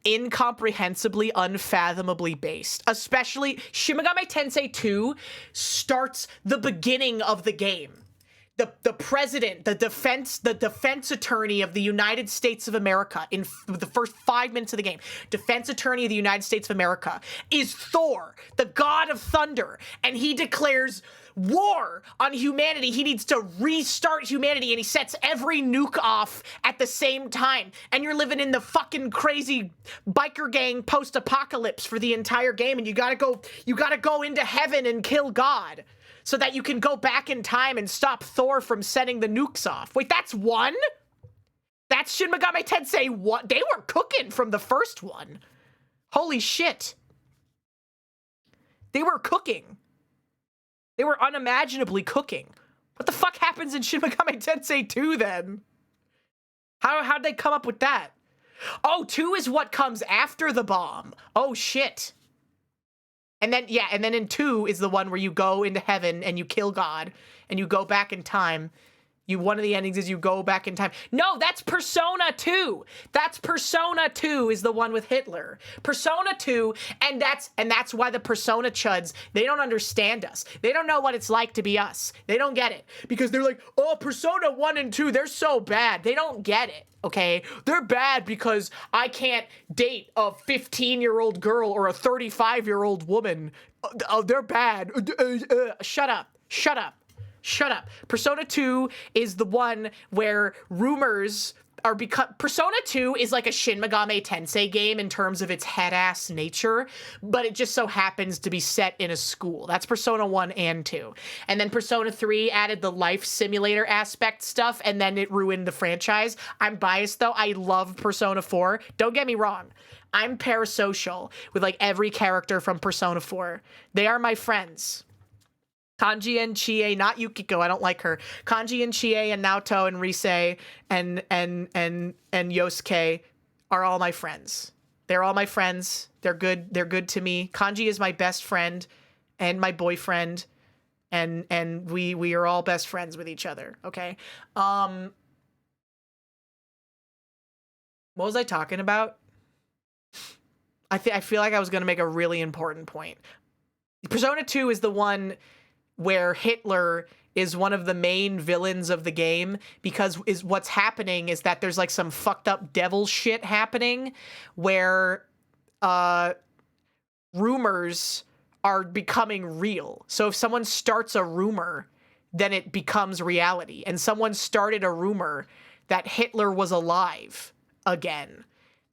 incomprehensibly, unfathomably based. Especially, Shin Megami Tensei 2 starts the beginning of the game. the president, the defense attorney of the United States of America in the first 5 minutes of the game, defense attorney of the United States of America is Thor, the god of thunder, and he declares war on humanity. He needs to restart humanity, and he sets every nuke off at the same time. And you're living in the fucking crazy biker gang post-apocalypse for the entire game, and you gotta go into heaven and kill God so that you can go back in time and stop Thor from setting the nukes off. Wait, that's one? That's Shin Megami Tensei 1? They were cooking from the first one. Holy shit. They were cooking. They were unimaginably cooking. What the fuck happens in Shin Megami Tensei 2 then? How'd they come up with that? Oh, 2 is what comes after the bomb. Oh shit. And then, yeah, and then in 2 is the one where you go into heaven and you kill God and you go back in time. One of the endings is you go back in time. No, that's Persona 2. That's Persona 2 is the one with Hitler. Persona 2, and that's why the Persona chuds, they don't understand us. They don't know what it's like to be us. They don't get it. Because they're like, oh, Persona 1 and 2, they're so bad. They don't get it, okay? They're bad because I can't date a 15-year-old girl or a 35-year-old woman. Oh, they're bad. Shut up. Shut up. Shut up. Persona 2 is the one where rumors are Persona 2 is like a Shin Megami Tensei game in terms of its head-ass nature, but it just so happens to be set in a school. That's Persona 1 and 2. And then Persona 3 added the life simulator aspect stuff, and then it ruined the franchise. I'm biased, though. I love Persona 4. Don't get me wrong. I'm parasocial with, like, every character from Persona 4. They are my friends. Kanji and Chie, not Yukiko, I don't like her. Kanji and Chie and Naoto and Rise and Yosuke are all my friends. They're all my friends. They're good to me. Kanji is my best friend and my boyfriend, and we are all best friends with each other, okay? What was I talking about? I feel like I was going to make a really important point. Persona 2 is the one where Hitler is one of the main villains of the game, because what's happening is that there's like some fucked up devil shit happening where rumors are becoming real. So if someone starts a rumor, then it becomes reality. And someone started a rumor that Hitler was alive again.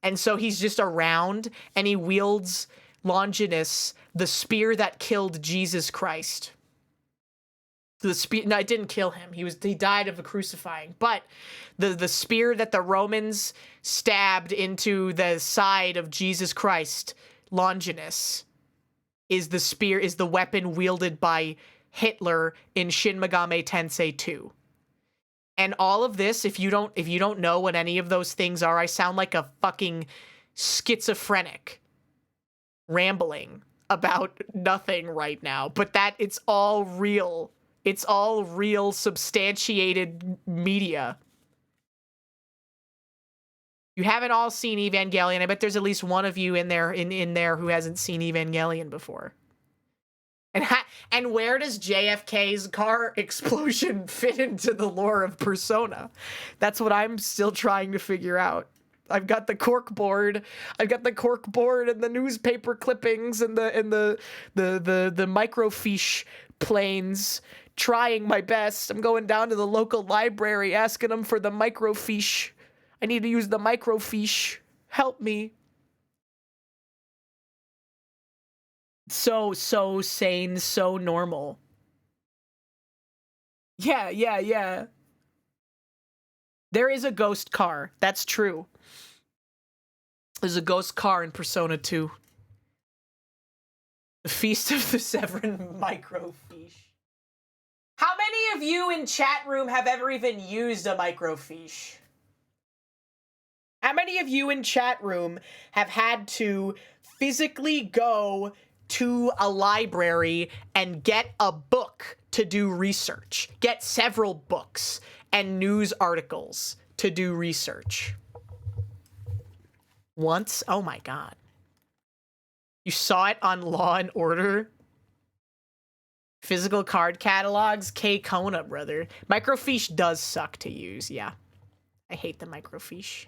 And so he's just around, and he wields Longinus, the spear that killed Jesus Christ. The spear, no, it didn't kill him. He died of a crucifying. But the spear that the Romans stabbed into the side of Jesus Christ, Longinus, is the weapon wielded by Hitler in Shin Megami Tensei 2. And all of this, if you don't know what any of those things are, I sound like a fucking schizophrenic rambling about nothing right now. But it's all real. It's all real, substantiated media. You haven't all seen Evangelion. I bet there's at least one of you in there who hasn't seen Evangelion before. And where does JFK's car explosion fit into the lore of Persona? That's what I'm still trying to figure out. I've got the cork board. I've got the cork board and the newspaper clippings and the microfiche planes. Trying my best. I'm going down to the local library asking them for the microfiche. I need to use the microfiche. Help me. So sane, so normal. Yeah. There is a ghost car. That's true. There's a ghost car in Persona 2. The Feast of the Seven microfiche. How many of you in chat room have ever even used a microfiche? How many of you in chat room have had to physically go to a library and get a book to do research? Get several books and news articles to do research? Once? Oh my god. You saw it on Law and Order? Physical card catalogs, K Kona, brother. Microfiche does suck to use, yeah. I hate the microfiche.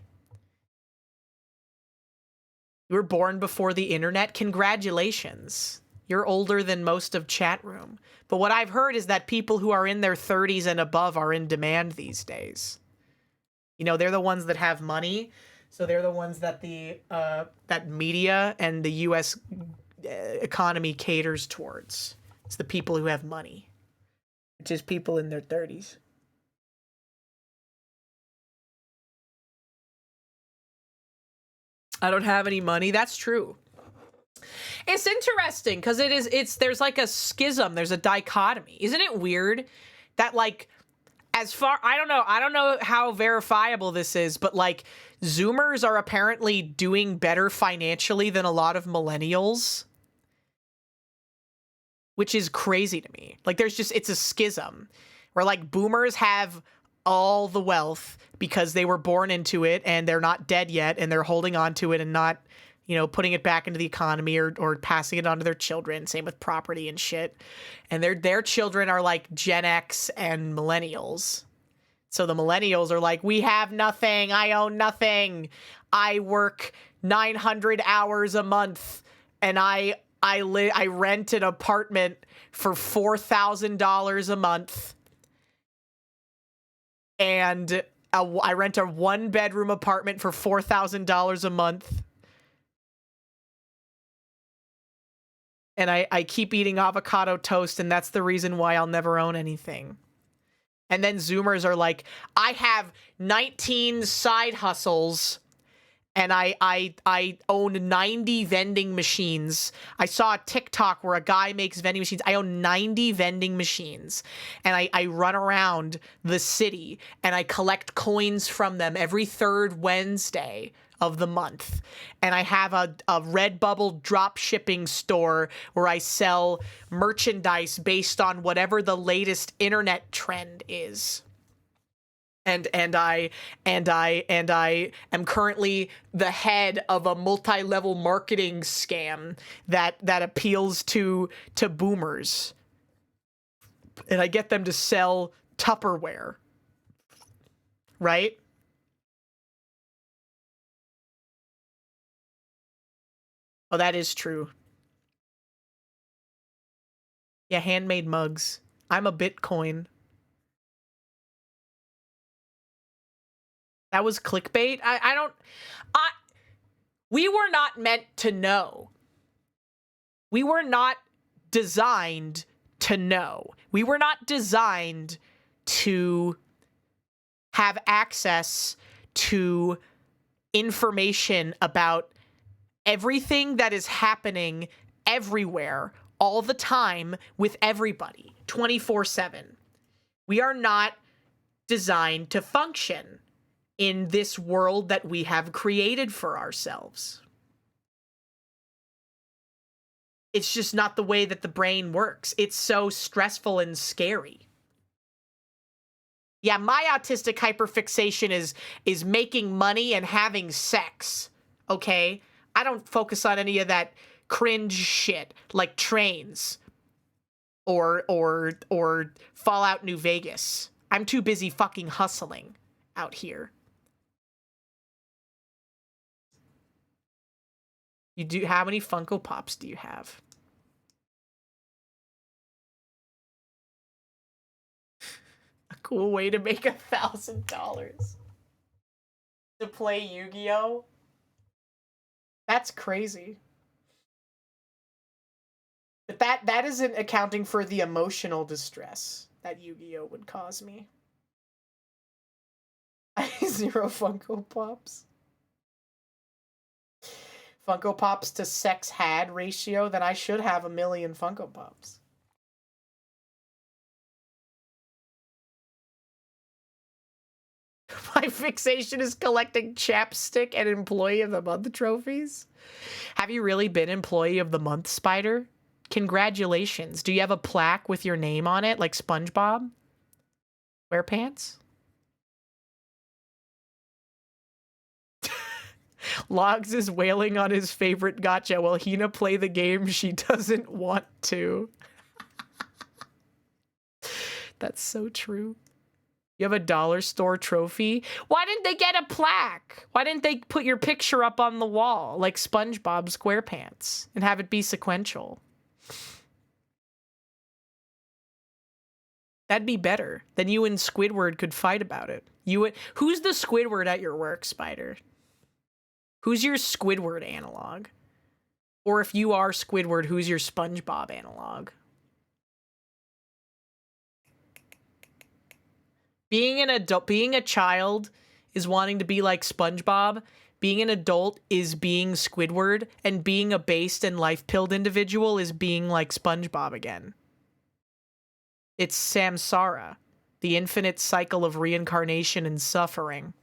You were born before the internet? Congratulations. You're older than most of chat room. But what I've heard is that people who are in their 30s and above are in demand these days. You know, they're the ones that have money. So they're the ones that that media and the U.S. economy caters towards. It's the people who have money, which is people in their 30s. I don't have any money. That's true. It's interesting because there's like a schism. There's a dichotomy. Isn't it weird that like, I don't know how verifiable this is, but like Zoomers are apparently doing better financially than a lot of millennials, which is crazy to me. Like it's a schism where like boomers have all the wealth because they were born into it and they're not dead yet and they're holding on to it and not, you know, putting it back into the economy or passing it on to their children. Same with property and shit. And their children are like Gen X and millennials. So the millennials are like, we have nothing. I own nothing. I work 900 hours a month and I rent an apartment for $4,000 a month. And I rent a 1-bedroom apartment for $4,000 a month. And I keep eating avocado toast, and that's the reason why I'll never own anything. And then Zoomers are like, I have 19 side hustles, and I own 90 vending machines. I saw a TikTok where a guy makes vending machines. I own 90 vending machines, and I run around the city, and I collect coins from them every third Wednesday of the month. And I have a Redbubble drop shipping store where I sell merchandise based on whatever the latest internet trend is. And I am currently the head of a multi-level marketing scam that appeals to boomers. And I get them to sell Tupperware. Right? Oh, that is true. Yeah, handmade mugs. I'm a Bitcoin. That was clickbait? We were not meant to know. We were not designed to know. We were not designed to have access to information about everything that is happening everywhere, all the time, with everybody, 24/7. We are not designed to function in this world that we have created for ourselves. It's just not the way that the brain works. It's so stressful and scary. Yeah, my autistic hyperfixation is making money and having sex, okay? I don't focus on any of that cringe shit like trains or Fallout New Vegas. I'm too busy fucking hustling out here. How many Funko Pops do you have? A cool way to make $1,000 to play Yu-Gi-Oh? That's crazy. But that isn't accounting for the emotional distress that Yu-Gi-Oh would cause me. I have 0 Funko Pops. Funko Pops to sex had ratio, then I should have 1 million Funko Pops. My fixation is collecting chapstick and Employee of the Month trophies. Have you really been Employee of the Month, Spider? Congratulations. Do you have a plaque with your name on it, like SpongeBob? Wear pants? Logs is wailing on his favorite gacha while Hina play the game she doesn't want to. That's so true. You have a dollar store trophy? Why didn't they get a plaque? Why didn't they put your picture up on the wall like SpongeBob SquarePants and have it be sequential? That'd be better. Then you and Squidward could fight about it. Who's the Squidward at your work, Spider? Who's your Squidward analog? Or if you are Squidward, who's your SpongeBob analog? Being an adult, being a child is wanting to be like SpongeBob. Being an adult is being Squidward, and being a based and life-pilled individual is being like SpongeBob again. It's samsara, the infinite cycle of reincarnation and suffering.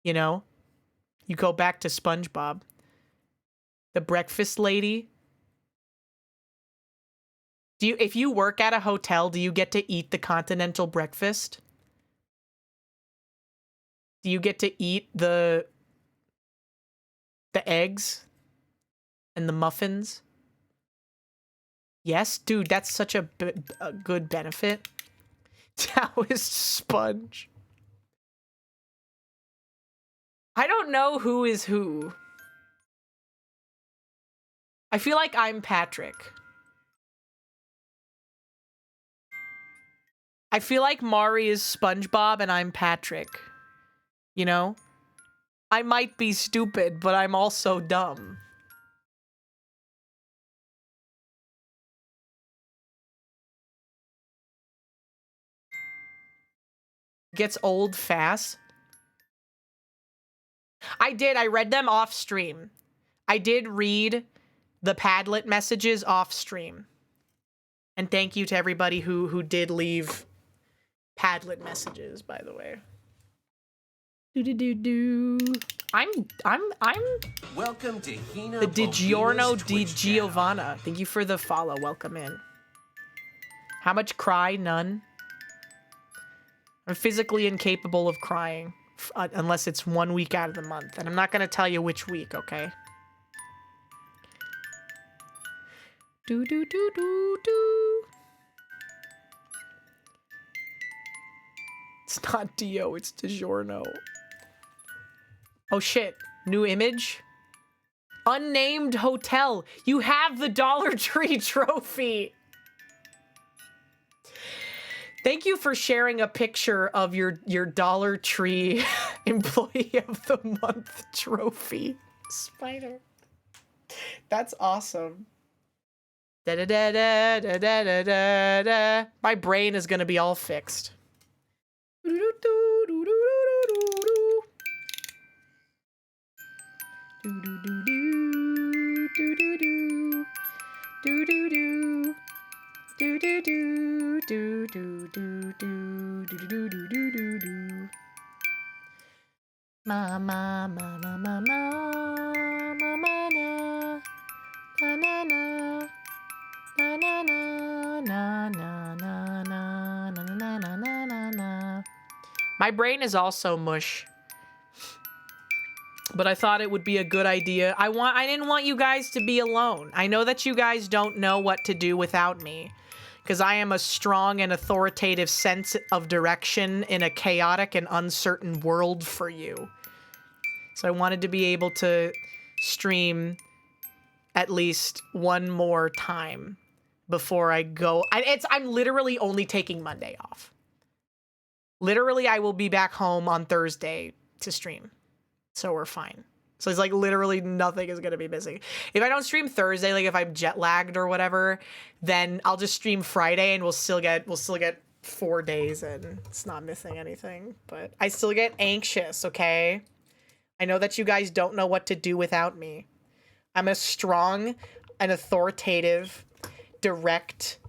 You know? You go back to SpongeBob. The breakfast lady. If you work at a hotel, do you get to eat the continental breakfast? Do you get to eat the eggs and the muffins? Yes, dude, that's such a good benefit. Taoist sponge. I don't know who is who. I feel like I'm Patrick. I feel like Mari is SpongeBob and I'm Patrick. You know? I might be stupid, but I'm also dumb. Gets old fast. I read them off stream. I did read the Padlet messages off stream. And thank you to everybody who did leave Padlet messages, by the way. I'm
Welcome to Hina
the DiGiorno
Bobina's
Di
Twitch channel.
Giovanna. Thank you for the follow. Welcome in. How much cry? None. I'm physically incapable of crying unless it's 1 week out of the month. And I'm not going to tell you which week, okay? Do do do do do. It's not Dio, it's DiGiorno. Oh shit. New image? Unnamed hotel. You have the Dollar Tree trophy. Thank you for sharing a picture of your Dollar Tree Employee of the Month trophy. Spider. That's awesome. Da da da da da da da da da. My brain is gonna be all fixed. Ma ma ma ma ma ma ma ma na na na na na na na na na na na na na na na. My brain is also mush. But I thought it would be a good idea. I didn't want you guys to be alone. I know that you guys don't know what to do without me, because I am a strong and authoritative sense of direction in a chaotic and uncertain world for you. So I wanted to be able to stream at least one more time before I go. I'm literally only taking Monday off. Literally, I will be back home on Thursday to stream. So we're fine. So it's like literally nothing is going to be missing. If I don't stream Thursday, like if I'm jet lagged or whatever, then I'll just stream Friday and we'll still get 4 days and it's not missing anything. But I still get anxious, okay? I know that you guys don't know what to do without me. I'm a strong and authoritative, direct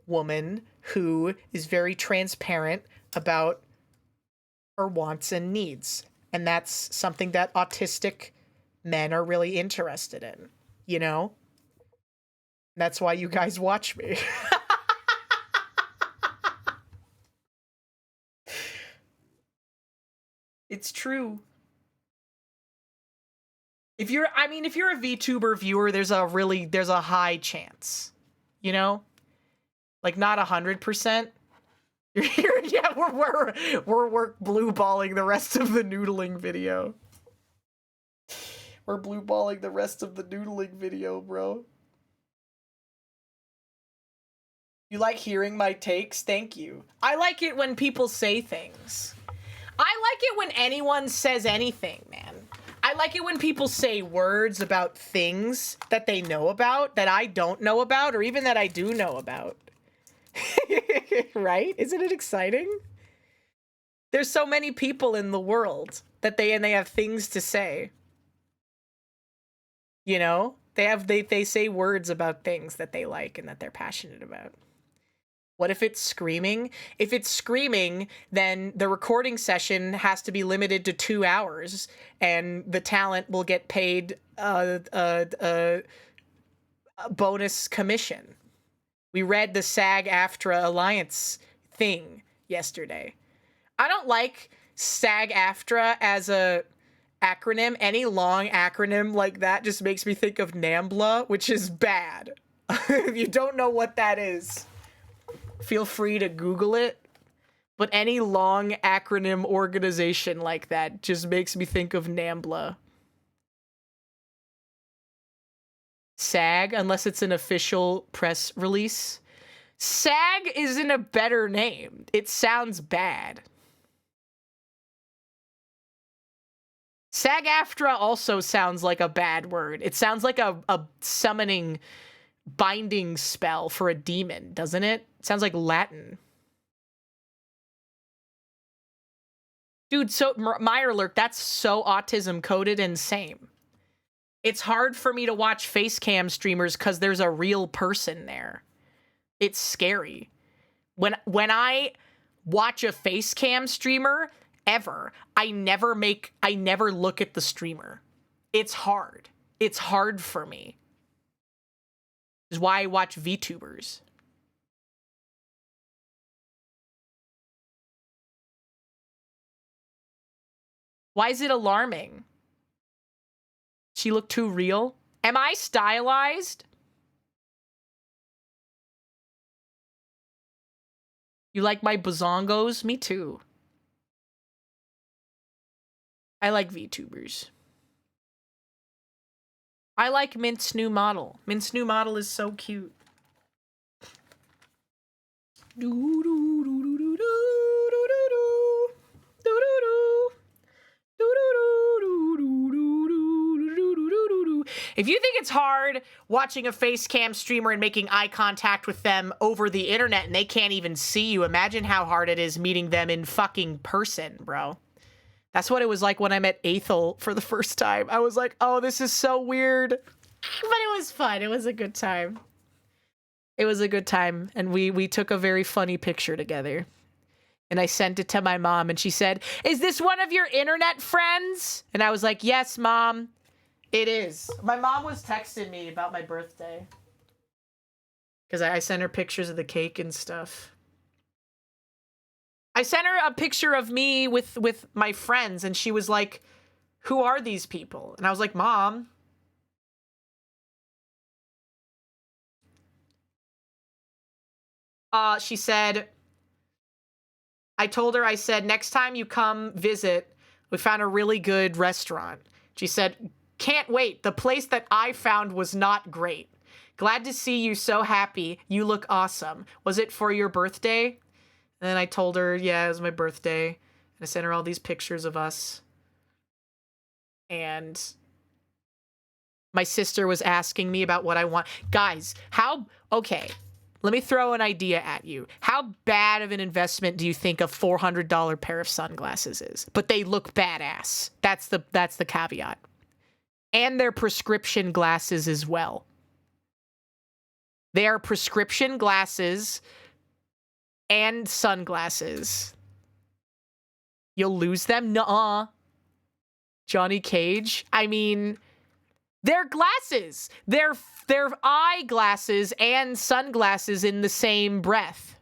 woman who is very transparent about her wants and needs. And that's something that autistic men are really interested in, you know? That's why you guys watch me. It's true. If you're a VTuber viewer, there's a high chance, you know? Like not 100%, Yeah, we're blue balling the rest of the noodling video. We're blue balling the rest of the noodling video, bro. You like hearing my takes? Thank you. I like it when people say things. I like it when anyone says anything, man. I like it when people say words about things that they know about, that I don't know about, or even that I do know about. Right? Isn't it exciting? There's so many people in the world that they have things to say. You know? They say words about things that they like and that they're passionate about. What if it's screaming? If it's screaming, then the recording session has to be limited to 2 hours, and the talent will get paid a bonus commission. We read the SAG-AFTRA Alliance thing yesterday. I don't like SAG-AFTRA as a acronym. Any long acronym like that just makes me think of NAMBLA, which is bad. If you don't know what that is, feel free to Google it. But any long acronym organization like that just makes me think of NAMBLA. SAG, unless it's an official press release. SAG isn't a better name. It sounds bad. SAG-AFTRA also sounds like a bad word. It sounds like a summoning binding spell for a demon, doesn't it? It sounds like Latin. Dude, so Mirelurk, that's so autism coded and same. It's hard for me to watch face cam streamers because there's a real person there. It's scary. When I watch a face cam streamer ever, I never look at the streamer. It's hard. It's hard for me. This is why I watch VTubers. Why is it alarming? She looked too real? Am I stylized? You like my bazongos? Me too. I like VTubers. I like Mint's new model. Mint's new model is so cute. If you think it's hard watching a face cam streamer and making eye contact with them over the internet and they can't even see you, imagine how hard it is meeting them in fucking person, bro. That's what it was like when I met Aethel for the first time. I was like, oh, this is so weird. But it was fun. It was a good time. It was a good time. And we took a very funny picture together. And I sent it to my mom and she said, is this one of your internet friends? And I was like, yes, Mom, it is. My mom was texting me about my birthday. Because I sent her pictures of the cake and stuff. I sent her a picture of me with my friends, and she was like, who are these people? And I was like, Mom. She said, I told her, I said, next time you come visit, we found a really good restaurant. She said, can't wait. The place that I found was not great. Glad to see you so happy. You look awesome. Was it for your birthday? And then I told her, yeah, it was my birthday. And I sent her all these pictures of us. And my sister was asking me about what I want. Guys, okay, let me throw an idea at you. How bad of an investment do you think a $400 pair of sunglasses is? But they look badass. That's the caveat. And they're prescription glasses as well. They are prescription glasses and sunglasses. You'll lose them? Nuh-uh. Johnny Cage? I mean, they're glasses. They're eyeglasses and sunglasses in the same breath.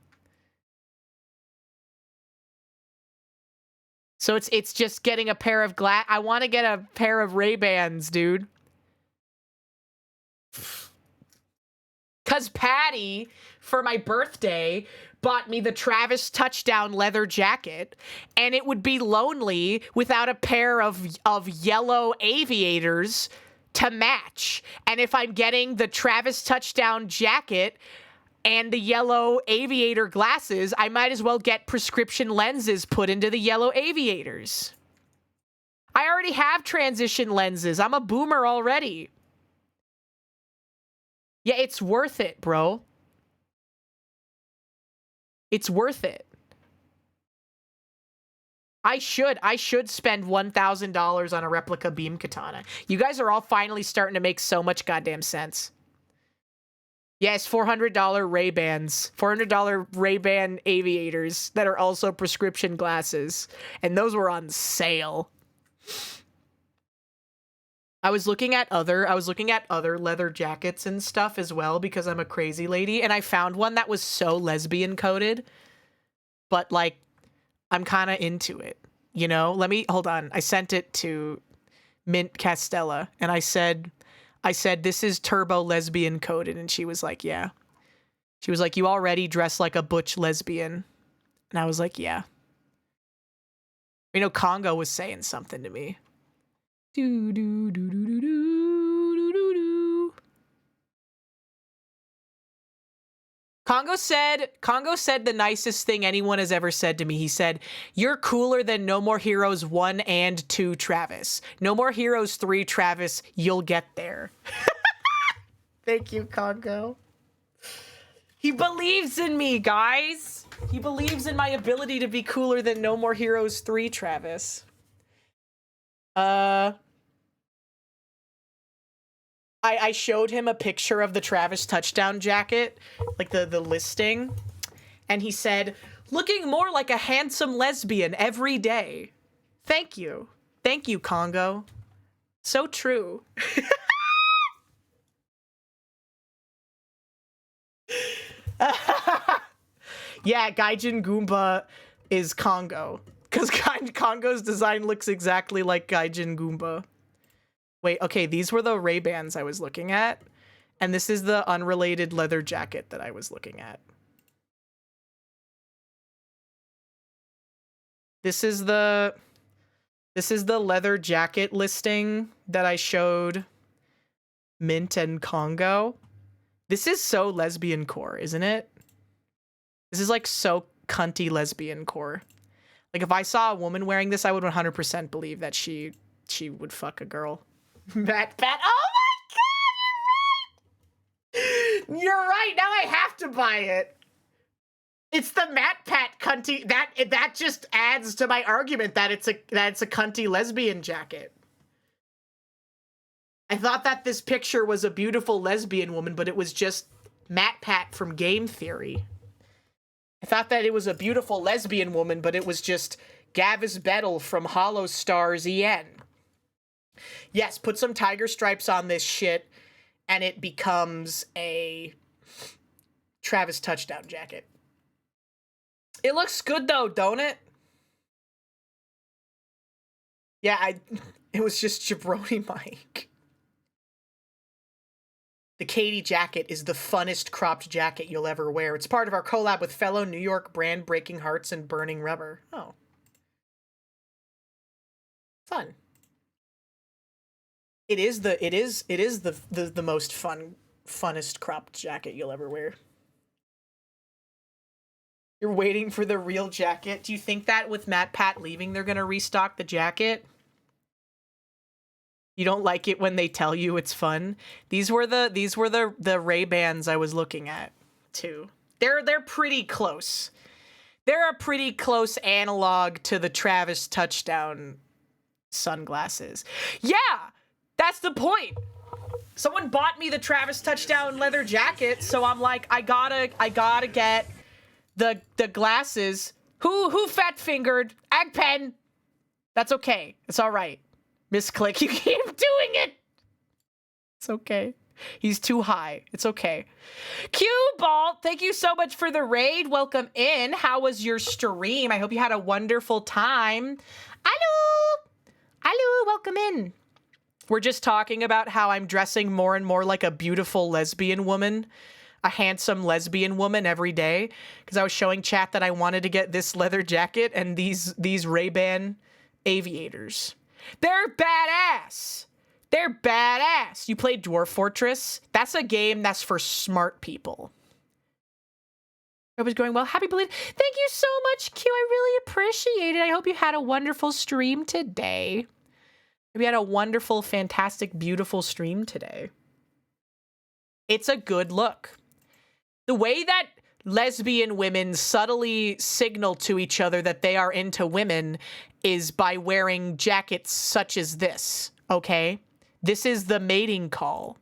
So it's just getting a pair of I want to get a pair of Ray-Bans, dude. Because Patty, for my birthday, bought me the Travis Touchdown leather jacket, and it would be lonely without a pair of yellow aviators to match. And if I'm getting the Travis Touchdown jacket and the yellow aviator glasses, I might as well get prescription lenses put into the yellow aviators. I already have transition lenses. I'm a boomer already. Yeah, it's worth it, bro. It's worth it. I should spend $1,000 on a replica beam katana. You guys are all finally starting to make so much goddamn sense. Yes, $400 Ray-Bans. $400 Ray-Ban aviators that are also prescription glasses. And those were on sale. I was looking at other leather jackets and stuff as well because I'm a crazy lady, and I found one that was so lesbian coded, but like I'm kind of into it, you know? Hold on. I sent it to Mint Castella and I said this is turbo lesbian coded, and she was like, yeah. She was like, you already dress like a butch lesbian. And I was like, yeah. You know, Congo was saying something to me. Do do do do do do do do do. Congo said the nicest thing anyone has ever said to me. He said, "You're cooler than No More Heroes 1 and 2 Travis. No More Heroes 3 Travis, you'll get there." Thank you, Congo. He believes in me, guys. He believes in my ability to be cooler than No More Heroes 3 Travis. I showed him a picture of the Travis Touchdown jacket, like the listing, and he said, "Looking more like a handsome lesbian every day." Thank you. Thank you, Congo. So true. Yeah, Gaijin Goomba is Congo, because Congo's design looks exactly like Gaijin Goomba. Wait, okay, these were the Ray-Bans I was looking at, and this is the unrelated leather jacket that I was looking at. This is the leather jacket listing that I showed Mint and Congo. This is so lesbian core, isn't it? This is like so cunty lesbian core. Like if I saw a woman wearing this, I would 100% believe that she would fuck a girl. Matt Pat. Oh my god! You're right. Now I have to buy it. It's the Matt Pat cunty. That just adds to my argument that it's a cunty lesbian jacket. I thought that this picture was a beautiful lesbian woman, but it was just Matt Pat from Game Theory. I thought that it was a beautiful lesbian woman, but it was just Gavis Bettel from Hollow Stars EN. Yes, put some tiger stripes on this shit, and it becomes a Travis Touchdown jacket. It looks good though, don't it? Yeah, it was just Jabroni Mike. The Katie jacket is the funnest cropped jacket you'll ever wear. It's part of our collab with fellow New York brand Breaking Hearts and Burning Rubber. Oh. Fun. It is the most funnest cropped jacket you'll ever wear. You're waiting for the real jacket? Do you think that with Matt Pat leaving, they're gonna restock the jacket? You don't like it when they tell you it's fun? These were the Ray-Bans I was looking at, too. They're pretty close. They're a pretty close analog to the Travis Touchdown sunglasses. Yeah! That's the point. Someone bought me the Travis Touchdown leather jacket, so I'm like, I gotta get the glasses. Who fat fingered? Agpen. That's okay. It's all right. Misclick, you keep doing it. It's okay. He's too high. It's okay. Cue Ball, thank you so much for the raid. Welcome in. How was your stream? I hope you had a wonderful time. Hello, welcome in. We're just talking about how I'm dressing more and more like a beautiful lesbian woman. a handsome lesbian woman every day because I was showing chat that I wanted to get this leather jacket and these Ray-Ban aviators. They're badass. They're badass. You played Dwarf Fortress? That's a game that's for smart people. It was going well. Happy belated. Thank you so much, Q. I really appreciate it. I hope you had a wonderful stream today. We had a wonderful, fantastic, beautiful stream today. It's a good look. The way that lesbian women subtly signal to each other that they are into women is by wearing jackets such as this, okay? This is the mating call.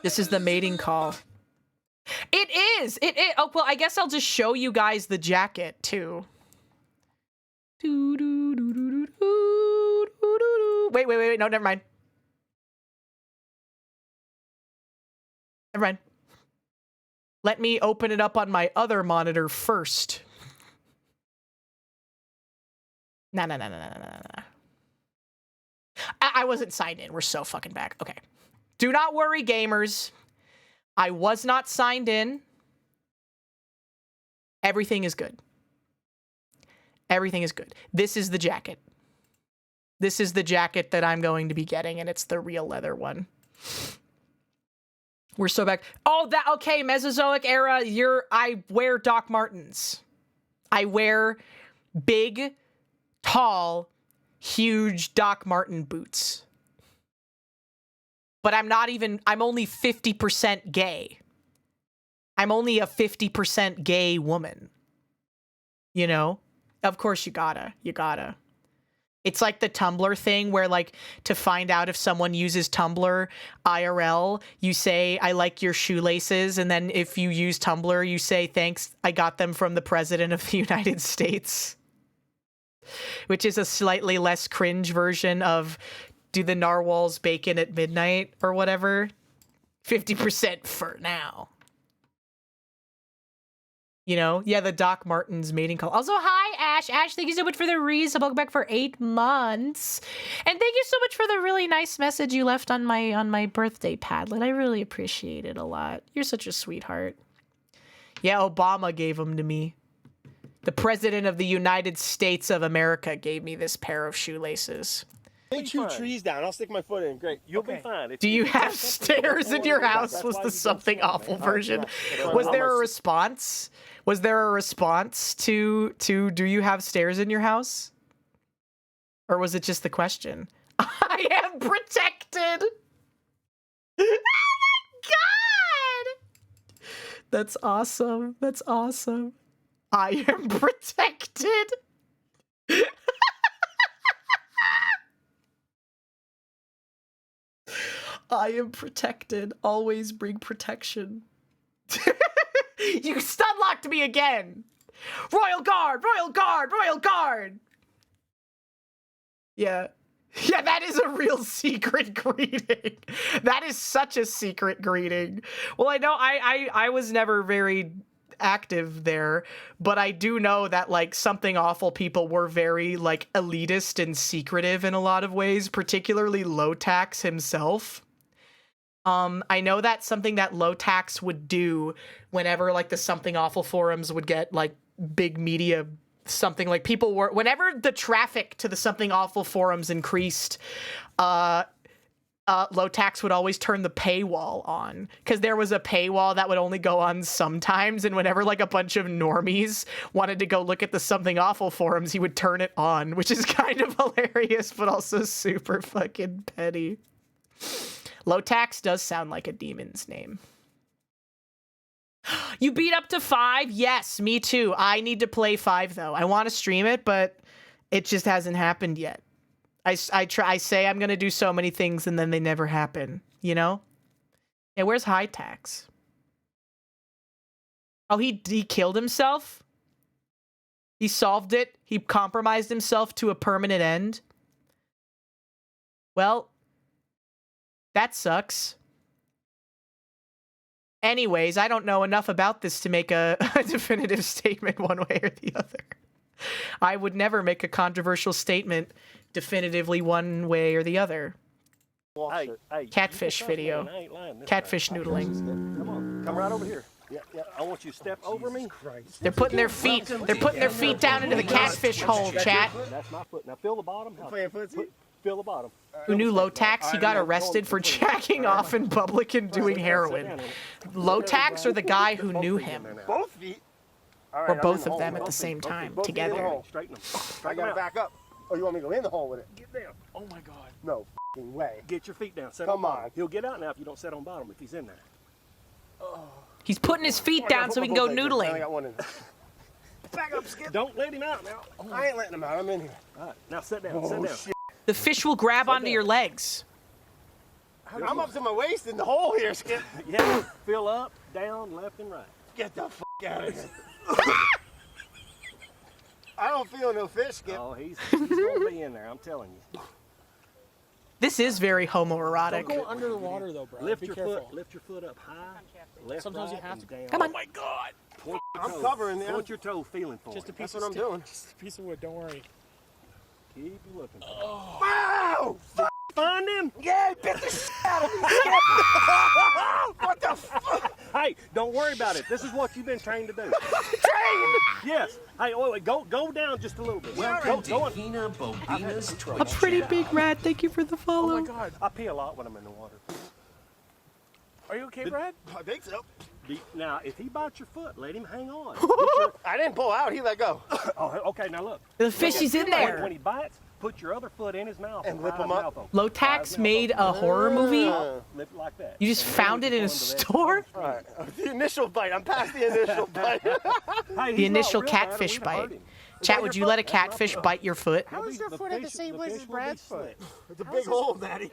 This is the mating call. It is. It is. Oh, well, I guess I'll just show you guys the jacket, too. Wait. No, never mind. Never mind. Let me open it up on my other monitor first. No. I wasn't signed in. We're so fucking back. Okay. Do not worry, gamers. I was not signed in. Everything is good. Everything is good. This is the jacket. This is the jacket that I'm going to be getting, and it's the real leather one. We're so back. Oh, that okay, Mesozoic era. I wear Doc Martens. I wear big, tall, huge Doc Marten boots. But I'm only 50% gay. I'm only a 50% gay woman. You know? Of course you gotta. It's like the Tumblr thing where, like, to find out if someone uses Tumblr IRL, you say, I like your shoelaces. And then if you use Tumblr, you say, thanks, I got them from the President of the United States. Which is a slightly less cringe version of, do the narwhals bacon at midnight or whatever? 50% for now. You know? Yeah, the Doc Martens mating call. Also, hi, Ash. Ash, thank you so much for the resub. Welcome back for 8 months. And thank you so much for the really nice message you left on my birthday Padlet. I really appreciate it a lot. You're such a sweetheart. Yeah, Obama gave them to me. The President of the United States of America gave me this pair of shoelaces.
Take 2 trees down. I'll stick my foot in. Great.
You'll be fine.
Do you have stairs in your house? Was the something awful version? Was there a response? Was there a response to do you have stairs in your house? Or was it just the question? I am protected. Oh my god! That's awesome. That's awesome. I am protected. I am protected. Always bring protection. You stunlocked me again. Royal Guard, Royal Guard, Royal Guard. Yeah. Yeah, that is a real secret greeting. That is such a secret greeting. Well, I know I was never very active there, but I do know that, like, Something Awful people were very, like, elitist and secretive in a lot of ways, particularly Low Tax himself. I know that's something that Low Tax would do whenever, like, the Something Awful forums would get, like, big media, something like people were, whenever the traffic to the Something Awful forums increased, Low Tax would always turn the paywall on, because there was a paywall that would only go on sometimes, and whenever, like, a bunch of normies wanted to go look at the Something Awful forums, he would turn it on, which is kind of hilarious, but also super fucking petty. Low Tax does sound like a demon's name. You beat up to 5? Yes, me too. I need to play 5, though. I want to stream it, but it just hasn't happened yet. I say I'm going to do so many things, and then they never happen, you know? Yeah, where's High Tax? Oh, he killed himself? He solved it? He compromised himself to a permanent end? Well, that sucks. Anyways, I don't know enough about this to make a definitive statement one way or the other. I would never make a controversial statement definitively one way or the other.
Hey,
Catfish video.
I ain't lying this
Catfish
time.
noodling.
Come on, come right over here. Yeah, I want you to step over me.
They're putting their feet down into the catfish hole, chat.
That's my foot. Now feel the bottom. Feel the bottom.
Who knew low tax? He got arrested for jacking off in public and doing heroin. Low tax or the guy who knew him?
Both feet.
Or both of them at the same time, together.
Straighten them.
I gotta back up. Oh, you want me to go in the hole with it?
Get down. Oh my God.
No f***ing way.
Get your feet down. Set
Come
on bottom.
on.
He'll get out now if you don't set on bottom if he's in there.
He's putting his feet down so he can go noodling.
I got one in there. Back up, Skip.
Don't let him out now.
I ain't letting him out. I'm in here.
All right, now sit down.
Oh,
sit down.
shit.
The fish will grab onto your legs.
I'm up to my waist in the hole here, Skip.
Yeah, fill up, down, left, and right.
Get the f*** out of here. I don't feel no fish, Skip.
Oh, he's gonna be in there. I'm telling you.
This is very homoerotic.
Don't go under the water though, bro.
Lift
Be
your
careful.
foot. Lift your foot up high. Left,
Sometimes
right,
you have
and
to.
down.
Come on.
Oh my God.
Point your
I'm
toe.
covering there.
Point your toe, feeling for
Just a
it.
piece
That's
of
what I'm doing.
Just a piece of wood. Don't worry.
Keep looking.
Wow!
Find him.
Yeah, bit the shit out of me, Skip. What the fuck?
Hey, don't worry about it. This is what you've been trained to do.
Trained?
Yes. Hey, wait, go down just a little bit.
Welcome to
Go on.
HinaBoBina's Twitch
A pretty
channel.
big rat. Thank you for the follow.
Oh my God.
I pee a lot when I'm in the water.
Are you okay, Brad?
I think so.
Now, if he bites your foot, let him hang on.
I didn't pull out. He let go.
Oh, okay, now look.
The fish is in there.
When he bites, put your other foot in his mouth
And whip him up.
Low tax made a horror movie.
Lift it like that.
You just found it in a store?
All right. The initial bite. I'm past the initial bite.
Hey,
The
he's not
initial
real bad.
catfish
We've
bite.
hurt him.
Chat, would you let a catfish bite your foot?
How is your foot at the same place as Brad's foot?
It's a big hole, Daddy.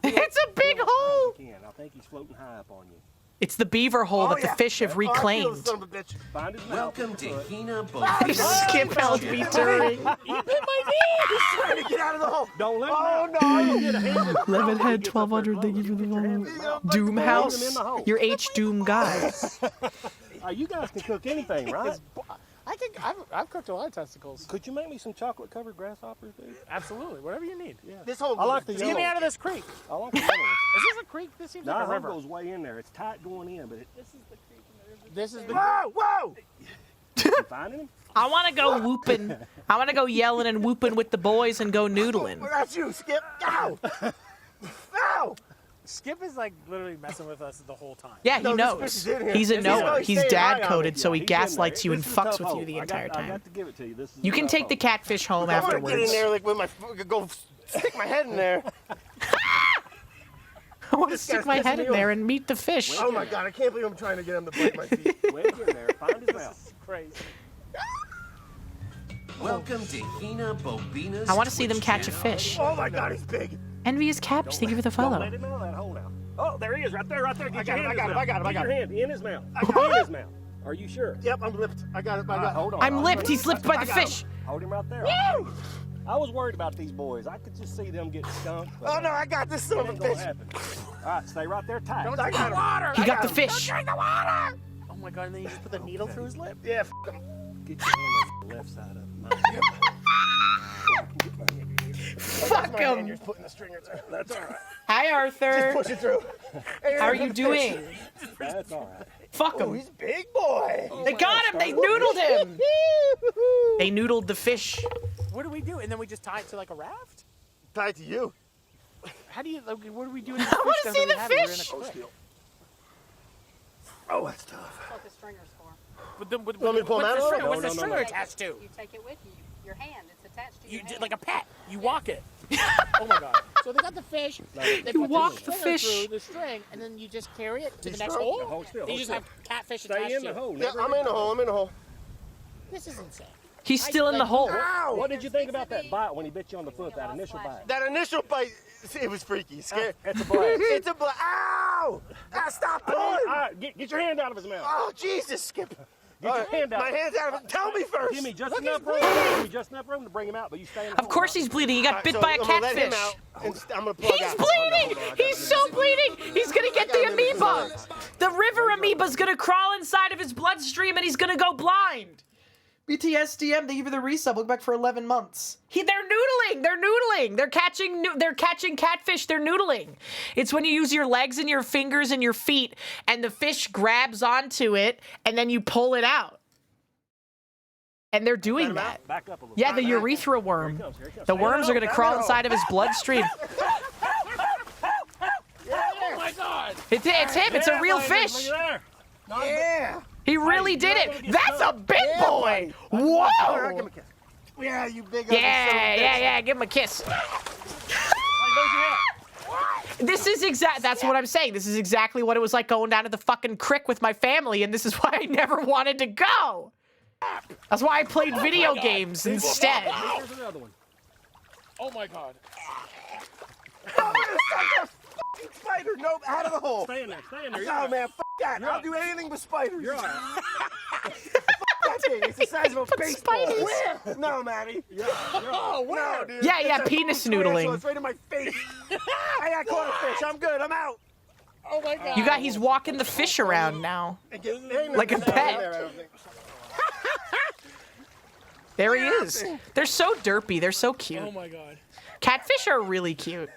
It's a big hole.
I think he's floating high up on you.
It's the beaver hole that the fish have reclaimed.
Son of a bitch.
Find his mouth.
Welcome to HinaBoBina's
Skip held me during.
He bit my knee. He's trying to get out of the hole.
Don't let him
Oh,
out.
no.
You get a hand in the
Lemon
mouth.
Head
He gets up there
1200. Thank you
close.
for the
Get your hand in the
follow.
mouth.
Doom
Throw him in
House.
the hole.
Your H Doom guy.
You guys can cook anything, right?
I've cooked a lot of testicles.
Could you make me some chocolate-covered grasshoppers, dude?
Absolutely. Whatever you need.
Yeah.
This whole
I like the
Just get
yellow.
me out of this creek.
I like the yellow one.
Is this a creek? This seems like a
Nah,
river.
goes way in there. It's tight going in, but
This is the creek in the river. This is the
Whoa, whoa.
you finding him?
I want to go whooping. I want to go yelling and whooping with the boys and go noodling.
What about you, Skip? Ow. Ow.
Skip is like literally messing with us the whole time.
Yeah, he
No, this
knows.
fish is in here.
He's a
This is
knower.
why
He's
he's staying high on
dad coded,
me.
so he
He's in there.
gaslights you and
This is a
fucks
tough
with you
hole.
the
I
entire
got
time.
to give it to you. This is
You
a
can
tough
take the
hole.
catfish home
I want to get in
afterwards.
there like with my go stick my head in there.
I want to
This
stick
guy's
my
pissing
head
me
in there
off.
and meet the fish.
Oh my God! I can't believe I'm trying to get him to bite my feet.
Wedge in there. Find his mouth.
Crazy.
Welcome to HinaBoBina's
I want to see them
Twitch
catch a
channel.
fish.
Oh my God! He's big.
Envious Caps, thank you for the
Don't
follow.
let him out of that hole now. Oh, there he is, right there, right there. Get
got
your
him,
hand
I
in his
got him, I got him,
mouth.
I got
Get your hand in his mouth. In his mouth. Are you sure?
Yep, I'm lipped. I got it. I got it.
Hold on.
I'm lipped. He's lipped by the
got him.
fish.
Hold him right there.
Woo!
I was worried about these boys. I could just see them get skunked. but
Oh no! I got this son
it
of a
ain't gonna
bitch.
happen. All right, stay right there tight.
I got water.
He got the fish.
Drink the water.
Oh my God! And then you just put the needle through his lip.
Yeah. Him.
Get your hand on the left side of him.
Fuck
My hand,
him.
You're putting the stringer through.
That's all right.
Hi,
Just
Arthur.
push it through. Hey,
How are
look
you
at the fish.
doing?
That's all right.
Fuck
Oh,
him.
he's big boy.
They got him. They noodled him. They noodled the fish.
What do we do? And then we just tie it to like a raft?
Tied to you.
How do you? Like, what do we do? If
I
the
wanna
fish doesn't
see
really
the
have it? We're in a
fish.
cliff.
Oh, that's tough.
That's what the stringer's for.
But then,
Want me to pull him out a little?
What's the
No, no,
stringer
no.
attached to?
You take it with you. Your hand. It's attached to
You
your
did
hand.
like a pet. You walk it. Oh my God! So they got the fish. They
You
put
walk the
stringer
fish.
through the string, and then you just carry it to the next
strong?
hole.
Hold still.
You
Hold
just
still.
have catfish attached
Stay in
to
the
it.
hole.
Yeah, I'm in the hole. I'm in the hole.
This is insane.
He's still in the hole.
Ow!
What did you think about that bite when he bit you on the foot, that initial bite?
That initial bite, it was freaky. Scary.
It's a blast.
It's a Ow! Ah, stop pulling!
All right, get your hand out of his mouth.
Oh, Jesus, Skip.
Get your hand out.
My hand's out of it. Tell me first.
Give me just
Look,
enough
he's
room.
bleeding.
Give me just enough room to bring him out, but you stay in the
Of course he's bleeding. He got
All right,
bit
so
by a
I'm gonna let him
catfish.
out, and I'm gonna plug
He's
out.
bleeding! He's so bleeding! He's gonna get the amoeba! The river amoeba's gonna crawl inside of his bloodstream and he's gonna go blind! BTSDM, thank you for the resub. Look back for 11 months. They're noodling. They're noodling. They're catching catfish. They're noodling. It's when you use your legs and your fingers and your feet, and the fish grabs onto it, and then you pull it out. And they're doing that.
Back up a little.
Yeah, the urethra worm. The worms are going to crawl inside of his bloodstream.
Oh my God!
It's him. It's a real fish.
Yeah.
He really did it. That's a big boy. Whoa.
Yeah, you big.
Yeah. Give him a kiss. This is that's what I'm saying. This is exactly what it was like going down to the fucking crick with my family, and this is why I never wanted to go. That's why I played video games instead.
Here's another one. Oh my God.
Spider, nope, out of the hole.
Stay in there.
No, man, fuck that. I'll do anything but spiders.
You're all right.
That thing, it's the size of a baseball.
Spiders.
Where? No, Maddie.
Oh,
where? No, dude.
Yeah, penis noodling.
It's right in my face. I got caught a fish. I'm good. I'm out.
Oh my God.
He's walking the fish around now. Like a pet. There he is. They're so derpy. They're so cute.
Oh my God.
Catfish are really cute.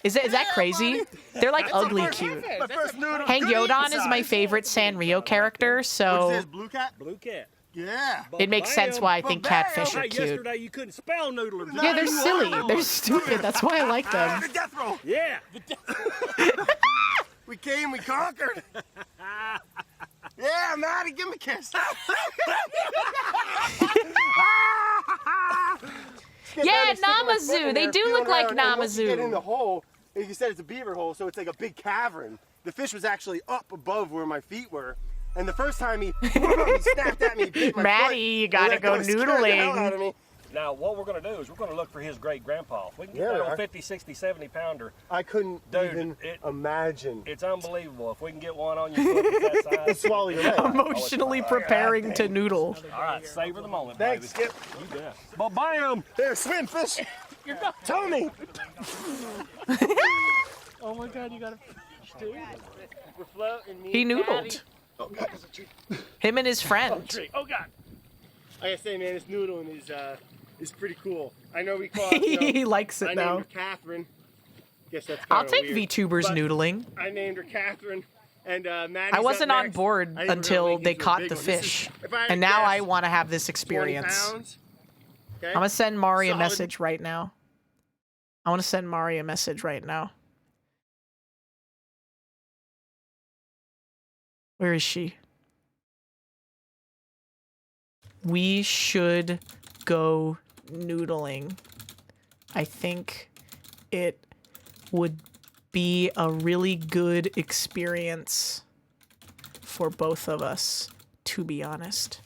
Is that crazy? They're like ugly cute. Hank Yodon is my favorite Sanrio character, so
What is this, blue cat?
Blue cat.
Yeah.
it makes sense why I think catfish are cute.
Yesterday you couldn't spell noodler.
Yeah, they're silly. They're stupid. That's why I like them.
The death roll.
Yeah.
We came, we conquered. Yeah, Maddie, give me a kiss.
Yeah, Namazu. They do look like
Once you get in
Namazu.
the hole, like you said, it's a beaver hole, so it's like a big cavern. The fish was actually up above where my feet were. And the first time he snapped at me, bit my
Maddie,
foot,
you gotta go
scared the hell out of
noodling.
me.
Now, what we're going to do is we're going to look for his great grandpa. If we can get
Yeah,
that
right.
old 50, 60, 70 pounder,
I couldn't
Dude,
even imagine.
it's unbelievable. If we can get one on your foot that's that size.
Swallow your leg.
Emotionally preparing to noodle.
All right, savor the moment,
Thanks,
baby.
Skip.
You bet. But bam!
There, swim, fish. Tony.
Oh my God, you got a fish, dude.
We're floating.
He noodled. Him and his friend.
Oh God.
I gotta say, man, this noodling is pretty cool. I know we caught.
He likes it
I
now.
named her Catherine. Guess that's
I'll
kinda
take
weird.
VTubers
But
noodling.
I named her Catherine, and Maddie's
I wasn't
up
on
next.
board
I think we're gonna
until
link
they
into a
caught
big
the
one. This is-
fish.
if I had
And
to
now
guess,
I want to have this
20
experience.
pounds. Okay?
I'm going to send Mari a
Solid.
message right now. I want to send Mari a message right now. Where is she? We should go noodling. I think it would be a really good experience for both of us, to be honest.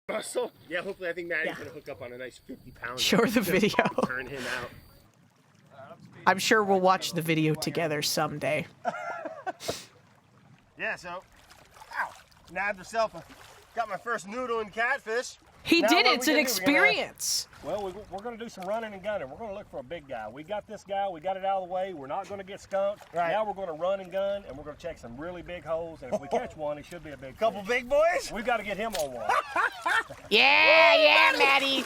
Muscle? Yeah, hopefully I think Maddie's gonna hook up on a nice 50 pounds.
Show her the video.
Turn him out.
I'm sure we'll watch the video together someday.
Yeah, so, ow, nabbed herself and got my first noodle and catfish.
He
Now
did
what
it. It's
we
an
gonna do? We're gonna-
experience.
Well, we're going to do some running and gunning. We're going to look for a big guy. We got this guy. We got it out of the way. We're not going to get skunked.
Right.
Now we're going to run and gun, and we're going to check some really big holes. And if we catch one, it should be a big
Couple
fish.
big boys?
We got to get him on one.
Yeah, Maddie.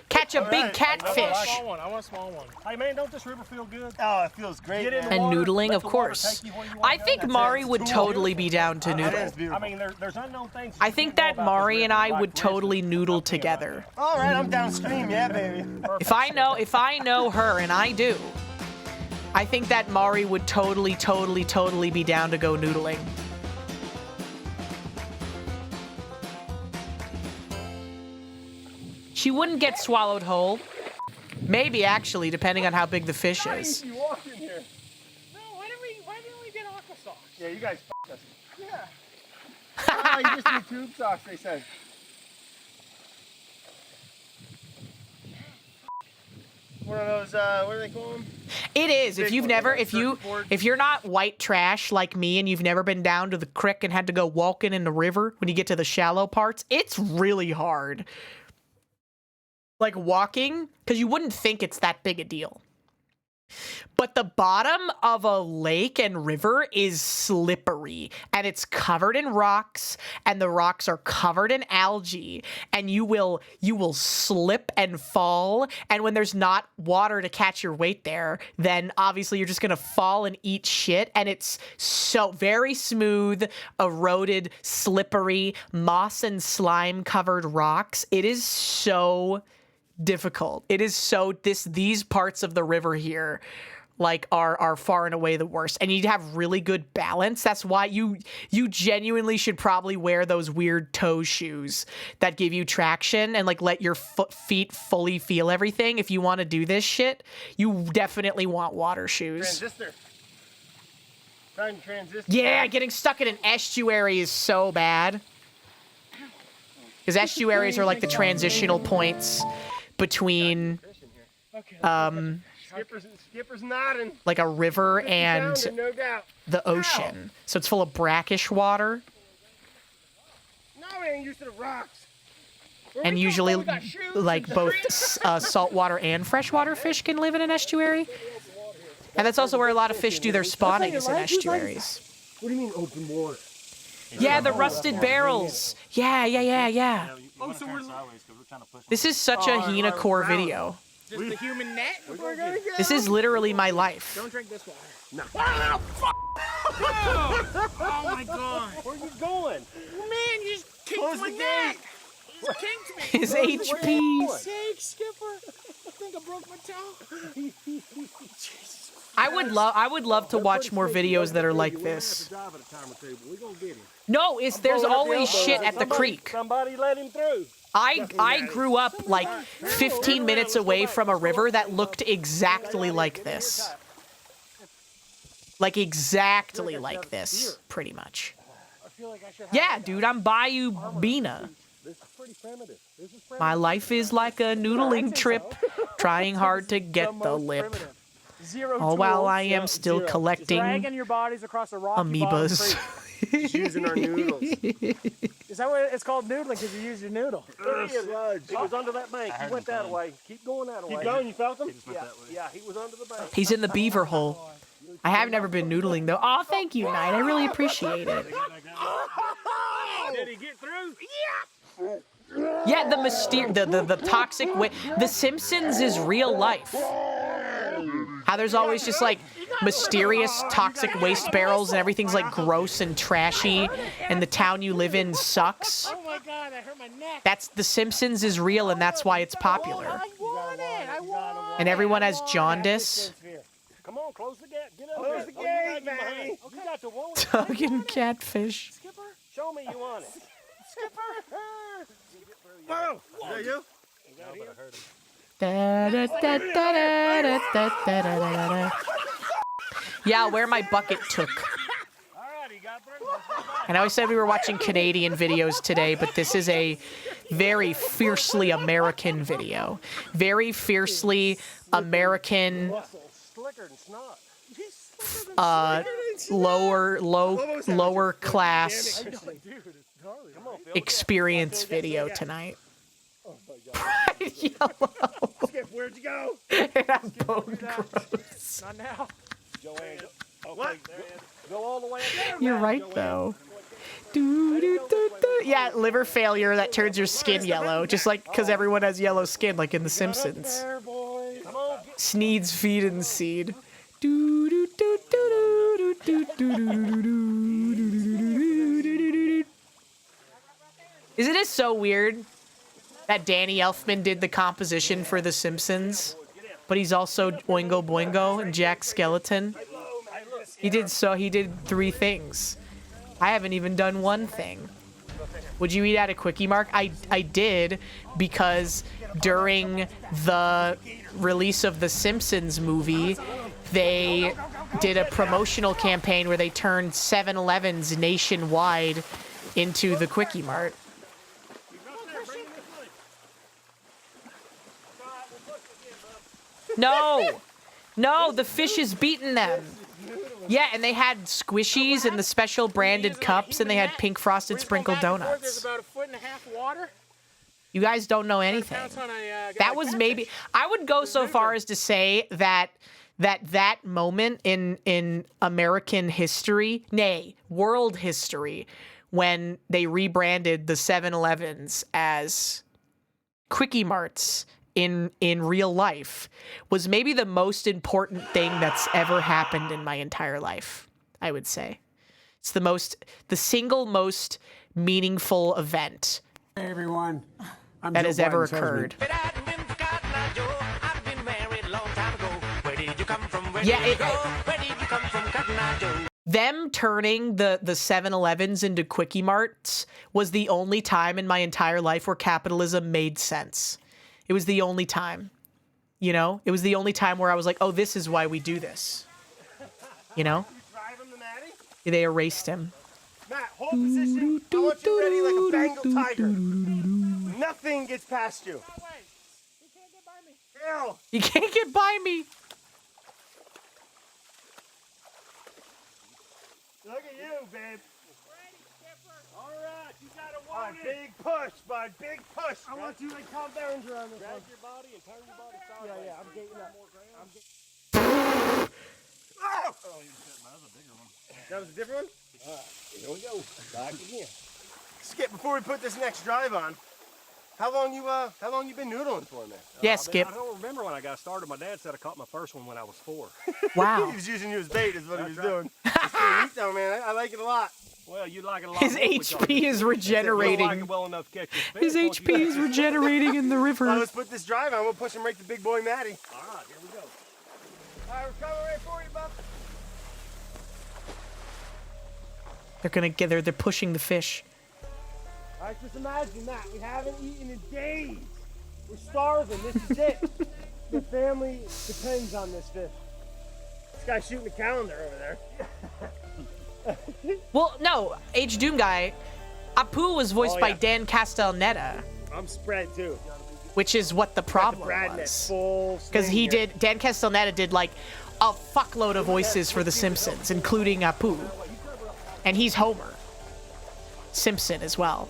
Catch a big
I
catfish.
want a small one. Hey, man, don't this river feel good?
Oh, it feels great.
Get in the
And
water,
noodling,
let
of
the water
course.
take you where you wanna
I
go.
think
That's
Mari
it.
would
Cool.
totally be down to noodle.
I mean, there's unknown things.
I think that Mari and I would totally noodle together.
All right, I'm downstream, yeah, baby.
If I know her, and I do, I think that Mari would totally be down to go noodling. She wouldn't get swallowed whole. Maybe, actually, depending on how big the fish is.
You walk in here.
No, why didn't we get aqua socks?
Yeah, you guys f***ed us. Yeah. Oh, you just need tube socks, they said. One of those, what do they call them?
It is. If
Big
you've
one,
never,
like a circuit board.
if you're not white trash like me and you've never been down to the creek and had to go walking in the river when you get to the shallow parts, it's really hard. Like walking, because you wouldn't think it's that big a deal. But the bottom of a lake and river is slippery, and it's covered in rocks, and the rocks are covered in algae, and you will slip and fall, and when there's not water to catch your weight there, then obviously you're just gonna fall and eat shit, and it's so very smooth, eroded, slippery, moss and slime covered rocks. It is so difficult. It is so these parts of the river here like are far and away the worst, and you have really good balance. That's why you genuinely should probably wear those weird toe shoes that give you traction and like let your feet fully feel everything. If you want to do this shit, you definitely want water shoes.
Transistor. Trying to transistor.
Yeah, getting stuck in an estuary is so bad, because estuaries are like the transitional points between
Skipper's nodding.
like a river and
No doubt.
the ocean. So it's full of brackish water.
No, we ain't used to the rocks.
And usually like both saltwater and freshwater fish can live in an estuary. And that's also where a lot of fish do their spawning, is in estuaries.
What do you mean open water?
Yeah, the rusted barrels. Yeah.
Oh, so we're
This is such a Hina core video.
just the human net.
This is literally my life.
Don't drink this water.
No.
Oh, oh my god.
Where you going?
Man, you just kicked my neck. You just kicked me.
His HP.
Sake, Skipper. I think I broke my toe. Jesus.
I would love to watch more videos that are like this. No, there's always shit at the creek.
Somebody let him through.
I grew up like 15 minutes away from a river that looked exactly like this. Like exactly like this, pretty much. Yeah, dude, I'm WORL. My life is like a noodling trip, trying hard to get the lip. All while I am still collecting
dragging your bodies across a rocky
amoebas.
Using our noodles.
Is that what it's called, noodling? Because you use your noodle.
He was under that bank. He went that way. Keep going that way.
Keep going. You felt him?
Yeah, he was under the bank.
He's in the beaver hole. I have never been noodling though. Oh, thank you, Knight. I really appreciate it.
Did he get through?
Yeah, the toxic way. The Simpsons is real life. How there's always just like mysterious toxic waste barrels and everything's like gross and trashy, and the town you live in sucks.
Oh my god, I hurt my neck.
That's The Simpsons is real, and that's why it's popular.
I want it. I want it.
And everyone has jaundice.
Come on, close the gate. Get up
Close
there.
the gate, man.
You got to want it.
Talking catfish.
Skipper?
Show me you want it.
Skipper?
Whoa! Is that you?
Yeah, I'll wear my bucket toque. And I always said we were watching Canadian videos today, but this is a very fiercely American video. Very fiercely American, lower class experience video tonight. Bright yellow.
Skip, where'd you go?
And I'm bone gross.
Not now.
Joanne, okay, go all the way up there.
You're right, though. Yeah, liver failure that turns your skin yellow, just like because everyone has yellow skin, like in The Simpsons. Sneed's feed and seed. Isn't it so weird that Danny Elfman did the composition for The Simpsons, but he's also Oingo Boingo and Jack Skeleton? He did 3 things. I haven't even done one thing. Would you eat at a Quickie Mart? I did, because during the release of the Simpsons movie, they did a promotional campaign where they turned 7-Elevens nationwide into the Quickie Mart. No, the fish is beating them. Yeah, and they had squishies and the special branded cups, and they had pink frosted sprinkled donuts.
There's about 1.5 feet water.
You guys don't know anything. That was maybe... I would go so far as to say that that moment in American history, nay, world history, when they rebranded the 7-Elevens as Quickie Marts in real life, was maybe the most important thing that's ever happened in my entire life, I would say. It's the single most meaningful event
Hey everyone, I'm
that
Joe
has ever
Biden's husband.
occurred. Yeah, them turning the 7-Elevens into Quickie Marts was the only time in my entire life where capitalism made sense. It was the only time, you know? It was the only time where I was like, oh, this is why we do this. You know? They erased him.
Matt, hold position. I want you ready like a Bengal tiger. Nothing gets past you. Hell.
You can't get by me.
Look at you, babe. All right, you got it. All right, big push, bud. Big push. I want you like Tom Berenger on this one. Drag your body and turn your body sideways. Yeah, I'm getting up. Oh! Oh, you said that was a bigger one. That was a different one? All right, here we go. Back again. Skip, before we put this next drive on, how long you been noodling for, man?
Yeah, Skip.
I don't remember when I got started. My dad said I caught my first one when I was 4.
Wow.
He was using you as bait, is what he was doing. It's though, man. I like it a lot.
Well, you like it a lot.
His HP is regenerating.
Like it well enough to catch your
His
fish,
HP is regenerating in the river.
Well, let's put this drive on. We'll push him right to big boy Matty.
All right, here we go.
All right, we're coming right for you, bub.
They're pushing the fish.
All right, just imagine that. We haven't eaten in days. We're starving. This is it. The family depends on this fish. This guy's shooting a calendar over there.
Well, no, H. Doom Guy, Apu was voiced by Dan Castellaneta.
I'm spread too.
Which is what the problem was. Because Dan Castellaneta did like a fuckload of voices for The Simpsons, including Apu. And he's Homer Simpson as well.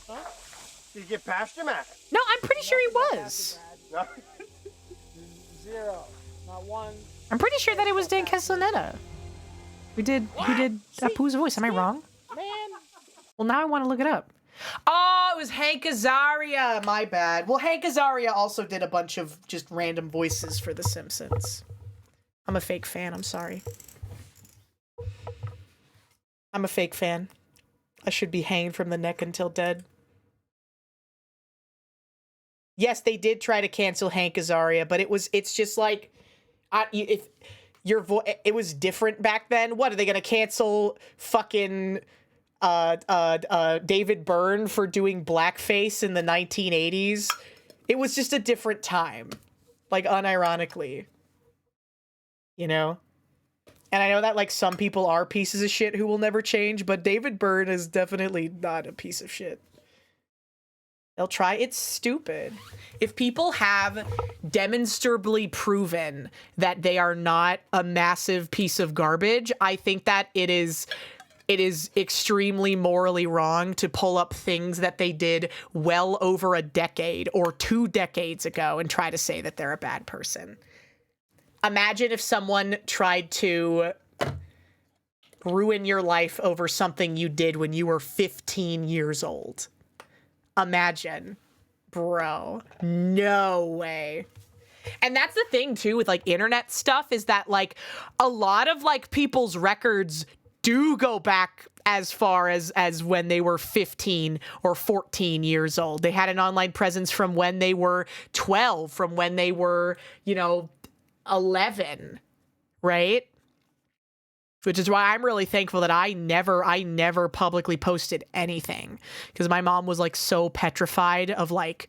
Huh? Did you get past him, Matt?
No, I'm pretty sure he was.
No?
0, not 1.
I'm pretty sure that it was Dan Castellaneta. Who did Apu's voice? Am I wrong?
Man.
Well, now I want to look it up. Oh, it was Hank Azaria. My bad. Well, Hank Azaria also did a bunch of just random voices for The Simpsons. I'm a fake fan. I'm sorry. I'm a fake fan. I should be hanged from the neck until dead. Yes, they did try to cancel Hank Azaria, but it's just like, if your voice, it was different back then. What are they gonna cancel? Fucking David Byrne for doing blackface in the 1980s. It was just a different time, like unironically, you know. And I know that like some people are pieces of shit who will never change, but David Byrne is definitely not a piece of shit. They'll try. It's stupid. If people have demonstrably proven that they are not a massive piece of garbage, I think that it is extremely morally wrong to pull up things that they did well over a decade or 2 decades ago and try to say that they're a bad person. Imagine if someone tried to ruin your life over something you did when you were 15 years old. Imagine. Bro. No way. And that's the thing, too, with, like, internet stuff is that, like, a lot of, like, people's records do go back as far as when they were 15 or 14 years old. They had an online presence from when they were 12, from when they were, 11, right? Which is why I'm really thankful that I never publicly posted anything, because my mom was like so petrified of like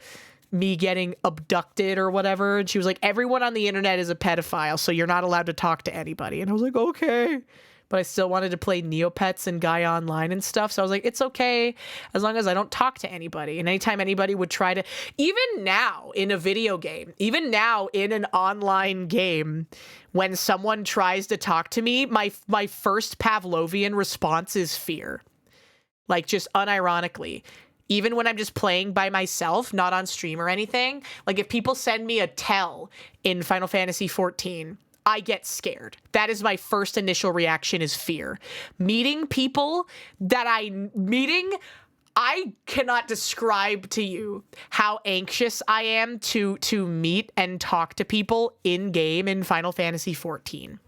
me getting abducted or whatever, and she was like, everyone on the internet is a pedophile, so you're not allowed to talk to anybody. And I was like, okay. But I still wanted to play Neopets and Gaia Online and stuff. So I was like, it's okay as long as I don't talk to anybody. And anytime anybody would try to, even now in a video game, even now in an online game, when someone tries to talk to me, my first Pavlovian response is fear. Like, just unironically. even when I'm just playing by myself, not on stream or anything. Like if people send me a tell in Final Fantasy 14, I get scared. That is my first initial reaction, is fear. Meeting people that I cannot describe to you how anxious I am to meet and talk to people in game in Final Fantasy 14.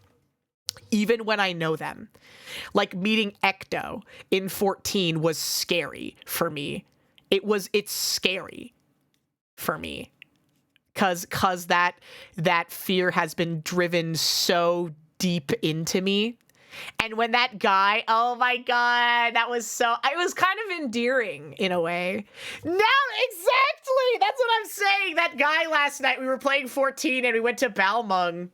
Even when I know them. Like meeting Ecto in 14 was scary for me. It's scary for me. Cause that fear has been driven so deep into me. And when that guy, oh my God, it was kind of endearing in a way. Now, exactly, that's what I'm saying. That guy last night, we were playing 14 and we went to Balmung.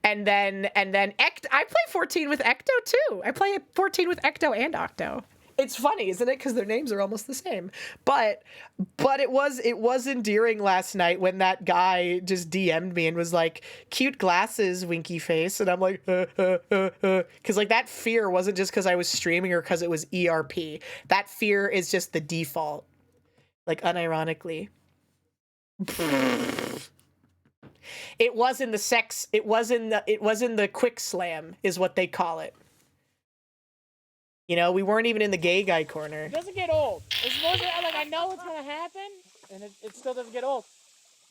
And then I play 14 with Ecto too. I play 14 with Ecto and Octo. It's funny, isn't it? Because their names are almost the same. But it was endearing last night when that guy just DM'd me and was like, cute glasses, winky face. And I'm like, because like that fear wasn't just because I was streaming or because it was ERP. That fear is just the default. Like unironically. It was in the quick slam is what they call it. You know, we weren't even in the gay guy corner.
It doesn't get old. It's mostly, like, I know it's gonna happen, and it still doesn't get old.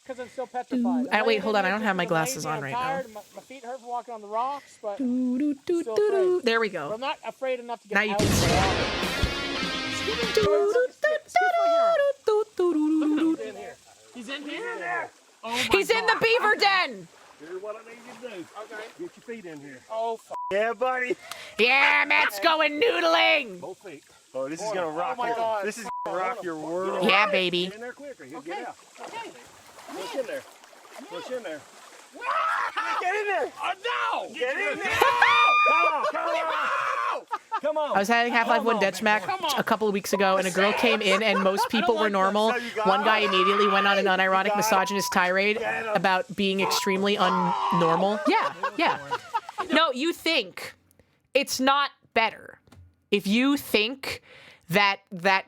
Because I'm still petrified.
Wait, hold on. I don't have my glasses on right now.
My feet hurt from walking on the rocks, but still afraid.
There we go.
But I'm not afraid enough to get
now
out.
You can say
it. He's in here? Oh
He's in the beaver den!
Here's what I need you to do. Okay. Get your feet in here.
Oh,
yeah, buddy.
Yeah, Matt's going noodling.
Both feet.
Oh, this is gonna rock.
Oh my God.
This is gonna rock your world.
Yeah, baby.
Get in there quicker. He'll
Okay.
get out.
Okay.
Push in there. Push in there.
Get in there.
Oh, no!
Get in there.
Come on.
I was having Half-Life 1 Deathmatch a couple of weeks ago, and a girl came in, and most people were normal. One guy immediately went on an unironic misogynist tirade about being extremely unnormal. Yeah. No, you think it's not better. If you think that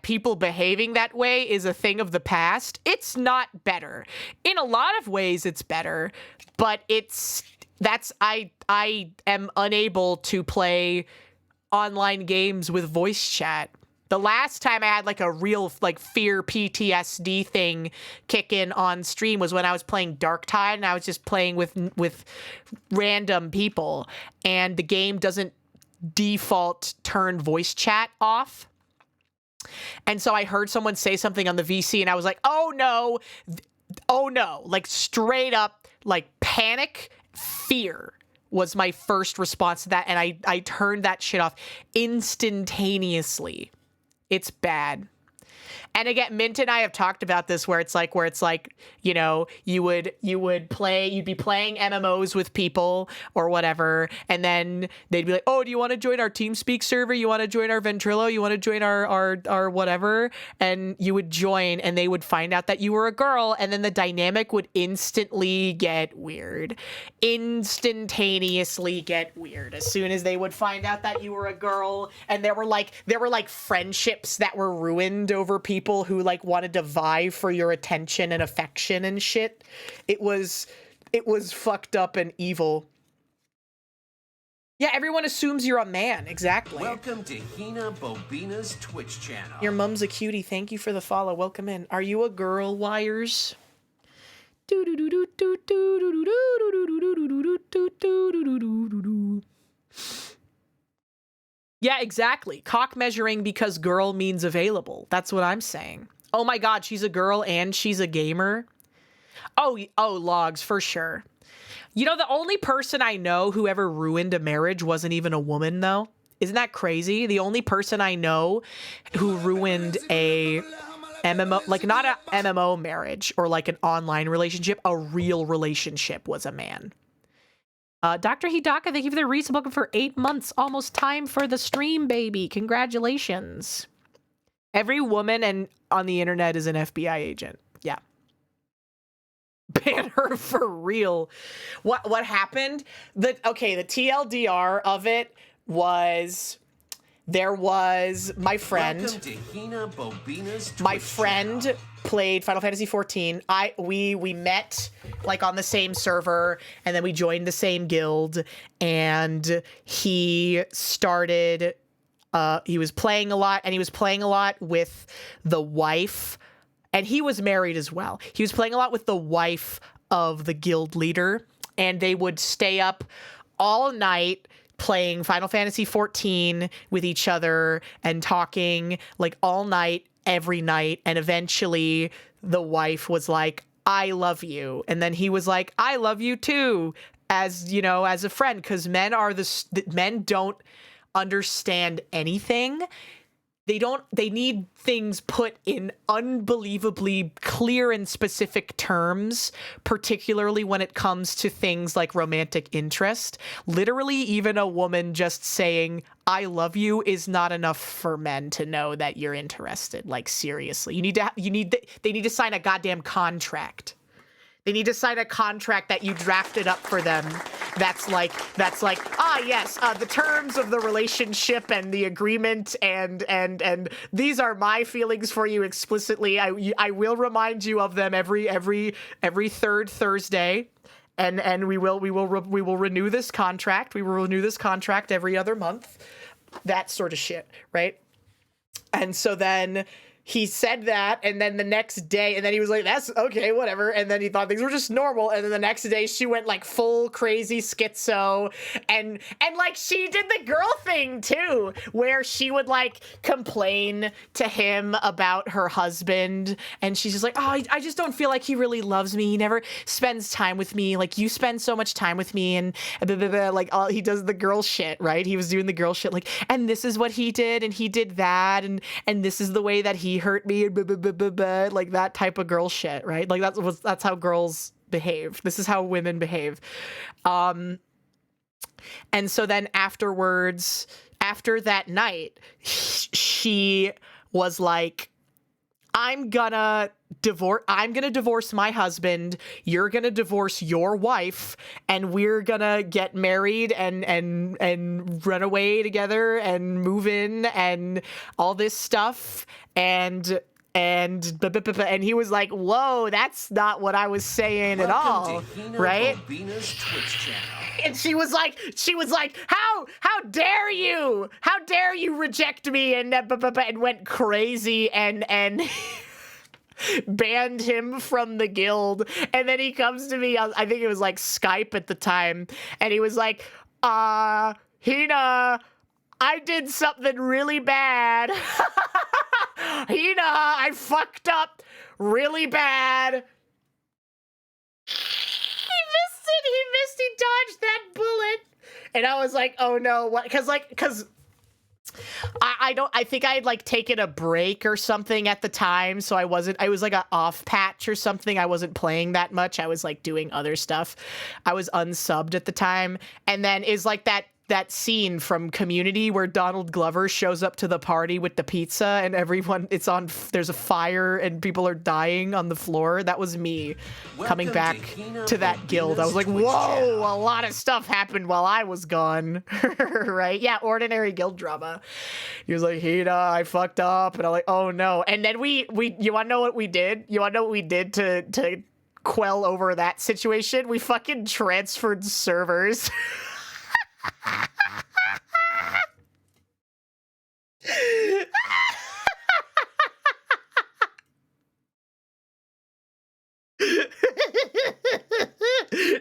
people behaving that way is a thing of the past, it's not better. In a lot of ways, it's better, but I am unable to play online games with voice chat. The last time I had like a real like fear PTSD thing kick in on stream was when I was playing Darktide, and I was just playing with random people, and the game doesn't default turn voice chat off. And so I heard someone say something on the VC, and I was like, oh no, like straight up like panic, fear was my first response to that, and I turned that shit off instantaneously. It's bad. And again, Mint and I have talked about this where it's like, you know, you'd be playing MMOs with people or whatever, and then they'd be like, oh, do you want to join our TeamSpeak server? You want to join our Ventrilo? You want to join our whatever? And you would join, and they would find out that you were a girl, and then the dynamic would instantly get weird. Instantaneously get weird. As soon as they would find out that you were a girl, and there were like friendships that were ruined over people who like wanted to vie for your attention and affection and shit. It was fucked up and evil. Yeah, everyone assumes you're a man. Exactly.
Welcome to HinaBoBina's Twitch channel.
Your mom's a cutie. Thank you for the follow. Welcome in. Are you a girl, Wires? Yeah, exactly. Cock measuring because girl means available. That's what I'm saying. Oh my God, she's a girl and she's a gamer. Oh, logs for sure. You know, the only person I know who ever ruined a marriage wasn't even a woman, though. Isn't that crazy? The only person I know who ruined a MMO, like not a MMO marriage or like an online relationship, a real relationship, was a man. Dr. Hidaka, thank you for the reason. Welcome for 8 months. Almost time for the stream, baby. Congratulations. Every woman on the internet is an FBI agent. Yeah. Ban her for real. What happened? The TLDR of it was there was my friend.
Welcome to HinaBoBina's Twitch
My friend
channel.
played Final Fantasy 14. We met like on the same server, and then we joined the same guild, and he started he was playing a lot, and he was playing a lot with the wife, and he was married as well. He was playing a lot with the wife of the guild leader, and they would stay up all night playing Final Fantasy 14 with each other and talking like all night, every night. And eventually the wife was like, I love you. And then he was like, I love you too, as, you know, as a friend. Because men don't understand anything. They need things put in unbelievably clear and specific terms, particularly when it comes to things like romantic interest. Literally, even a woman just saying, I love you is not enough for men to know that you're interested. Like, seriously. They need to sign a goddamn contract. They need to sign a contract that you drafted up for them. That's like, yes, the terms of the relationship and the agreement and these are my feelings for you explicitly. I will remind you of them every third Thursday, and we will renew this contract. We will renew this contract every other month. That sort of shit, right? And so then he said that, and then the next day, and then he was like, that's okay, whatever. And then he thought things were just normal. And then the next day she went like full crazy schizo, and like she did the girl thing too, where she would like complain to him about her husband. And she's just like, oh, I just don't feel like he really loves me. He never spends time with me. Like, you spend so much time with me, and blah, blah, blah. Like, he does the girl shit, right? He was doing the girl shit, like, and this is what he did, and he did that, and this is the way that he hurt me, and blah, blah, blah, blah, blah, like that type of girl shit, right? Like that's how girls behave. This is how women behave. And so then afterwards, after that night, she was like, I'm gonna divorce my husband, you're gonna divorce your wife, and we're gonna get married and run away together and move in and all this stuff. And he was like, whoa, that's not what I was saying at all, right?
Twitch channel.
And she was like, how dare you reject me, and went crazy and banned him from the guild. And then he comes to me, I think it was like Skype at the time, and he was like, Hina, I did something really bad. Hina, I fucked up really bad. He dodged that bullet. And I was like, oh no, what? Because I think I had like taken a break or something at the time. So I was like a off patch or something. I wasn't playing that much. I was like doing other stuff. I was unsubbed at the time. And then is like that scene from Community where Donald Glover shows up to the party with the pizza and everyone, there's a fire and people are dying on the floor. That was me coming back to that guild. I was like, whoa, a lot of stuff happened while I was gone. Right? Yeah, ordinary guild drama. He was like, Hina, I fucked up. And I'm like, oh no. And then we you wanna know what we did? You wanna know what we did to quell over that situation? We fucking transferred servers.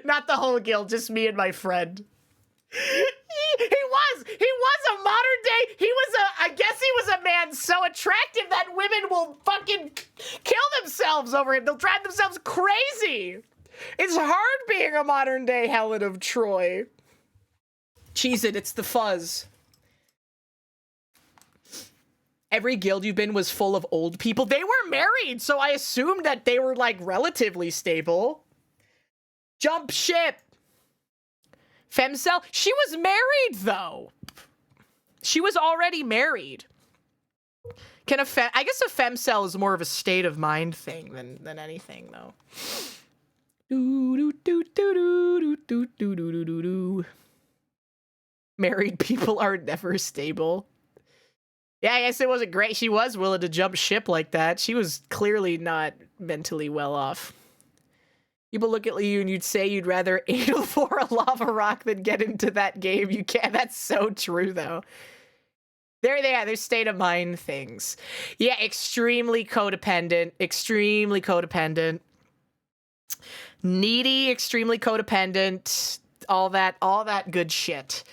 Not the whole guild, just me and my friend. He was a modern day, I guess he was a man so attractive that women will fucking kill themselves over him. They'll drive themselves crazy. It's hard being a modern day Helen of Troy. Cheese it, it's the fuzz. Every guild you've been was full of old people. They were married, so I assumed that they were like relatively stable. Jump ship. Femcel, she was married though. She was already married. I guess a femcel is more of a state of mind thing than anything though. Married people are never stable. Yeah, I guess it wasn't great. She was willing to jump ship like that. She was clearly not mentally well off. People look at you and you'd say you'd rather anal for a lava rock than get into that game. You can't. That's so true, though. There they are. They're state of mind things. Yeah, extremely codependent. Extremely codependent. Needy, extremely codependent. All that good shit.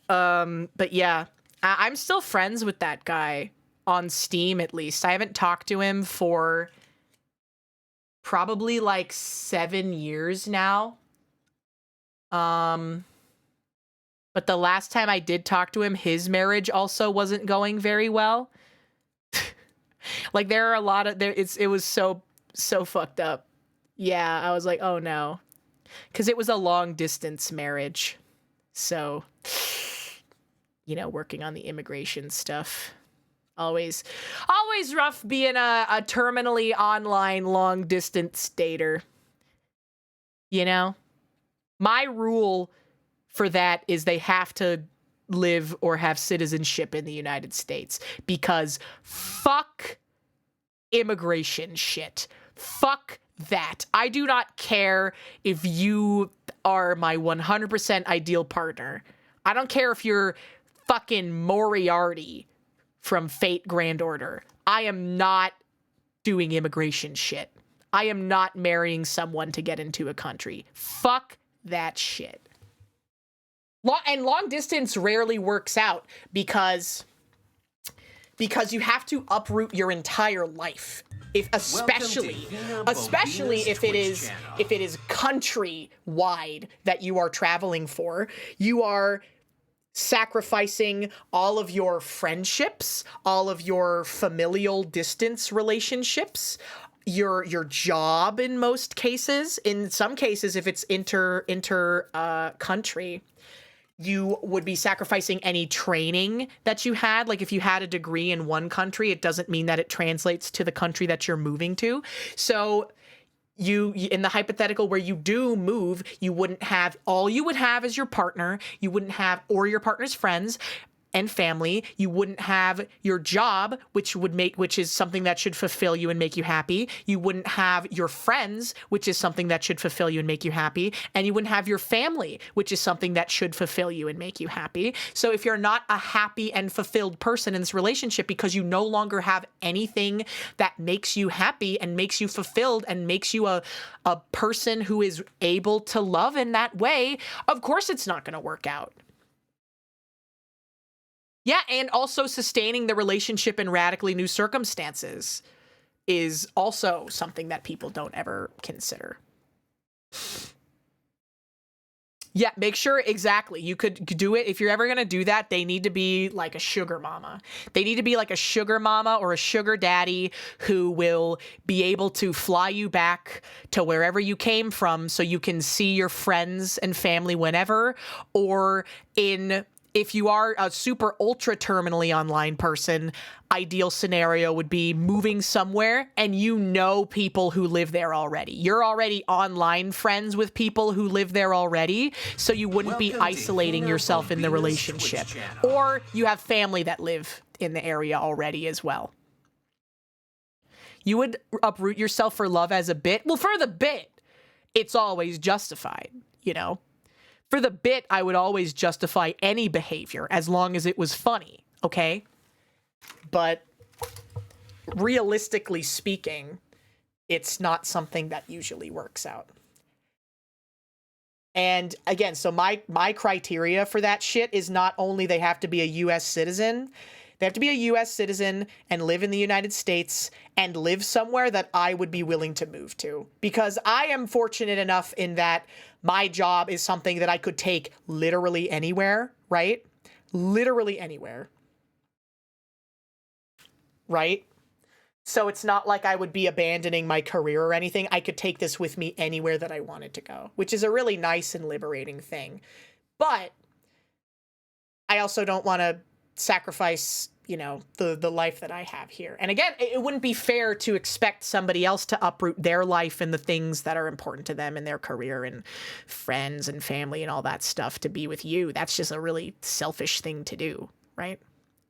But yeah, I'm still friends with that guy on Steam, at least. I haven't talked to him for probably like 7 years now. But the last time I did talk to him, his marriage also wasn't going very well. Like there are a lot of it was so fucked up. Yeah, I was like, oh no. Cause it was a long distance marriage. So, you know, working on the immigration stuff. Always rough being a terminally online long distance dater. You know? My rule for that is they have to live or have citizenship in the United States, because fuck immigration shit. Fuck that. I do not care if you are my 100% ideal partner. I don't care if you're fucking Moriarty from Fate Grand Order. I am not doing immigration shit. I am not marrying someone to get into a country. Fuck that shit. Long distance rarely works out because you have to uproot your entire life. Especially if it is country-wide that you are traveling for, you are sacrificing all of your friendships, all of your familial distance relationships, your job in most cases. In some cases, if it's country, you would be sacrificing any training that you had. Like if you had a degree in one country, it doesn't mean that it translates to the country that you're moving to. So you in the hypothetical where you do move, you wouldn't have, all you would have is your partner. You wouldn't have, or your partner's friends and family. You wouldn't have your job, which is something that should fulfill you and make you happy. You wouldn't have your friends, which is something that should fulfill you and make you happy. And you wouldn't have your family, which is something that should fulfill you and make you happy. So if you're not a happy and fulfilled person in this relationship because you no longer have anything that makes you happy and makes you fulfilled and makes you a person who is able to love in that way, of course it's not going to work out. Yeah, and also sustaining the relationship in radically new circumstances is also something that people don't ever consider. Yeah, make sure, exactly. You could do it. If you're ever going to do that, they need to be like a sugar mama. They need to be like a sugar mama or a sugar daddy who will be able to fly you back to wherever you came from so you can see your friends and family whenever, or if you are a super ultra terminally online person, ideal scenario would be moving somewhere and you know people who live there already. You're already online friends with people who live there already, so you wouldn't be isolating yourself in the relationship. Or you have family that live in the area already as well. You would uproot yourself for love as a bit. Well, for the bit, it's always justified, you know? For the bit, I would always justify any behavior as long as it was funny, okay? But realistically speaking, it's not something that usually works out. And again, so my criteria for that shit is not only they have to be a U.S. citizen, they have to be a U.S. citizen and live in the United States and live somewhere that I would be willing to move to. Because I am fortunate enough in that my job is something that I could take literally anywhere, right? Literally anywhere. Right? So it's not like I would be abandoning my career or anything. I could take this with me anywhere that I wanted to go, which is a really nice and liberating thing. But I also don't want to sacrifice, you know, the life that I have here. And again, it wouldn't be fair to expect somebody else to uproot their life and the things that are important to them in their career and friends and family and all that stuff to be with you. That's just a really selfish thing to do, right?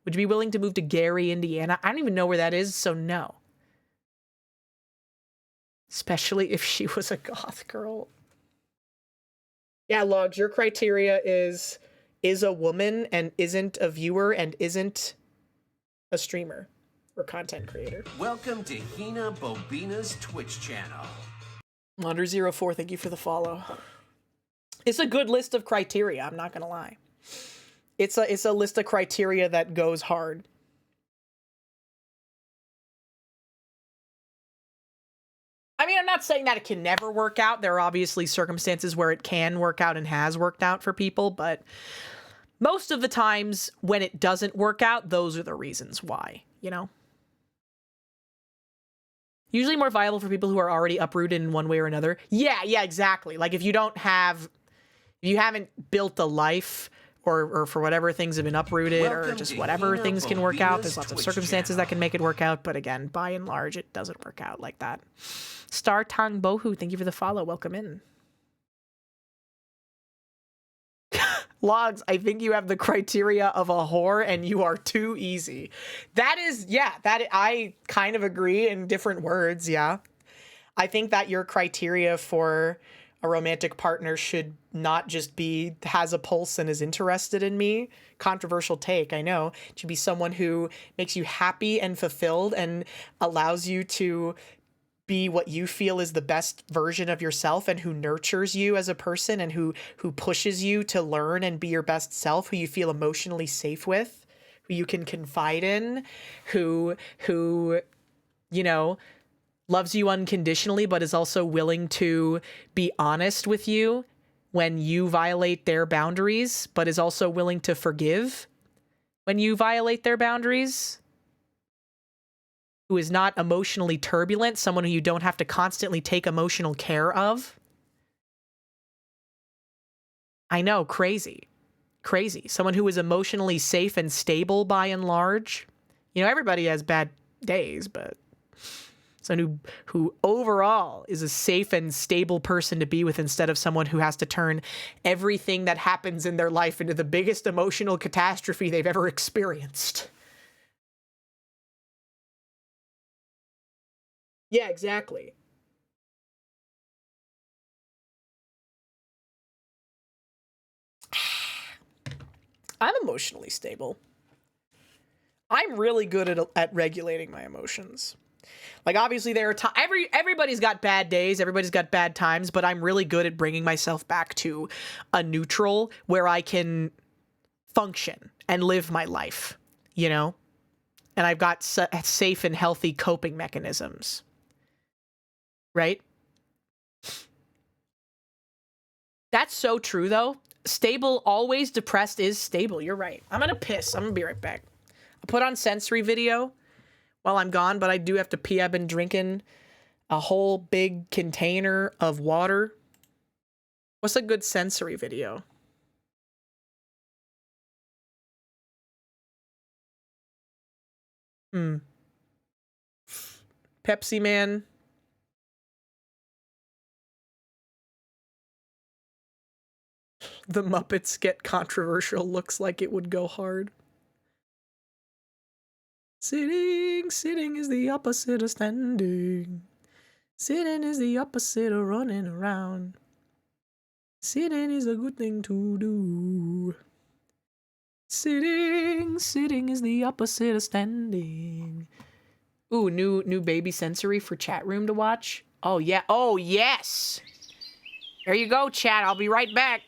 Would you be willing to move to Gary, Indiana? I don't even know where that is, so no. Especially if she was a goth girl. Yeah, Logs, your criteria is a woman and isn't a viewer and isn't a streamer or content creator.
Welcome to HinaBoBina's Twitch channel.
Wonder04, thank you for the follow. It's a good list of criteria, I'm not gonna lie. It's a list of criteria that goes hard. I mean, I'm not saying that it can never work out. There are obviously circumstances where it can work out and has worked out for people, but most of the times when it doesn't work out, those are the reasons why, you know? Usually more viable for people who are already uprooted in one way or another. Yeah, exactly. Like if you haven't built a life or for whatever things have been uprooted or just whatever things can work out. There's lots of circumstances that can make it work out. But again, by and large, it doesn't work out like that. Star Tongue Bohu, thank you for the follow. Welcome in. Logs, I think you have the criteria of a whore and you are too easy. That is, yeah, I kind of agree in different words, yeah. I think that your criteria for a romantic partner should not just be has a pulse and is interested in me. Controversial take, I know. It should be someone who makes you happy and fulfilled and allows you to be what you feel is the best version of yourself and who nurtures you as a person and who pushes you to learn and be your best self, who you feel emotionally safe with, who you can confide in, who you know, loves you unconditionally but is also willing to be honest with you when you violate their boundaries, but is also willing to forgive when you violate their boundaries. Who is not emotionally turbulent, someone who you don't have to constantly take emotional care of. I know, crazy. Crazy. Someone who is emotionally safe and stable by and large. You know, everybody has bad days, but someone who overall is a safe and stable person to be with instead of someone who has to turn everything that happens in their life into the biggest emotional catastrophe they've ever experienced. Yeah, exactly. I'm emotionally stable. I'm really good at regulating my emotions. Like, obviously, there are everybody's got bad days, everybody's got bad times, but I'm really good at bringing myself back to a neutral where I can function and live my life, you know? And I've got safe and healthy coping mechanisms. Right? That's so true, though. Stable, always depressed is stable. You're right. I'm gonna piss. I'm gonna be right back. I'll put on sensory video while I'm gone, but I do have to pee. I've been drinking a whole big container of water. What's a good sensory video? Pepsi Man. The Muppets get controversial. Looks like it would go hard. Sitting is the opposite of standing. Sitting is the opposite of running around. Sitting is a good thing to do. Sitting is the opposite of standing. Ooh, new baby sensory for chat room to watch. Oh yeah. Oh yes. There you go, chat. I'll be right back.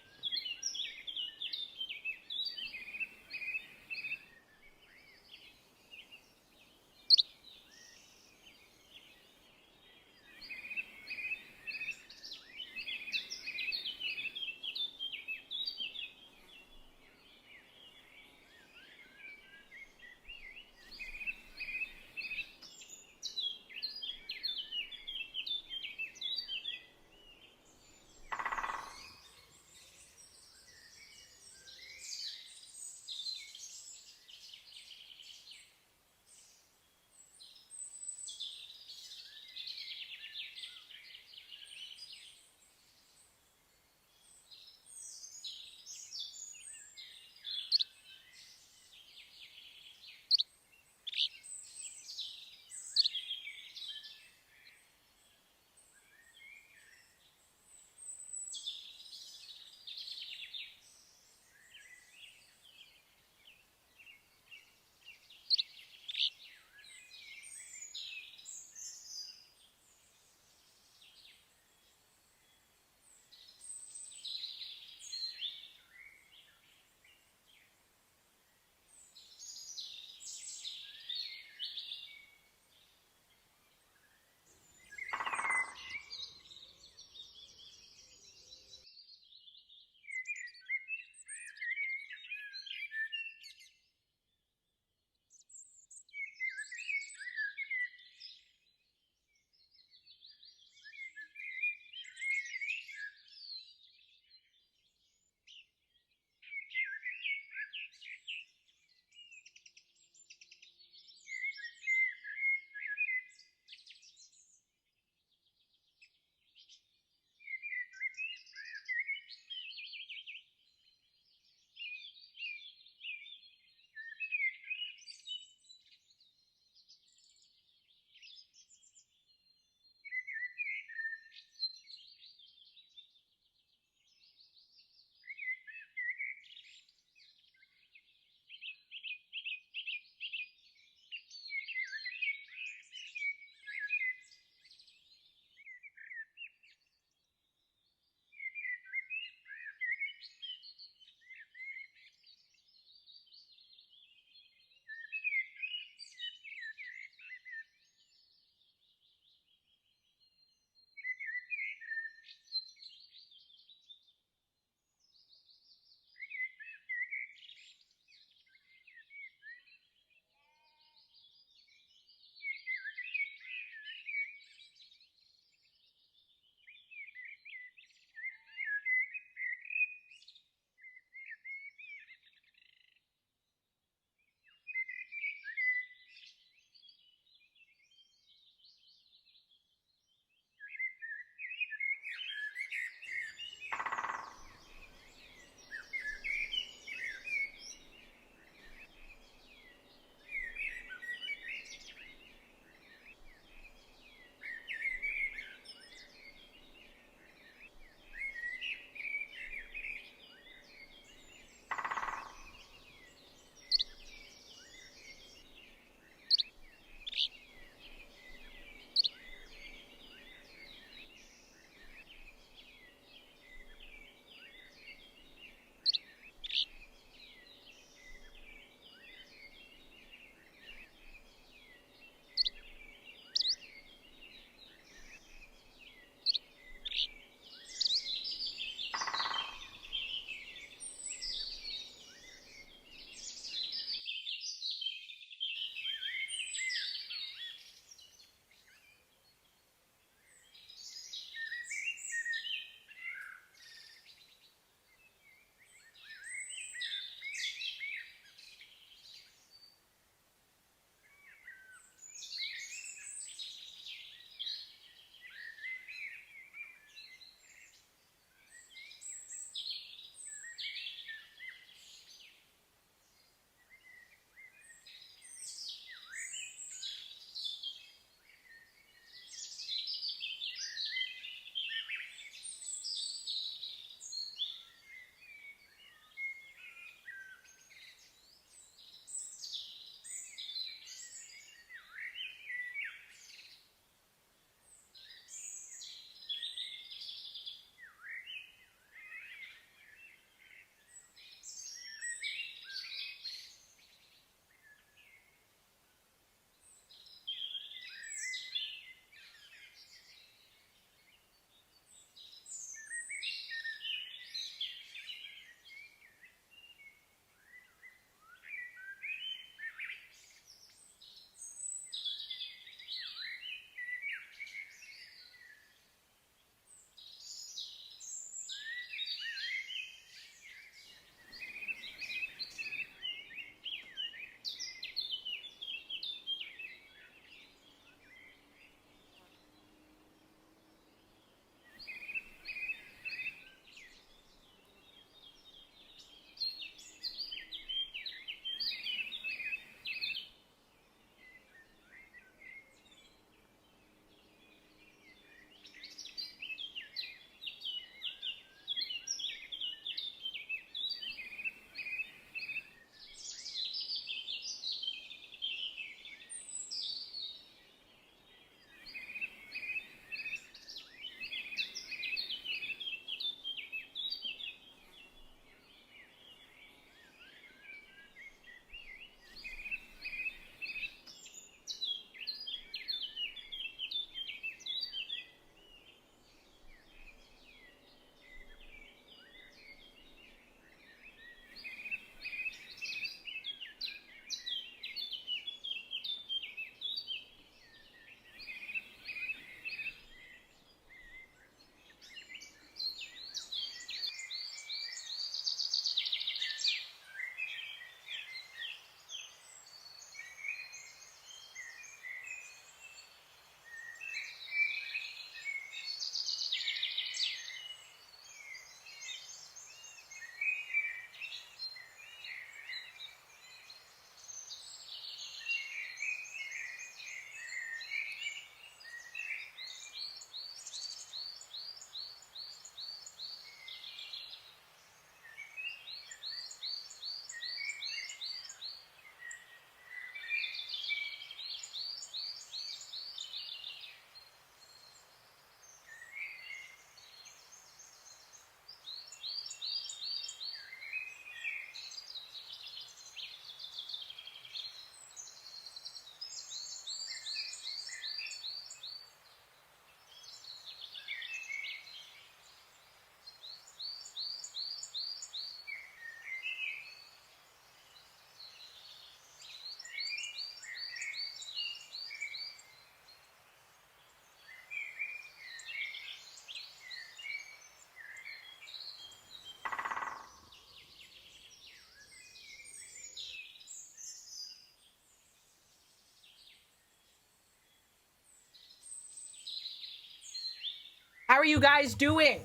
are you guys doing?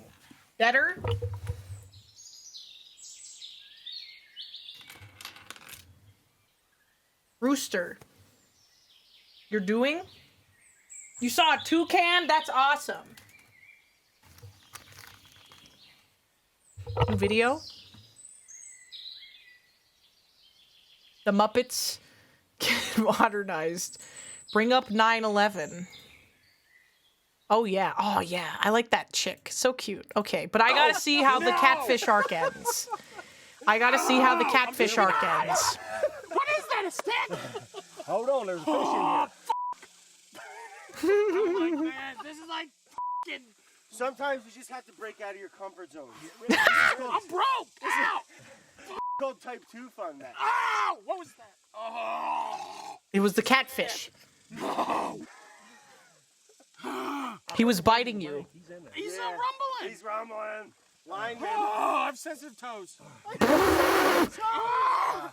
Better? Rooster. You're doing? You saw a toucan? That's awesome. New video? The Muppets get modernized. Bring up 9/11. Oh yeah, I like that chick. So cute. Okay, but I gotta see how the catfish arc ends. I gotta see how the catfish arc ends.
What is that, a stick?
Hold on, there's a fish in here.
I'm like, man, this is like f***ing...
Sometimes you just have to break out of your comfort zone.
I'm broke! Ow!
Called type 2 fun, man.
Ow! What was that? Oh!
It was the catfish.
No!
He was biting you.
He's rumbling!
He's rumbling. Lineman.
Oh, I have sensitive toes.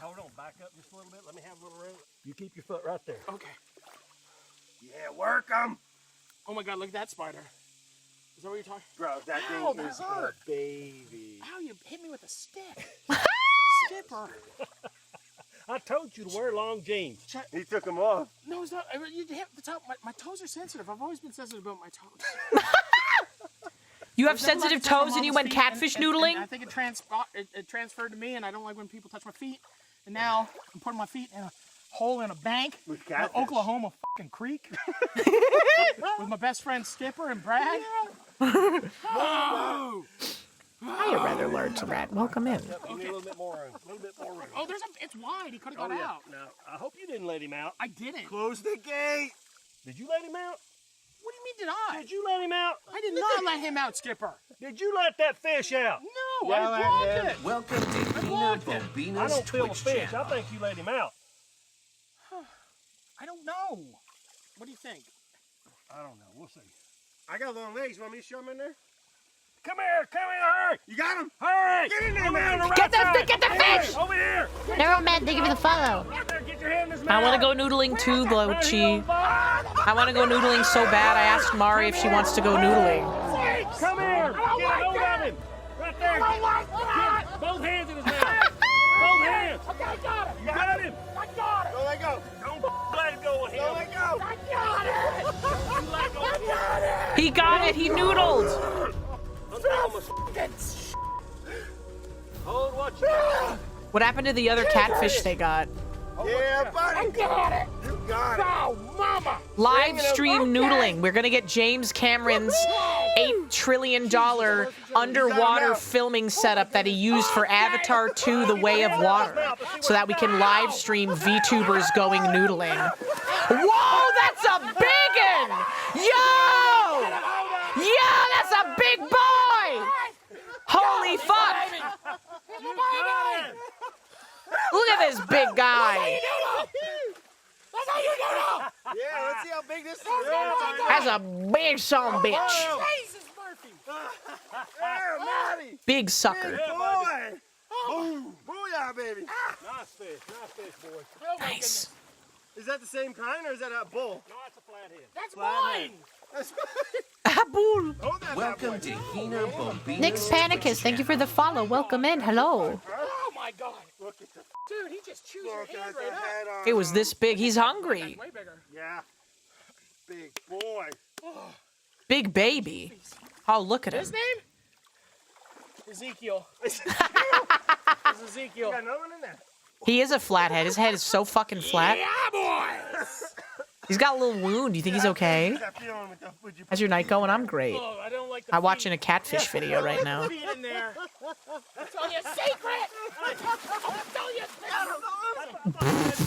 Hold on, back up just a little bit. Let me have a little room. You keep your foot right there.
Okay.
Yeah, work 'em.
Oh my God, look at that spider. Is that what you're talking?
Bro, that
Ow,
thing
that
is
hurt.
a baby.
Ow, you hit me with a stick. Skipper.
I told you to wear long jeans.
He took them off.
No, it's not. You hit the top. My toes are sensitive. I've always been sensitive about my toes.
You have sensitive toes and you went catfish noodling?
And I think it transferred to me, and I don't like when people touch my feet. And now I'm putting my feet in a hole in a bank,
with
Oklahoma fucking creek, with my best friend Skipper and Brad. Oh!
Hiya, rather large rat. Welcome in.
Yep, you need a little bit more room. A little bit more room.
Oh, it's wide. He could have got out.
No, I hope you didn't let him out.
I didn't.
Close the gate.
Did you let him out?
What do you mean, did I?
Did you let him out?
I did not let him out, Skipper.
Did you let that fish out?
No, I blocked it.
Welcome to HinaBoBina's
I don't feel a
Twitch
fish.
channel.
I think you let him out.
I don't know. What do you think?
I don't know. We'll see.
I got long legs. You want me to show them in there?
Come here, hurry!
You got him?
Hurry!
Get in there,
man!
man!
Get the fish!
Over here!
Neuroman, thank you for the follow.
Get your hand in his
I want to go noodling too, Blochi. I want to go noodling so bad. I asked Mari if she wants to go noodling.
Come here! Get hold of him! Right there! Get both hands in his mouth! Both hands!
Okay, I got it.
You got him!
I got it.
Don't let go.
Don't let him go with him!
Don't let go.
I got it.
Don't let go.
I got it.
He got it. He noodled.
Hold what you got.
What happened to the other catfish they got?
Yeah, buddy.
I got it.
You got it.
Oh, mama.
Live stream noodling. We're gonna get James Cameron's $8 trillion underwater filming setup that he used for Avatar 2: The Way of Water, so that we can live stream VTubers going noodling. Whoa, that's a biggin! Yo! Yeah, that's a big boy! Holy fuck! Look at this big guy.
That's how you noodle.
Yeah, let's see how big this is.
That's a big son of a bitch.
Jesus, Murphy.
There, Maddie.
Big sucker.
Boy. Boom. Booyah, baby.
Nice fish, boy.
Nice.
Is that the same kind or is that a bull?
No, it's a flathead.
That's mine.
That's
Bull.
Welcome to HinaBoBina's
Nick's Panicus, thank you for the follow. Welcome in. Hello.
Oh my God.
Look at the
Dude, he just chews your hand right up.
head on.
It was this big. He's hungry.
Way bigger.
Yeah. Big boy.
Big baby. Oh, look at him.
His name? Ezekiel. It's Ezekiel.
Got another one in there.
He is a flathead. His head is so fucking flat.
Yeah, boys.
He's got a little wound. Do you think he's okay? How's your night going? I'm great.
Oh, I don't like the
I'm watching a catfish video right now.
feet in there. I'll tell you a secret. I'll tell you a secret.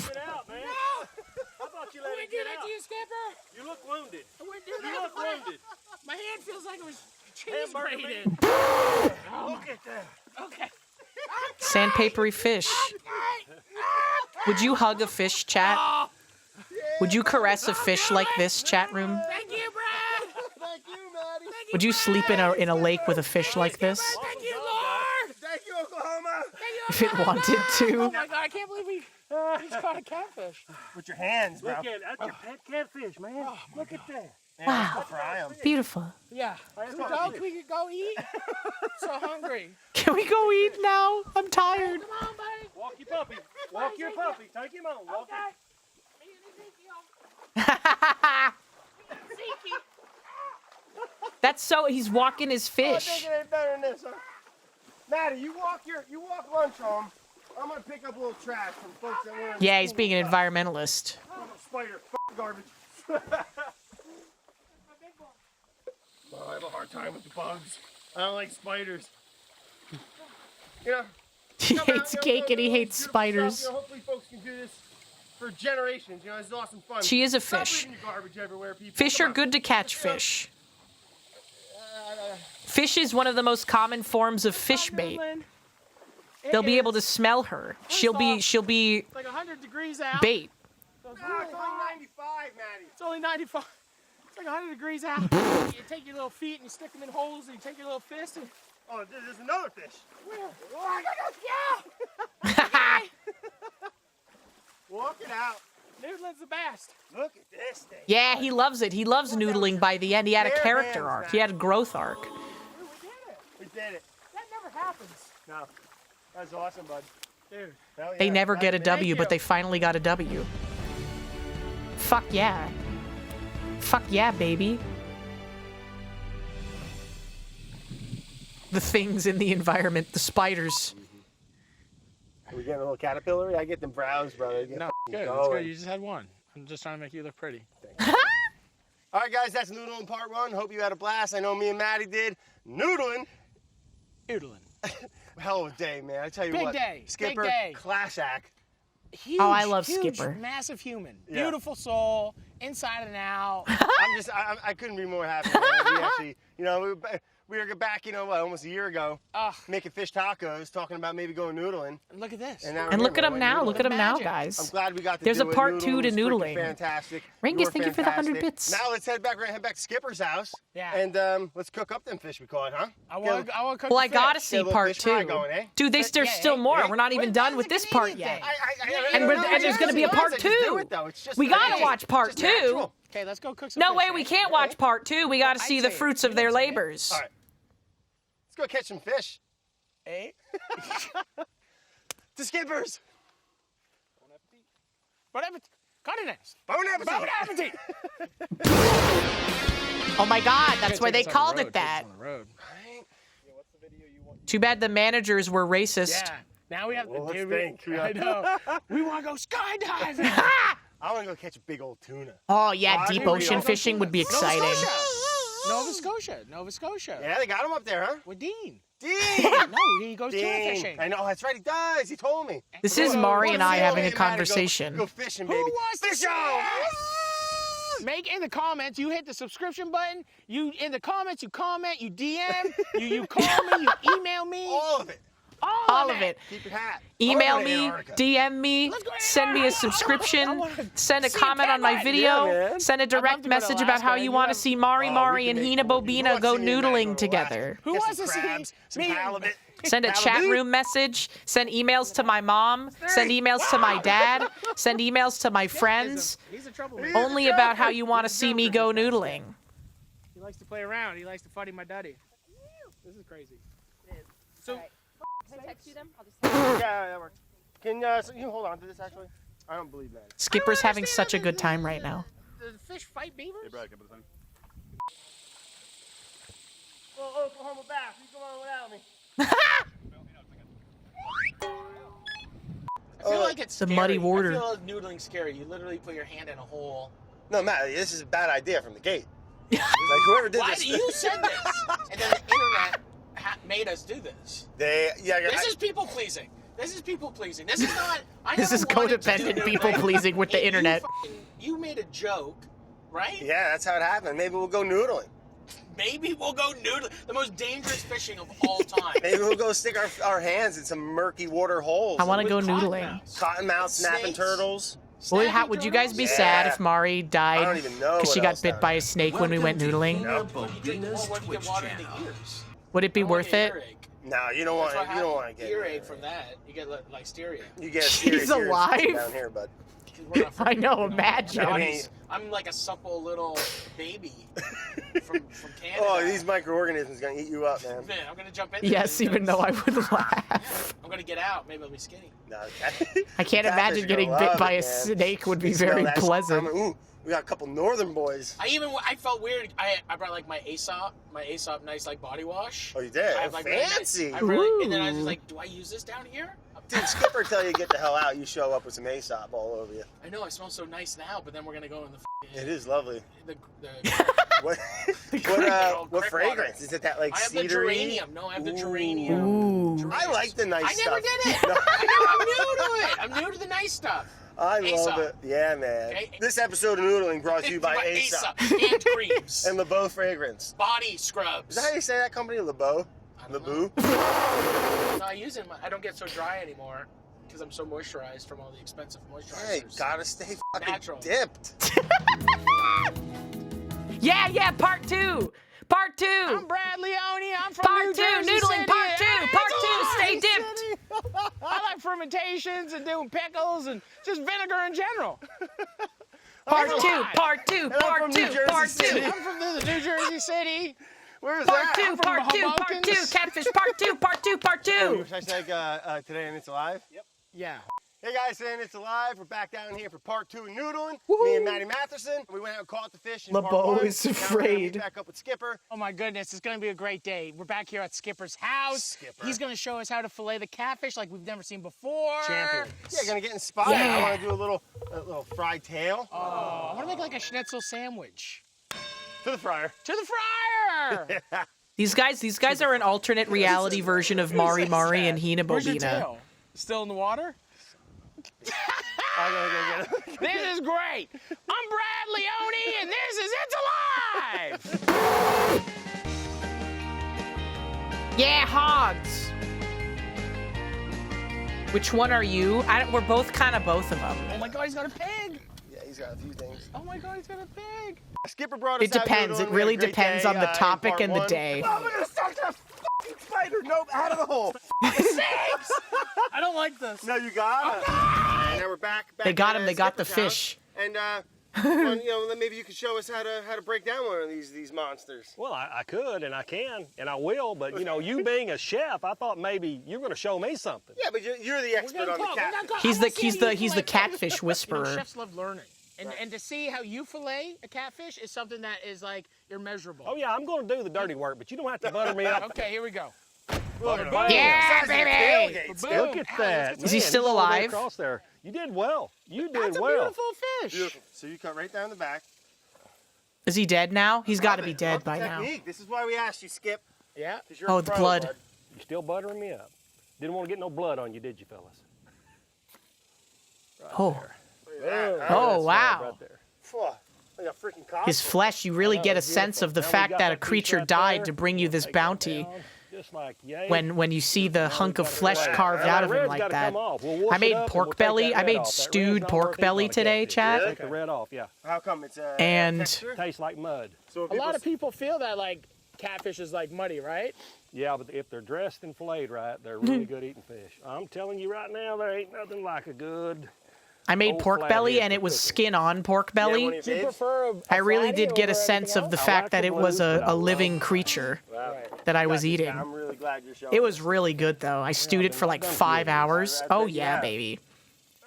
Get out, man. I thought you let him
do
get
that
out.
to you, Skipper?
You look wounded.
I wouldn't do
You
that.
look wounded.
My hand feels like it was cheese
Hamburger
grated.
meat. Look at that.
Okay.
Sandpapery fish. Would you hug a fish, chat? Would you caress a fish like this, chat room?
Thank you, Brad.
Thank you, Maddie.
Would you sleep in a lake with a fish like this?
Thank you, Lord.
Thank you, Oklahoma.
If it wanted
Oh
to.
my God, I can't believe we just caught a catfish.
With your hands, bro.
Look at it. That's your pet catfish, man. Look at that.
Wow. Beautiful.
Yeah. Go, we can go eat. So hungry.
Can we go eat now? I'm tired.
Come on, buddy.
Walk your puppy. Walk your puppy. Take him on. Walk
Okay.
That's so, he's walking his
I
fish.
think it ain't better than this, huh? Maddie, you walk lunch home. I'm gonna pick up a little trash from folks that were.
Yeah, he's being an environmentalist.
Spider, garbage. Oh, I have a hard time with the bugs. I don't like spiders. You know,
He hates cake and he hates spiders.
you know, hopefully folks can do this for generations. You know, it's awesome fun.
She is a
Stop
fish.
leaving your garbage everywhere, people.
Fish
Come
are
on.
good to catch fish. Fish is one of the most common forms of fish bait. They'll be able to smell her. She'll be
It's like 100 degrees out.
bait.
So it's,
It's only 95, Maddie.
it's only 95. It's like 100 degrees out. You take your little feet and you stick them in holes, and you take your little fist and.
Oh, there's another fish.
Where? Oh, I gotta go.
Walk it out.
Noodling's the best.
Look at this thing.
Yeah, he loves it. He loves noodling by the end. He had a character arc. He had a growth arc.
We did it.
That never happens.
No. That's awesome, bud.
Dude.
Hell
They
yeah.
never get a
Thank
W,
you.
but they finally got a W. Fuck yeah. Fuck yeah, baby. The things in the environment, the spiders.
Are we getting a little caterpillar? I get them brows, brother. Get
No,
f***ing
good. It's
going.
good. You just had one. I'm just trying to make you look pretty.
All right, guys, that's noodling part 1. Hope you had a blast. I know me and Maddie did. Noodling.
Noodling.
Hell of a day, man. I tell you
Big
what.
day.
Skipper,
Big day.
class act.
Huge,
Oh, I love
huge,
Skipper.
Massive human.
Yeah.
Beautiful soul, inside and out.
I couldn't be more happy. Man. We actually, you know, we were back, you know, what, almost a year ago, making fish tacos, talking about maybe going noodling.
And look at this.
And look at him now. Look at him now, guys.
I'm glad we got to
There's
do
a
it.
part 2 to
was freaking
noodling.
Fantastic.
Rangus,
You were
thank you for the 100
fantastic.
bits.
Now let's head back. We're gonna head back to Skipper's house.
Yeah.
And let's cook up them fish we caught, huh?
I want to cook
Well,
the
I gotta
fish.
see
Get a little
part
fish
2.
fry going, eh?
Dude, there's still more. We're not even done with this part yet. And there's gonna be a part 2. We gotta watch part 2.
Okay, let's go cook some
No
fish.
way, we can't watch part 2. We gotta see the fruits of their labors.
All right. Let's go catch some fish.
Eh?
To Skipper's.
Bon appetit. Continents.
Bon appetit.
Bon appetit.
Oh my god, that's why they
Take us on
called
the
it
road,
that.
take us on the road.
Too bad the managers were racist.
Yeah. Now we have
Well,
to
let's
do it.
think.
I know. We want to go skydiving.
I want to go catch a big old tuna.
Oh yeah,
Why
deep
do we
ocean
all go
fishing would be exciting.
Nova Scotia. Nova Scotia.
Yeah, they got him up there, huh?
With Dean.
Dean!
No, he goes tuna
Dean.
fishing.
I know, that's right, he does. He told me.
This is Mari and I having a
Go
conversation.
fishing,
Who
baby.
wants to
Fish
see
on!
this? Make in the comments. You hit the subscription button. You in the comments. You comment. You DM. you call me. You email me.
All of it.
All of it.
Keep your hat.
Email
Over to
me,
Antarctica.
DM me, send me a subscription, send a comment on my video,
man.
send a direct message about how you want to see Mari and HinaBoBina go noodling together.
Who
Get
wants
some
to see
crabs, some
me?
halibut.
Send a chat
Halibut.
room message, send emails to my mom, send emails to my dad, send emails to my friends,
He's a troublemaker.
only about how you want to see me go noodling.
He likes to play around. He likes to funny my daddy. This is crazy. So.
Can I text you them? I'll just
Yeah, that works. Can you hold on to this, actually? I don't believe that.
Skipper's having such a good time right now.
The fish fight beavers?
Hey, Brad, come to the thing.
Well, Oklahoma bass, you come on without me.
I feel like it's
The
scary.
muddy water.
I feel like noodling scary. You literally put your hand in a hole.
No, Matt, this is a bad idea from the gate. Like, whoever did
Why
this.
you said this? And then the internet made us do this. This is people pleasing. This is people pleasing. This is not.
This is codependent people pleasing with the internet.
You made a joke, right?
Yeah, that's how it happened. Maybe we'll go noodling.
Maybe we'll go noodling. The most dangerous fishing of all time.
Maybe we'll go stick our hands in some murky water holes.
I want to go
With
noodling.
Cottonmouth, snapping
Snakes.
turtles.
Would you guys be sad if Mari
I
died
don't even know
because she
what
got
else
bit
down
by
there.
a snake when we went noodling?
HinaBoBina's
What if you
Twitch
get water in
channel.
the ears?
Would it be
I wanna
worth
get
it?
earache.
No, you don't want
That's what
you don't want
happened.
to get
earache from that. You get listeria.
You get
He's alive?
down here, bud.
I know, imagine.
I'm like a supple little baby from Canada.
Oh, these microorganisms gonna eat you up, man.
Man, I'm gonna jump in.
Yes, even though I would laugh.
I'm gonna get out. Maybe I'll be skinny.
No,
I can't imagine getting bit by a snake would be very pleasant.
Ooh, we got a couple northern boys.
I felt weird. I brought like my Aesop nice like body wash.
Oh, you did?
I have, like,
fancy.
and then I was just like, do I use this down here?
Did Skipper tell you get the hell out? You show up with some Aesop all over you.
I know I smell so nice now, but then we're gonna go in the.
It is lovely.
What
fragrance? Is it that like
I have
cedary?
the geranium. No, I have the geranium.
Ooh. I like the nice stuff.
I never did it. I'm new to the nice stuff.
I
Aesop.
love it. Yeah, man. Okay. This episode of Noodling brought to you by Aesop.
Hand creams.
And LeBeau fragrance.
Body scrubs.
Is that how you say that company? LeBeau? LeBeau?
No, I use it. I don't get so dry anymore because I'm so moisturized from all the expensive moisturizers.
Hey, gotta stay fucking
natural.
Dipped.
Yeah, part 2. Part 2.
I'm Brad Leone. I'm from
Part
New
2.
Jersey
Noodling
City.
part 2. Part 2. Stay dipped.
I like fermentations and doing pickles and just vinegar in general.
Part 2. Part 2. Part 2. Part 2.
I'm from the New Jersey City.
Where's
Part
that?
2. Part 2. Part 2. Catfish. Part 2. Part 2. Part 2.
Should I say Today and It's Alive?
Yep. Yeah.
Hey guys, Today and It's Alive. We're back down here for part 2 of Noodling. Me and Maddie Matheson. We went out and caught the fish in part 1.
LeBeau is
Now we're gonna
afraid.
be back up with Skipper.
Oh my goodness, it's gonna be a great day. We're back here at Skipper's house. He's gonna show us how to fillet the catfish like we've never seen before.
Champion. Yeah, gonna get inspired.
Yeah.
I want to do a little fried tail.
Oh, I want to make like a schnitzel sandwich.
To the fryer.
To the fryer!
These guys are an alternate reality version of Mari Mari and
Where's your
HinaBoBina.
tail? Still in the water?
I gotta go get it.
This is great. I'm Brad Leone, and this is It's Alive!
Yeah, hogs. Which one are you? We're both kind of both of them.
Oh my God, he's got a pig.
Yeah, he's got a few things.
Oh my God, he's got a pig.
Skipper brought us
It depends.
out
It really
we had a great
depends
day,
on the topic
in
and the
part
day.
1. I'm gonna start that fucking spider. Nope, out of the hole.
Sakes! I don't like this.
No, you got it. And now we're back
They got him.
at
They got the
Skipper's
fish.
house. And well, you know, maybe you could show us how to break down one of these monsters.
Well, I could and I can and I will, but you know, you being a chef, I thought maybe you're going to show me something.
Yeah, but you're the expert on the catfish.
He's the catfish
You know,
whisperer.
chefs love learning. And to see how you fillet a catfish is something that is like immeasurable.
Oh yeah, I'm going to do the dirty work, but you don't have to butter me up.
Okay, here we go.
Yeah, baby!
Look at that.
Is he
Man,
still
you saw that
alive?
Across there. You did well. You did
That's a
well.
beautiful fish.
Beautiful. So you cut right down the back.
Is he dead now? He's got to be dead
Love the
by now.
technique. This is why we asked you, Skip.
Yeah.
You're
Oh,
a
the
pro,
blood.
bud.
You still buttering me up. Didn't want to get no blood on you, did you, fellas? Right
Oh.
there.
Oh, wow.
Right there.
Like a freaking costume.
His flesh, you really get a sense of the fact that a creature died to bring you this bounty.
Just like, yay.
When you see the hunk of flesh carved out of him like that. I made pork belly. I made stewed pork belly today, Chad.
Take the red off, yeah.
How come it's
And-
texture?
Tastes like mud.
So
A lot of people feel that like catfish is like muddy, right?
Yeah, but if they're dressed and filleted right, they're really good eating fish. I'm telling you right now, there ain't nothing like a good.
I made
old
pork belly
flathead
and it
for
was
cooking.
skin on pork belly.
Do you prefer a
I really
flatty
did get a
over
sense
anything
of the
else?
fact that
the
it was
blues, but I
a
love
living creature that I was eating.
I'm really glad you're showing.
It was really good though. I stewed it for like 5 hours. Oh yeah, baby.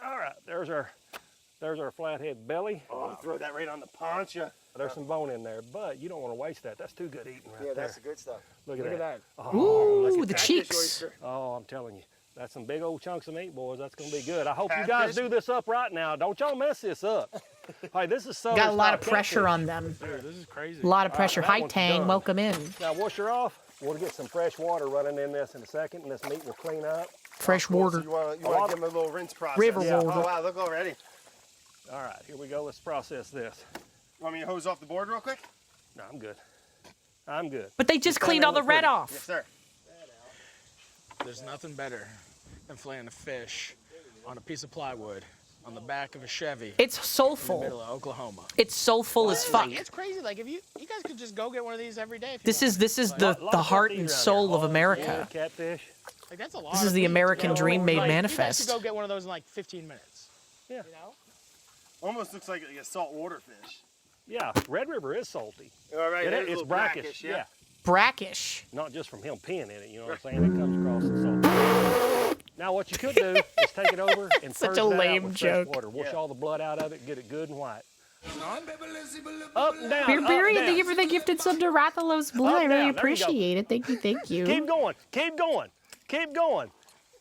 All right, there's our flathead belly.
Oh, throw that right on the poncha.
There's some bone in there, but you don't want to waste that. That's too good eating right
Yeah,
there.
that's the good stuff.
Look at
Look at
that.
that.
Oh, look
Ooh,
at
the
that.
cheeks.
Oh, I'm telling you. That's some big old chunks of meat, boys. That's going to be good. I hope you
Catfish?
guys do this up right now. Don't y'all mess this up. Hey, this is so.
Got a lot of pressure on them.
Dude, this is crazy.
A lot of pressure.
that
Hi
one's
Tang,
done.
welcome in.
Now, wash her off. We'll get some fresh water running in this in a second, and this meat will clean up.
Fresh
So
water.
you want to give them a little rinse process.
River
Oh,
water.
wow, look already.
All right, here we go. Let's process this.
Want me to hose off the board real quick?
No, I'm good. I'm good.
But they just cleaned all the red
Yes,
off.
sir.
There's nothing better than filleting a fish on a piece of plywood on the back of a Chevy.
It's
In the
soulful.
middle of Oklahoma.
It's soulful as fuck.
It's crazy. Like if you guys could just go get one of these every day. If
This
you
is the heart and soul of America.
Catfish.
Like that's a lot.
This is the American dream made manifest.
You guys could go get one of those in like 15 minutes.
Yeah.
You know?
Almost looks like a saltwater fish.
Yeah, Red River is salty.
All right,
It
it's
is,
a
it's
little
brackish. Yeah.
Brackish.
Not just from him peeing in it, you know what I'm saying? It comes across the salt. Now what you could do is take it over and
Such
purge
a
that
lame
out with
joke.
fresh water. Wash all the blood out of it, get it good and white. Up and down.
Beer
up,
Berry,
down.
thank you for the gifted sub to Rathalos Blue.
Up,
I really
down. There you go.
appreciate it. Thank you, thank you.
Keep going. Keep going. Keep going.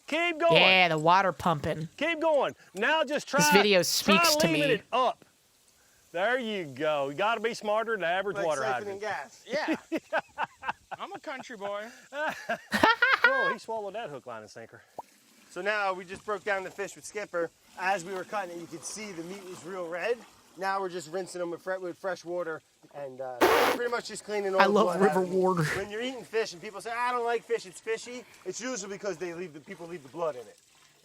Keep going.
Yeah, the water pumping.
Keep going. Now just try.
This video speaks
try
to
leaving
me.
It up. There you go. You got to be smarter than the average
Like
water
siphoning
hydrant.
gas.
Yeah. I'm a country boy.
Oh, he swallowed that hook, line, and sinker.
So now we just broke down the fish with Skipper. As we were cutting it, you could see the meat was real red. Now we're just rinsing them with fresh water and pretty much just cleaning all
I
the
love
blood
river
out of it.
water.
When you're eating fish and people say, I don't like fish, it's fishy, it's usually because people leave the blood in it.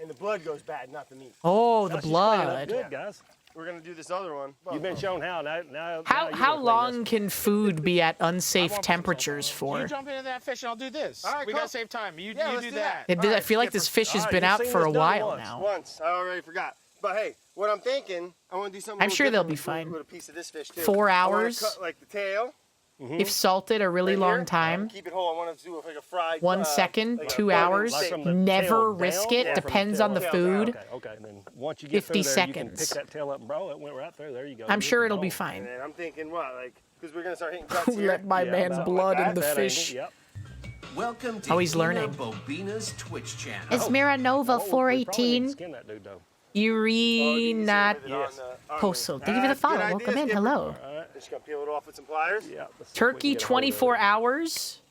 And the blood goes bad, not the meat.
Oh, the
Now she's cleaning up
blood.
Good, guys.
We're going to do this other one.
You've been shown how. Now
How long can food be at unsafe temperatures
You
for?
jump into that fish and I'll do this.
All right,
we
cool.
gotta save time. You
let's
do
do
that.
I feel like this fish has
All right,
been
you've
out
seen
for a
this done
while
once.
now.
Once. I already forgot. But hey, what I'm thinking, I want to do something.
I'm
a little
sure they'll
different
be
with-
fine.
With a piece of this fish too.
4
I wanna
hours?
cut, like the tail.
If salted a really
right
long
here,
time.
Keep it whole. I want to do like a fried.
1 second,
like a
2
bone-in
hours.
steak.
from the
Never
tail
risk
down?
it.
Yeah, from the
Depends
tail
on the
down.
food.
Okay. And then once you get
50
through there, you can
seconds.
pick that tail up and bro, it went right through. There you go.
I'm
You
sure
can
it'll be
go.
fine.
And then I'm thinking what, like, because we're gonna start hitting cuts
Who
here.
let my
Yeah,
man's
about
blood
like
in the
that
fish?
angle, Yep.
Welcome to
Oh, he's learning.
HinaBoBina's Twitch channel.
Esmera Nova
Oh, we probably need to
418.
skin that dude though.
Irina
Yes.
Poso. Thank you for the follow. Welcome in. Hello.
Just gonna peel it off with some pliers.
Yeah. let's see if we can
Turkey
get a hold of
24
it.
hours?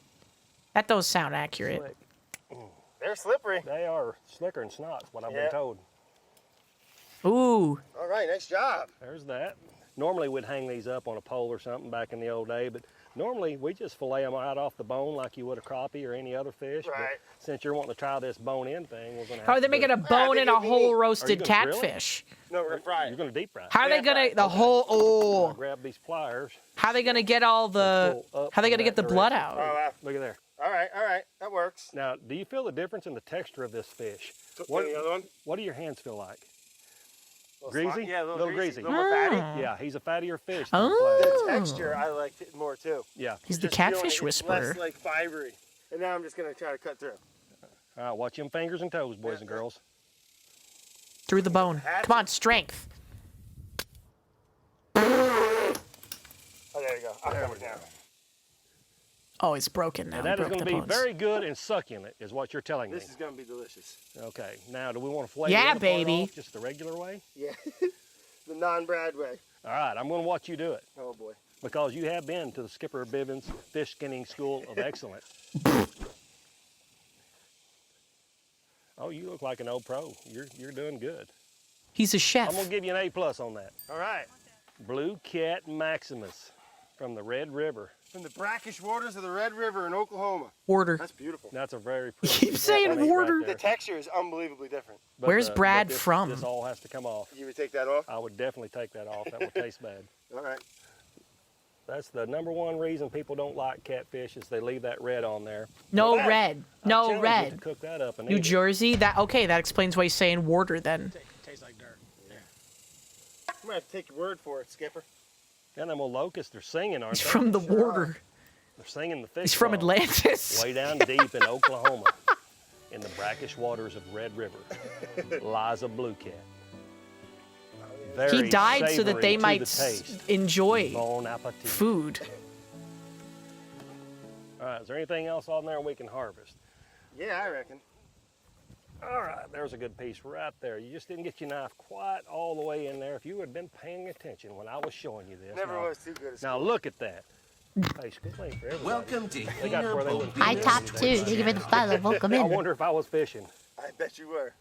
That does sound accurate.
Slick.
They're slippery.
They are slicker than snots, what I've
Yeah.
been told.
Ooh.
All right, nice job.
There's that. Normally we'd hang these up on a pole or something back in the old day, but normally we just fillet them right off the bone like you would a crappie or any other fish. But
Right.
since you're wanting to try this bone-in thing, we're gonna.
How are they making a bone in a whole roasted
gonna grill it?
catfish?
No, we're gonna fry
You're
it.
gonna deep fry it.
How are they gonna the whole?
I'll
Oh,
grab these pliers.
how are they gonna get all the?
pull up
How are they
in
gonna get the
that
blood
direction.
Oh,
out?
wow.
Look at there.
All right, that works.
Now, do you feel the difference in the texture of this fish?
What, the other one?
What do your hands feel like?
Little
Greasy?
slimy? Yeah, a little
Greasy.
A little more fatty.
Yeah, he's a fattier fish.
Oh.
The texture, I liked it more too.
Yeah.
He's the
Just feeling
catfish
it's
whisperer.
Less like fibery. And now I'm just gonna try to cut through.
All right, watch them fingers and toes, boys and girls.
Through the bone. Come on, strength.
Oh, there you go. I'll cover it down.
Oh, it's broken now.
And
We
that is
broke
going to
the
be
bones.
very good and succulent, is what you're telling me.
This is gonna be delicious.
Okay, now do we want to fillet
Yeah,
the other part
baby.
off just the regular way?
Yeah. The non-Brad way.
All right, I'm going to watch you do it
Oh boy.
because you have been to the Skipper Bivens Fish Skinning School of Excellence. Oh, you look like an old pro. You're doing good.
He's a chef.
I'm going to give you an A+ on that.
All right.
Blue Cat Maximus from the Red River.
From the brackish waters of the Red River in Oklahoma.
Order.
That's beautiful.
That's a very pretty.
Keep saying
meat
water.
right
The
there.
texture is unbelievably different.
But,
Where's
but
Brad
this-
from?
This all has to come off.
You would take that off?
I would definitely take that off. That would taste bad.
All right.
That's the #1 reason people don't like catfish is they leave that red on there.
No
But
red.
I
No
challenge you
red.
to cook that up and
New
eat it.
Jersey. That okay? That explains why he's saying water then.
Tastes like dirt.
I'm gonna have to take your word for it, Skipper.
And them old locusts, they're singing, aren't
He's
they?
from the water.
They're singing the fish
He's from
song.
Atlantis.
Way down deep in Oklahoma, in the brackish waters of Red River, lies a blue cat.
He
Very
died so that
savory
they
to
might
the taste.
enjoy
Bon appetit.
food.
All right, is there anything else on there we can harvest?
Yeah, I reckon.
All right, there's a good piece right there. You just didn't get your knife quite all the way in there. If you had been paying attention when I was showing you this.
Never
now,
was too good at
Now
school.
look at that. Hey, school ain't for everybody.
Welcome to
They got where they wouldn't
HinaBoBina's
I top two. Thank you for the follow. Welcome
I
in.
wonder if I was fishing.
I bet you were.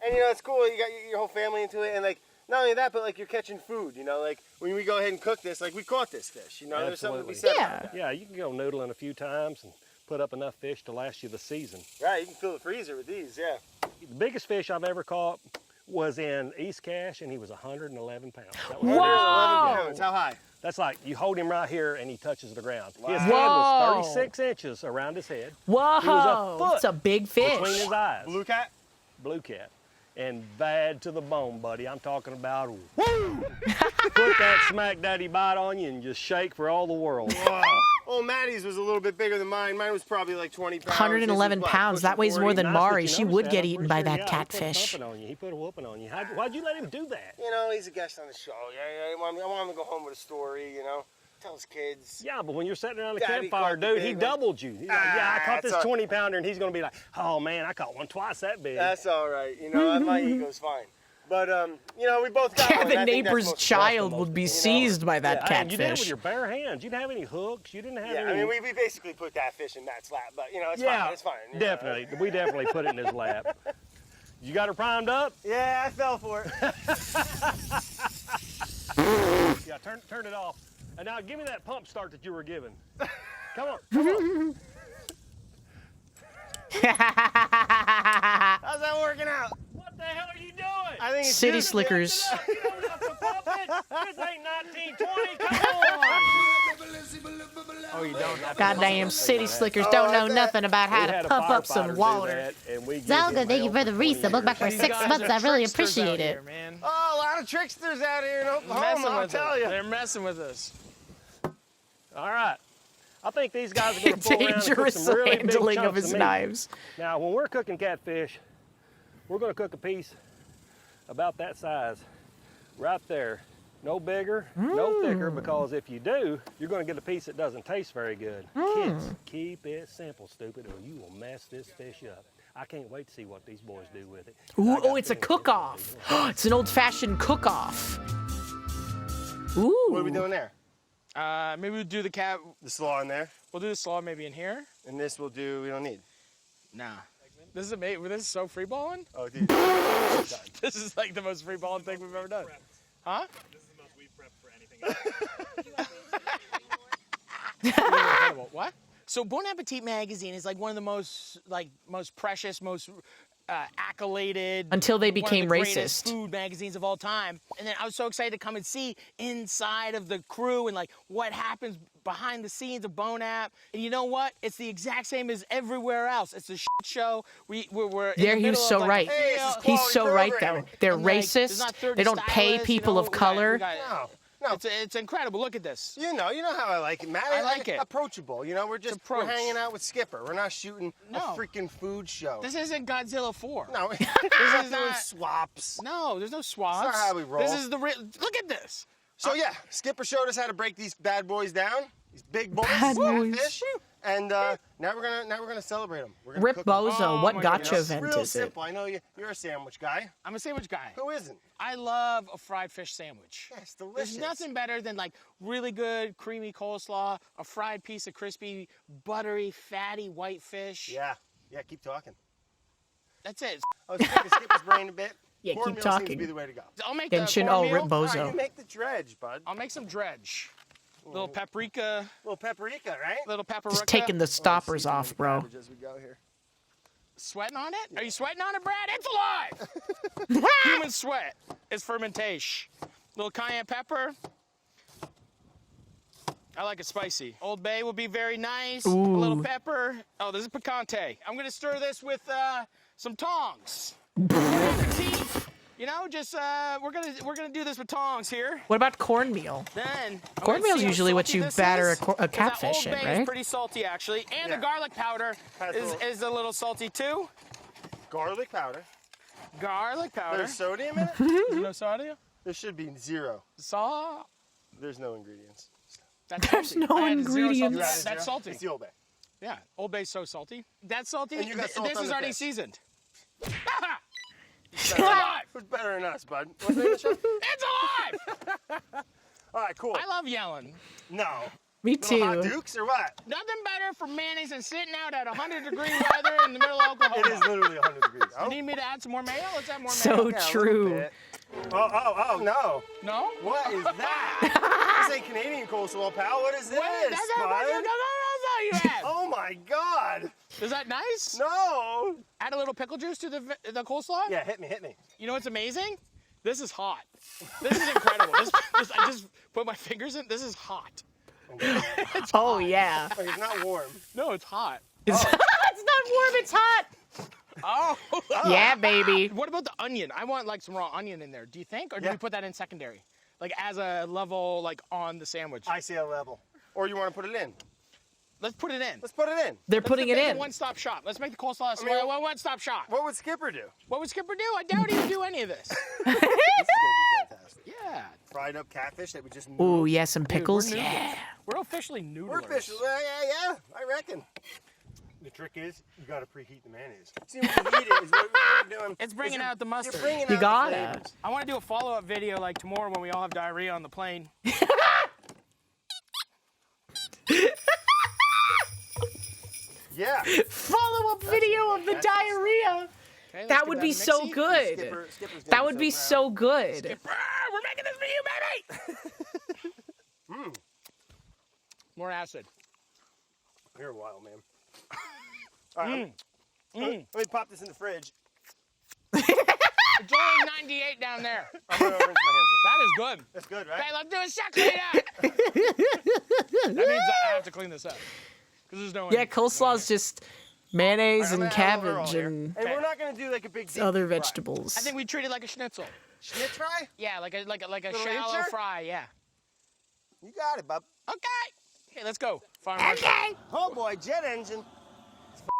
And you know, it's cool. You got your whole family into it, and like not only that, but like you're catching food. You know, like when we go ahead and cook this, like we caught this fish. You know, there's something to be said
Absolutely.
about that.
Yeah, you can go noodling a few times and put up enough fish to last you the season.
Right, you can fill the freezer with these. Yeah.
The biggest fish I've ever caught was in East Cache, and he was 111 pounds. That was
111 pounds. How high?
That's like you hold him right here and he touches the ground. His head
Whoa.
was 36 inches around his head.
Whoa,
He was a foot
it's a big fish.
between his eyes.
Blue cat?
Blue cat. And bad to the bone, buddy. I'm talking about, woo! Put that smack daddy bite on you and just shake for all the world.
Wow. Oh, Maddie's was a little bit bigger than mine. Mine was probably like 20 pounds.
111 pounds. That weighs more than Mari. She would get eaten by that catfish.
He put a whooping on you. Why'd you let him do that?
You know, he's a guest on the show. Yeah, I want him to go home with a story, you know. Tell his kids.
Yeah, but when you're sitting around the campfire, dude, he doubled you. He's like, yeah, I caught this 20-pounder, and he's going to be like, oh, man, I caught one twice that big.
That's all right. You know, my ego's fine. But, you know, we both got one.
The neighbor's child would be seized by that catfish.
You did it with your bare hands. You didn't have any hooks. You didn't have any...
I mean, we basically put that fish in Matt's lap, but, you know, it's fine. It's fine.
Definitely. We definitely put it in his lap. You got her primed up?
Yeah, I fell for it.
Yeah, turn it off. And now give me that pump start that you were given. Come on, come on.
How's that working out?
What the hell are you doing?
I think it's
City Slickers.
You don't have to pump it. This ain't 1920. Come on.
Oh, you don't have to.
Goddamn city slickers don't know nothing about how to pump up some water.
Zalga, thank you for the resub. Look back for 6 months. I really appreciate it.
Oh, a lot of tricksters out here in Oklahoma, I'll tell you.
They're messing with us.
All right. I think these guys are going to pull around and cook some really big
handling
chunks
of his
meat.
knives.
Now, when we're cooking catfish, we're going to cook a piece about that size right there. No bigger, no thicker, because if you do, you're going to get a piece that doesn't taste very good. Kids, keep it simple, stupid, or you will mess this fish up. I can't wait to see what these boys do with it.
Ooh, oh, it's a cook-off. It's an old-fashioned cook-off. Ooh.
What are we doing there?
Maybe we'll do the
slaw in there.
We'll do the slaw maybe in here.
And this we don't need.
Nah. This is amazing. This is so free-balling.
Oh, dude.
This is like the most free-balling thing we've ever done. Huh?
This is the most we've prepped for anything else.
What? So Bon Appetit magazine is like one of the most precious, most accoladed,
until they became
one of the greatest
racist
food magazines of all time. And then I was so excited to come and see inside of the crew and like what happens behind the scenes of Bon App. And you know what? It's the exact same as everywhere else. It's a shit show. We're in
there
the
he was so right. He's so right though. They're racist. They don't pay people of color.
No, it's incredible. Look at this.
You know how I like it, Matt.
I like it.
Approachable. You know, we're hanging out with Skipper. We're not shooting a freaking food show.
This isn't Godzilla 4.
No, this is not swaps.
No, there's no swaps.
That's not how we roll.
This is the real. Look at this.
So yeah, Skipper showed us how to break these bad boys down. These big boys, fish. And now we're gonna celebrate them. We're gonna
Rip
cook them.
Bozo, what gotcha event
real
is it?
simple. I know you're a sandwich guy.
I'm a sandwich guy.
Who isn't?
I love a fried fish sandwich.
Yeah, it's delicious.
There's nothing better than like really good creamy coleslaw, a fried piece of crispy, buttery, fatty white fish.
Yeah, keep talking.
That's it.
I was thinking Skipper's brain a bit.
Yeah,
cornmeal
keep talking.
Seems to be the way to go.
I'll make
Genshin,
the cornmeal.
Rip Bozo.
You make the dredge, bud.
I'll make some dredge. Little paprika.
Little paprika, right?
Little paprika.
Just taking the stoppers off, bro.
As we go here.
Sweating on it? Yeah. Are you sweating on it, Brad? It's alive! Human sweat is fermentation. Little cayenne pepper. I like it spicy. Old Bay will be very nice.
Ooh.
A little pepper. Oh, this is picante. I'm gonna stir this with some tongs. You know, just we're gonna do this with tongs here.
What about cornmeal?
Then
Cornmeal's usually what you batter a catfish in,
Old Bay
right?
is pretty salty actually, and the garlic powder is a little salty too.
Garlic powder.
Garlic powder.
There's sodium in it?
Is there no sodium?
There should be zero. There's no ingredients.
There's
no ingredients.
That's salty.
It's the Old Bay.
Yeah, Old Bay's so salty. That's salty.
And you got salt
this
on
is
the
already
fish.
seasoned.
It's alive. Who's better than us, bud? What's the name of the show?
It's alive!
All right, cool.
I love yelling.
No.
Me
Little hot
too.
dukes or what?
Nothing better for mayonnaise than sitting out at 100-degree weather in the middle of Oklahoma.
It is literally 100 degrees.
You need me to add some more mayo? Let's add more
So
mayo.
true.
Oh, no.
No?
What is that? This ain't Canadian coleslaw, pal. What is this,
That's
bud?
all you have.
Oh, my God.
Is that nice?
No.
Add a little pickle juice to the coleslaw?
Yeah, hit me.
You know what's amazing? This is hot. This is incredible. I just put my fingers in. This is hot.
It's hot. Yeah.
Like, it's not warm.
No, it's hot.
It's, it's not warm, it's hot.
Oh.
Yeah, baby.
What about the onion? I want like some raw onion in there. Do you think? Or do we put that in secondary? Like as a level like on the sandwich?
I see a level. Or you want to put it in?
Let's put it in.
Let's put it in.
They're putting it in.
A one-stop shop. Let's make the coleslaw a one-stop shop.
What would Skipper do?
What would Skipper do? I doubt he would do any of this.
This is going to be fantastic.
Yeah.
Fried up catfish that we just moved.
Ooh, yeah, some pickles.
Dude,
yeah.
We're officially noodlers.
We're officially, yeah, I reckon. The trick is, you got to preheat the mayonnaise. See, when you heat it, is what we're doing.
It's bringing out the mustard.
You're bringing
You
out
got
the
it.
flavors.
I want to do a follow-up video like tomorrow when we all have diarrhea on the plane.
Yeah.
Follow-up video of the diarrhea.
Okay,
That would be so good.
Skipper's
That would be so good.
Skipper, we're making this for you, baby! More acid.
You're a wild man. All right, let me pop this in the fridge.
It's only 98 down there.
I'm going to rinse my hands.
That is good.
That's good, right?
Okay, let's do a set cleanup. That means I have to clean this up. Because there's no
Yeah, coleslaw's just mayonnaise and cabbage
and
and
we're not going to do like a big deep
other
fry.
vegetables.
I think we treat it like a schnitzel.
Schnitz fry?
Yeah, like a
Little
shallow
incher?
fry, yeah.
You got it, bub.
Okay, let's go. Farm
Okay. Oh boy, jet engine.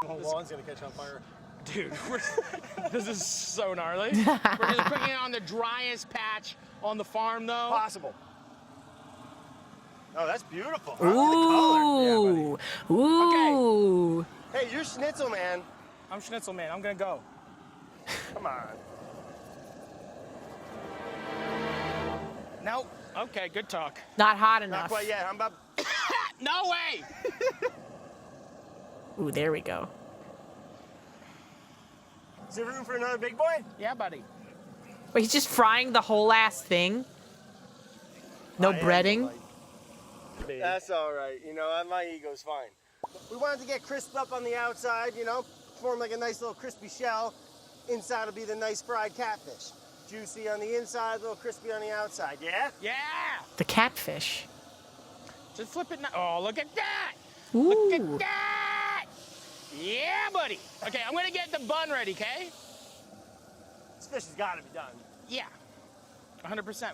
The whole lawn's gonna catch on fire.
Dude, this is so gnarly. We're just cooking it on the driest patch on the farm, though.
Possible. Oh, that's beautiful.
Ooh. Ooh.
Hey, you're Schnitzel, man.
I'm Schnitzel, man. I'm gonna go.
Come on.
No. Okay, good talk.
Not hot
Not
enough.
quite yet. I'm about.
No way!
Ooh, there we go.
Is there room for another big boy?
Yeah, buddy.
Wait, he's just frying the whole ass thing? No breading?
That's all right. You know, my ego's fine. We wanted to get crisped up on the outside, you know, form like a nice little crispy shell. Inside will be the nice fried catfish. Juicy on the inside, a little crispy on the outside. Yeah?
Yeah!
The catfish.
Just flip it now. Oh, look at that!
Ooh.
Look at that! Yeah, buddy. Okay, I'm gonna get the bun ready, okay?
This fish has got to be done.
Yeah. 100%.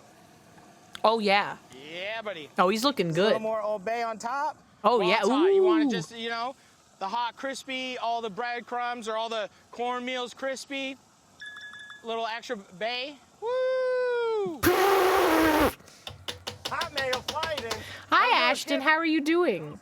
Oh, yeah.
Yeah, buddy.
Oh, he's looking
A
good.
little more Old Bay on top.
Oh,
While
yeah.
it's hot. You want
Ooh.
it just, you know, the hot crispy, all the breadcrumbs or all the cornmeal's crispy. A little extra bay. Woo!
Hot mayo fighting.
Hi, Ashton. How are you doing?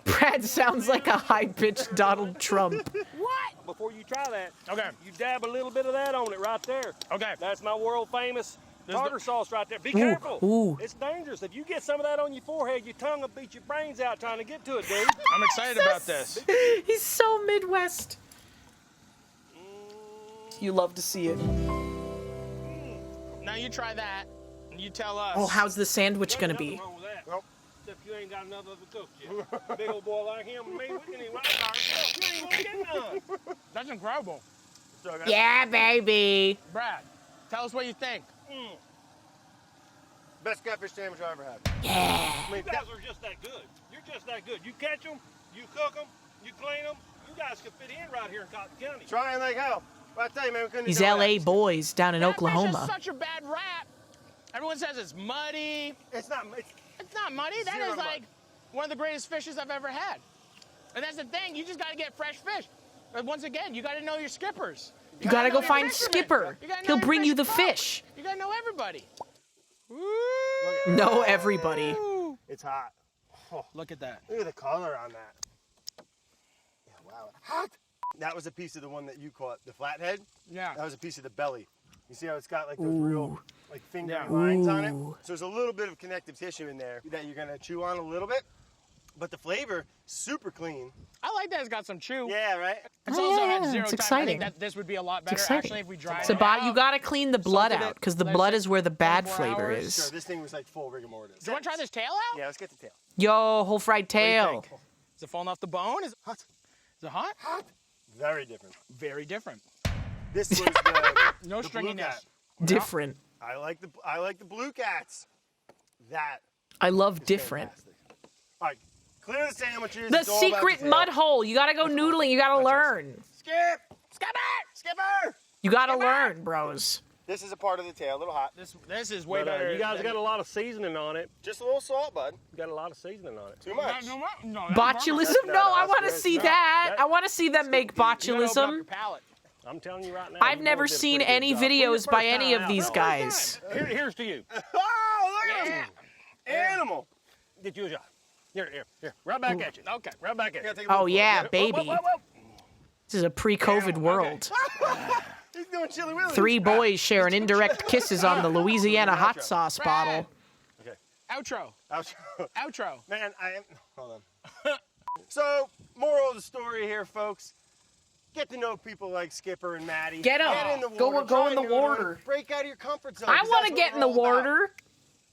Brad sounds like a high-pitched Donald Trump.
What?
Before you try that,
Okay.
you dab a little bit of that on it right there.
Okay.
That's my world famous tartar sauce right there. Be
Ooh,
careful.
ooh.
It's dangerous. If you get some of that on your forehead, your tongue will beat your brains out trying to get to it, dude.
I'm excited about this.
He's so Midwest. You love to see it.
Now you try that, and you tell us.
Oh, how's the sandwich gonna
Nothing
be?
wrong with that. Well, except you ain't got enough of it cooked yet. Big old boy like him and me, we can eat right by ourselves. You ain't gonna get none.
That's incredible.
Yeah, baby.
Brad, tell us what you think.
Best catfish sandwich I ever had.
Yeah.
I mean,
You guys are just that good. You're just that good. You catch them, you cook them, you clean them. You guys could fit in right here in Cotton County.
trying like hell. But I tell you, man, we couldn't
These
do
LA
that.
boys down in
Catfish
Oklahoma.
is such a bad rap. Everyone says it's muddy.
It's not.
It's not muddy. That
Zero
is like
mud.
one of the greatest fishes I've ever had. And that's the thing. You just got to get fresh fish. But once again, you got to know your skippers.
You gotta go
know your
find
fishermen.
Skipper.
You gotta know
He'll
your
bring you the
folk.
fish.
You got to know everybody.
Know everybody.
It's hot. Oh,
Look at that.
look at the color on that. Yeah, wow. Hot. That was a piece of the one that you caught, the flathead.
Yeah.
That was a piece of the belly. You see how it's got like those real, like fingery
Yeah.
lines on it?
Ooh.
So there's a little bit of connective tissue in there that you're gonna chew on a little bit. But the flavor, super clean.
I like that it's got some chew.
Yeah, right?
It's
Oh,
also
yeah,
had
it's
zero time. I
exciting.
think that this would be a lot better
exciting.
actually if we dried
It's
it
about
out.
you gotta clean the blood
Salted it,
out because the
let it
blood
sit
is where the bad
24
flavor
hours.
Sure,
is.
this thing was like full rigor mortis.
Do you want to try this tail out?
Yeah, let's get the tail.
Yo, whole fried tail.
Is it falling off the bone? Is
Hot.
Is it hot?
Hot. Very different.
Very different.
This was the
No
the blue
stringiness.
cat.
Different.
I like the blue cats. That.
I love different.
All right, clear the sandwiches.
The
It's all about
secret
the tail.
mud hole. You gotta go noodling. You gotta learn.
Skipper.
You gotta learn, bros.
This is a part of the tail, a little hot.
This is way
But,
better.
you guys got a lot of seasoning on it.
Just a little salt, bud.
You got a lot of seasoning on it.
Too much.
Botulism? No, I want to see that. I want to see them make botulism.
I'm telling you right now.
I've never seen any videos by any of these guys.
Here's to you.
Oh, look at him. Animal.
Get you a shot. Here. Right back at you. Okay. Right back at you.
Oh yeah,
Whoa,
baby.
whoa, whoa.
This is a pre-COVID world.
He's doing chili willies.
3 boys sharing indirect kisses on the Louisiana hot sauce bottle.
Okay.
Outro.
Man, hold on. So, moral of the story here, folks. Get to know people like Skipper and Maddie.
Get 'em.
Get in the
Go
water.
in the water.
Break out of your comfort zone.
I
'cause
want
that's
to
what
get in
we're
the
all about.
water.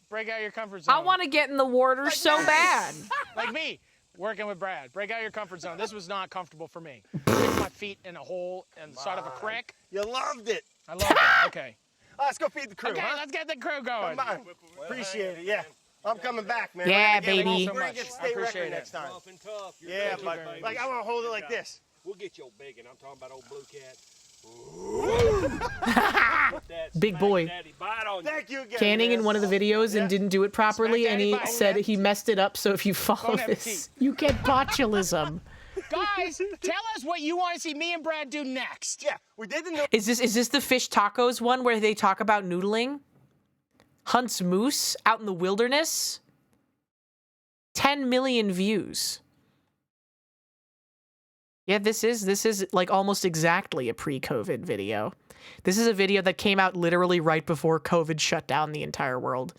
Break out your comfort zone.
I want to get in the water so bad.
Like me, working with Brad. Break out your comfort zone. This was not comfortable for me. Stick my feet in a hole in the side of a creek.
You loved it.
I loved it. Okay.
Let's go feed the crew.
Okay,
huh?
let's get the crew going.
Come on. Appreciate it. Yeah. I'm coming back, man.
Yeah,
We're gonna get-
baby.
We're going to get
I
state
appreciate
record
it.
next time.
Tough and tough. You're
Yeah,
thank you
but
very
like
much.
I want to hold it like this.
We'll get your big one. I'm talking about old blue cat.
Big boy.
Daddy, bite on you.
Thank you again.
Canning
man.
in one of the videos and didn't do it properly, and he said he messed it up. So if you follow
Bon
this, you get botulism.
Guys, tell us what you want to see me and Brad do next.
Yeah, we did the
Is this the fish tacos one where they talk about noodling? Hunts moose out in the wilderness. 10 million views. Yeah, this is like almost exactly a pre-COVID video. This is a video that came out literally right before COVID shut down the entire world.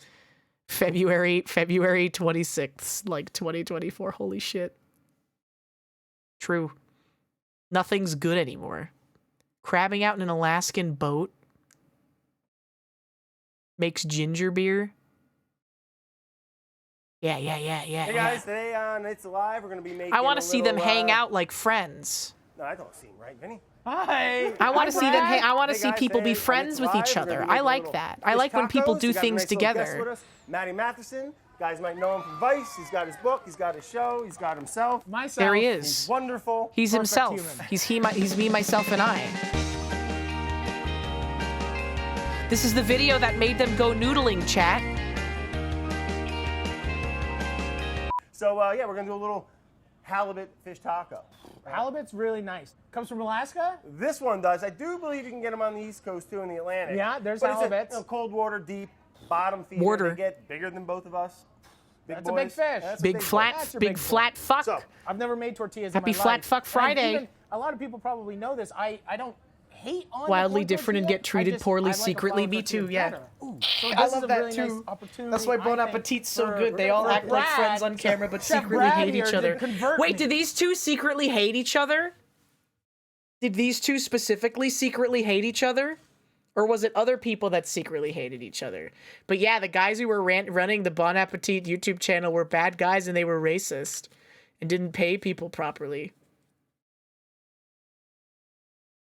February 26th, like 2024. Holy shit. True. Nothing's good anymore. Crabbing out in an Alaskan boat makes ginger beer. Yeah.
Hey guys, today on It's Alive, we're going to be making
I want
a
to see them
little,
hang out like friends.
No, I don't see him, right, Vinny?
Hi.
I want to see them. I want to
Hey
see
guys,
people be
today on
friends
It's
with
Alive,
each
we're
other.
gonna be
I
making
like
little
that. I
fish
like when people
tacos.
do
We got a
things
nice little guest with
together.
us, Matty Matheson. You guys might know him from Vice. He's got his book. He's got his show. He's got himself.
Myself.
There he is.
He's wonderful.
He's
Perfect
himself.
human.
He's me, myself, and I. This is the video that made them go noodling, chat.
So, yeah, we're going to do a little halibut fish taco.
Halibut's really nice. Comes from Alaska?
This one does. I do believe you can get them on the East Coast, too, in the Atlantic.
Yeah, there's
but
halibuts.
It's a cold water, deep, bottom feeder.
Water.
They get bigger than both of us. Big
That's a
boys.
big fish.
That's a
Big
boy.
flat,
That's a
big
big
flat fuck.
So,
I've never made tortillas
Happy
in my
Flat
life.
Fuck
And
Friday.
even, a lot of people probably know this. I don't hate on
Wildly
the corn
different and
tortilla.
get treated
I just-
poorly
I like a
secretly.
flour
Me too,
tortilla
yeah.
better. Ooh, so
I
this
love
is a
that
really
too.
nice opportunity,
That's why Bon
I think,
Appetit's so
for-
good. They all
for
act like
Brad
friends on camera, but
Chef
secretly
Brad
hate
here
each
to
other.
convert
Wait,
me.
did these two secretly hate each other? Did these two specifically secretly hate each other? Or was it other people that secretly hated each other? But yeah, the guys who were running the Bon Appetit YouTube channel were bad guys and they were racist and didn't pay people properly.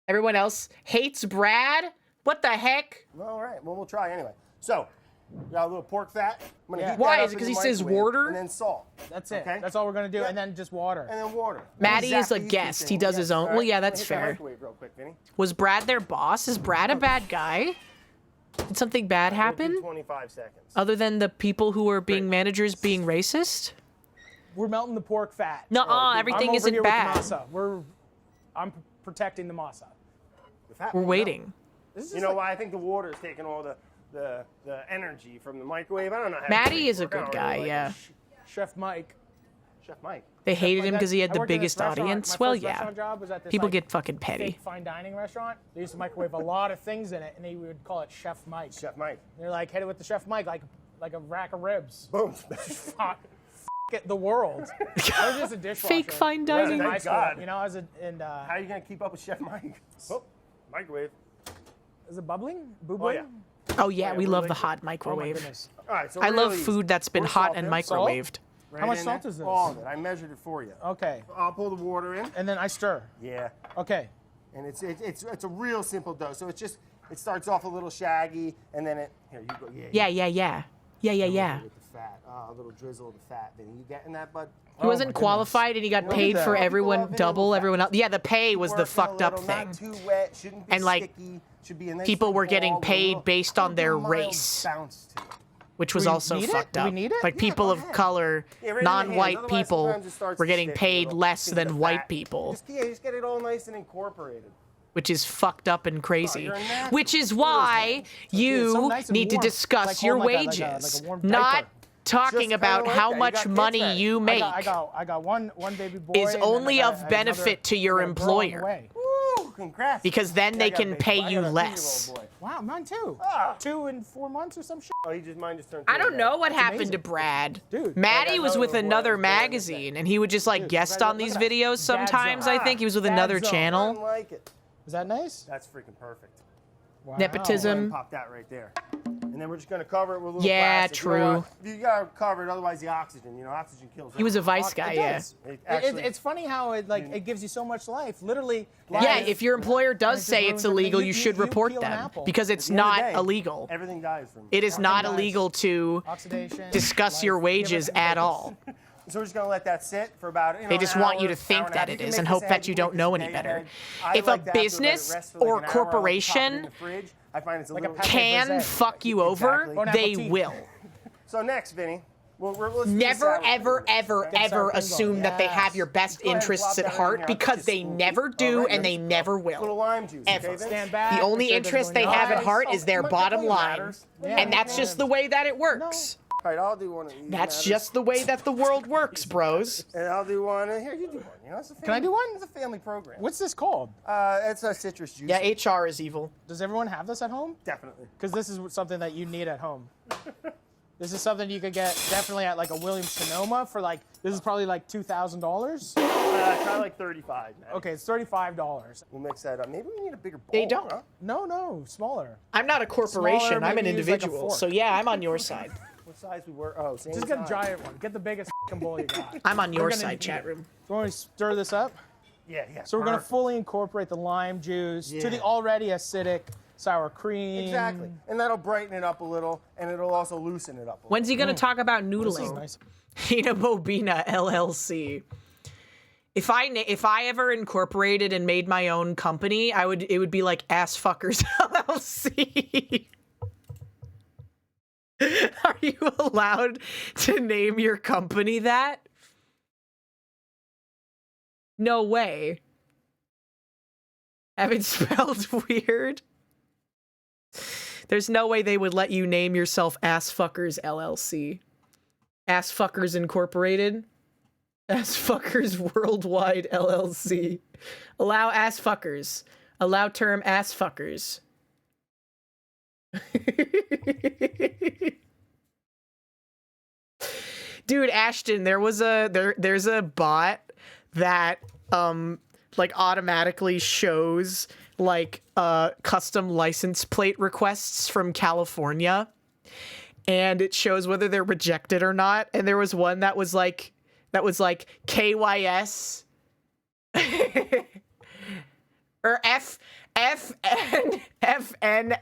Everyone else hates Brad? What the heck?
Well, all right. Well, we'll try anyway. So, we got a little pork fat. I'm gonna heat
Why?
that up
Is it
in
'cause
the
he says
microwave,
water?
And then salt.
That's it.
Okay?
That's all we're going to do.
Yeah.
And then just water.
And then water.
Maddie is a
Exactly these two
guest. He
things.
does
Yes,
his own.
all
Well,
right.
yeah,
I'm gonna
that's
hit the
fair.
microwave real quick, Vinny.
Was Brad their boss? Is Brad a bad guy? Did something bad
We'll do
happen?
25 seconds.
Other than the people who are being managers being racist?
We're melting the pork fat.
Nuh-uh, everything
I'm over
isn't
here
bad.
With the masa. I'm protecting the masa.
The fat
We're
will
waiting.
melt. You know why? I think the water is taking all the energy from the microwave. I don't know how
Maddie
to
is a
work. I
good
don't
guy,
really like
yeah.
it.
Chef Mike.
Chef Mike.
They hated him
Mike,
because he had
I
the
worked in this
biggest
restaurant.
audience.
My
Well,
first
yeah.
restaurant job was at this,
People
like,
get fucking petty.
fake fine dining restaurant. They used to microwave a lot of things in it, and they would call it Chef Mike.
Chef Mike.
They're like, hit it with the Chef Mike, like a rack of ribs.
Boom.
Fuck it, the world. I was just a dishwasher.
Fake fine dining.
In high
Thank
school,
God.
You know, I was How
How are you gonna keep up with Chef Mike? Oh, microwave.
Is it bubbling? Boobling?
Oh yeah.
Oh, yeah, we
we
love
like
the
it.
hot
Oh my
microwave.
goodness.
All right. So
I love
really,
food that's been
we're
hot
salting.
and microwaved.
Right
How much
in
salt
there.
is this?
All of it. I measured it for you.
Okay.
I'll pull the water in.
And then I stir.
Yeah.
Okay.
And it's a real simple dough. So it starts off a little shaggy, and then here you go.
Yeah.
With the fat, a little drizzle of the fat. Then you getting that, bud?
He wasn't qualified and he got paid for everyone double everyone else. Yeah, the pay was the fucked up thing.
Not too wet, shouldn't be
And like
sticky, should be a nice
people were
ball
getting
with a
paid
little-
based on their
mild
race,
bounce to it.
which was
Do we
also
need it?
fucked
Do we
up.
need it?
Like people of color,
Yeah, right in the hands.
non-white
Otherwise,
people
sometimes it starts
were
to
getting
stick a
paid
little
less
because of
than
the
white
fat.
people,
Just get it all nice and incorporated.
which is fucked up and crazy.
you're a natural.
Which is why
so
you
nice and
need to
warm.
discuss
Like
your
holding
wages,
like a warm
not
diaper.
talking
Just
about
kinda like
how
that. You
much
got kids
money
ready.
you make
I got one baby boy.
is
and then
only
I
of
got
benefit
another-
to your
I got a girl on the
employer.
way.
Woo, congrats.
because then
Yeah,
they
I got a
can
big
pay
boy. I
you
got a
less.
2-year-old boy.
Wow, mine too. 2 and 4 months or some shit.
Oh, mine just turned.
I don't
2
know what
That's
happened
amazing.
to Brad.
Dude,
Maddie
I got
was with
another
another
one. I was doing
magazine, and he would just like
Dude,
guest
look
on
at
these
that.
videos
Dad
sometimes.
zone.
I think he was with
Dad
another
zone.
I
channel.
don't like it.
Is that nice?
That's freaking perfect.
Wow.
Go ahead and
Nepotism.
pop that right there. And then we're just gonna cover it with a little
Yeah,
plastic. You know
true.
what? You gotta cover it, otherwise the oxygen. Oxygen kills.
He was a
everything.
Vice guy,
It
yeah.
does.
It actually-
It's funny how it gives you so much life. Literally.
Yeah,
life.
if your employer does
just
say
ruins
it's
everything.
illegal,
You-
you
you-
should
you
report
peel an
them
apple.
because it's
At the end of
not
the day,
illegal.
Everything dies from.
It is not
dies.
illegal to
Oxidation.
discuss your
life,
wages
give it
at
purpose.
all.
So we're just gonna let that sit for about.
They just want you to think that it is and hope that you don't know any better. If a business or corporation
I find it's a
Like a
little.
packet
can
rosé.
fuck you over,
Exactly.
Bon appetit.
they will.
So next, Vinny, let's do
Never,
sour
ever,
cream.
ever,
Get
ever
sour cream
assume
going.
that they have
Yes.
your best
Go ahead and
interests
plop
at
that in
heart
here. I'll
because
just
they
spoon.
never do
All right,
and they never
Little
will.
lime juice.
Ever.
Okay, Vince?
Stand back.
The only
make sure
interest
there's
they
no
have at
noise.
heart is their
my
bottom
point
line.
matters.
And that's just the way that it works.
All right, I'll do one of these.
That's
matters.
just the way that the world works, bros.
And I'll do one. Here, you do one. It's a family,
Can I do one?
It's a family program.
What's this called?
It's a citrus juice.
Yeah, HR is evil.
Does everyone have this at home?
Definitely.
Because this is something that you need at home. This is something you could get definitely at like a Williams Sonoma for like, this is probably like $2,000.
Kind of like 35. Man.
Okay, it's $35.
We'll mix that up. Maybe we need a bigger bowl.
They don't.
Huh?
No, smaller.
I'm not a corporation.
Smaller,
I'm an
maybe use like a
individual.
fork.
So yeah, I'm on your side.
What size we were? Oh, same
Just get a
size.
giant one. Get the biggest bowl you got.
I'm on your
We're gonna
side,
need
chat
it.
room.
So you want me to stir this up?
Yeah.
So we're going to
perfect.
fully incorporate the lime juice to the
Yeah.
already acidic sour cream.
Exactly. And that'll brighten it up a little, and it'll also loosen it up a little.
When's he gonna talk about
This is
noodling?
nice.
HinaBoBina LLC. If I ever incorporated and made my own company, it would be like Ass Fuckers LLC. Are you allowed to name your company that? No way. Have it spelled weird? There's no way they would let you name yourself Ass Fuckers LLC. Ass Fuckers Incorporated. Ass Fuckers Worldwide LLC. Allow ass fuckers. Allow term ass fuckers. Dude, Ashton, there's a bot that like automatically shows like custom license plate requests from California, and it shows whether they're rejected or not. And there was one that was like KYS or FN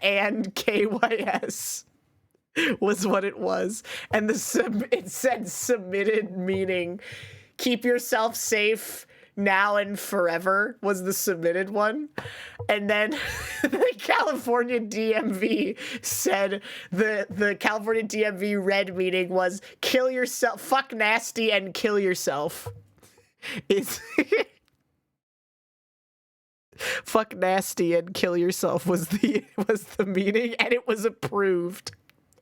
and KYS was what it was, and it said submitted, meaning keep yourself safe now and forever was the submitted one. And then the California DMV said the California DMV red meaning was kill yourself, fuck nasty and kill yourself. It's fuck nasty and kill yourself was the meaning, and it was approved,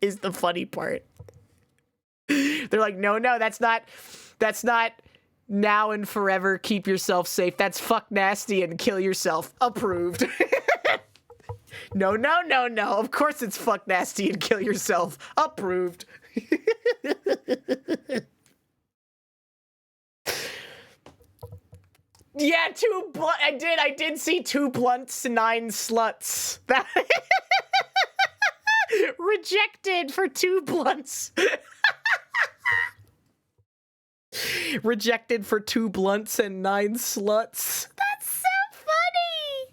is the funny part. They're like, no, that's not now and forever keep yourself safe. That's fuck nasty and kill yourself. Approved. No. Of course it's fuck nasty and kill yourself. Approved. Yeah, I did see 2 blunts, 9 sluts. That rejected for 2 blunts. Rejected for 2 blunts and 9 sluts. That's so funny.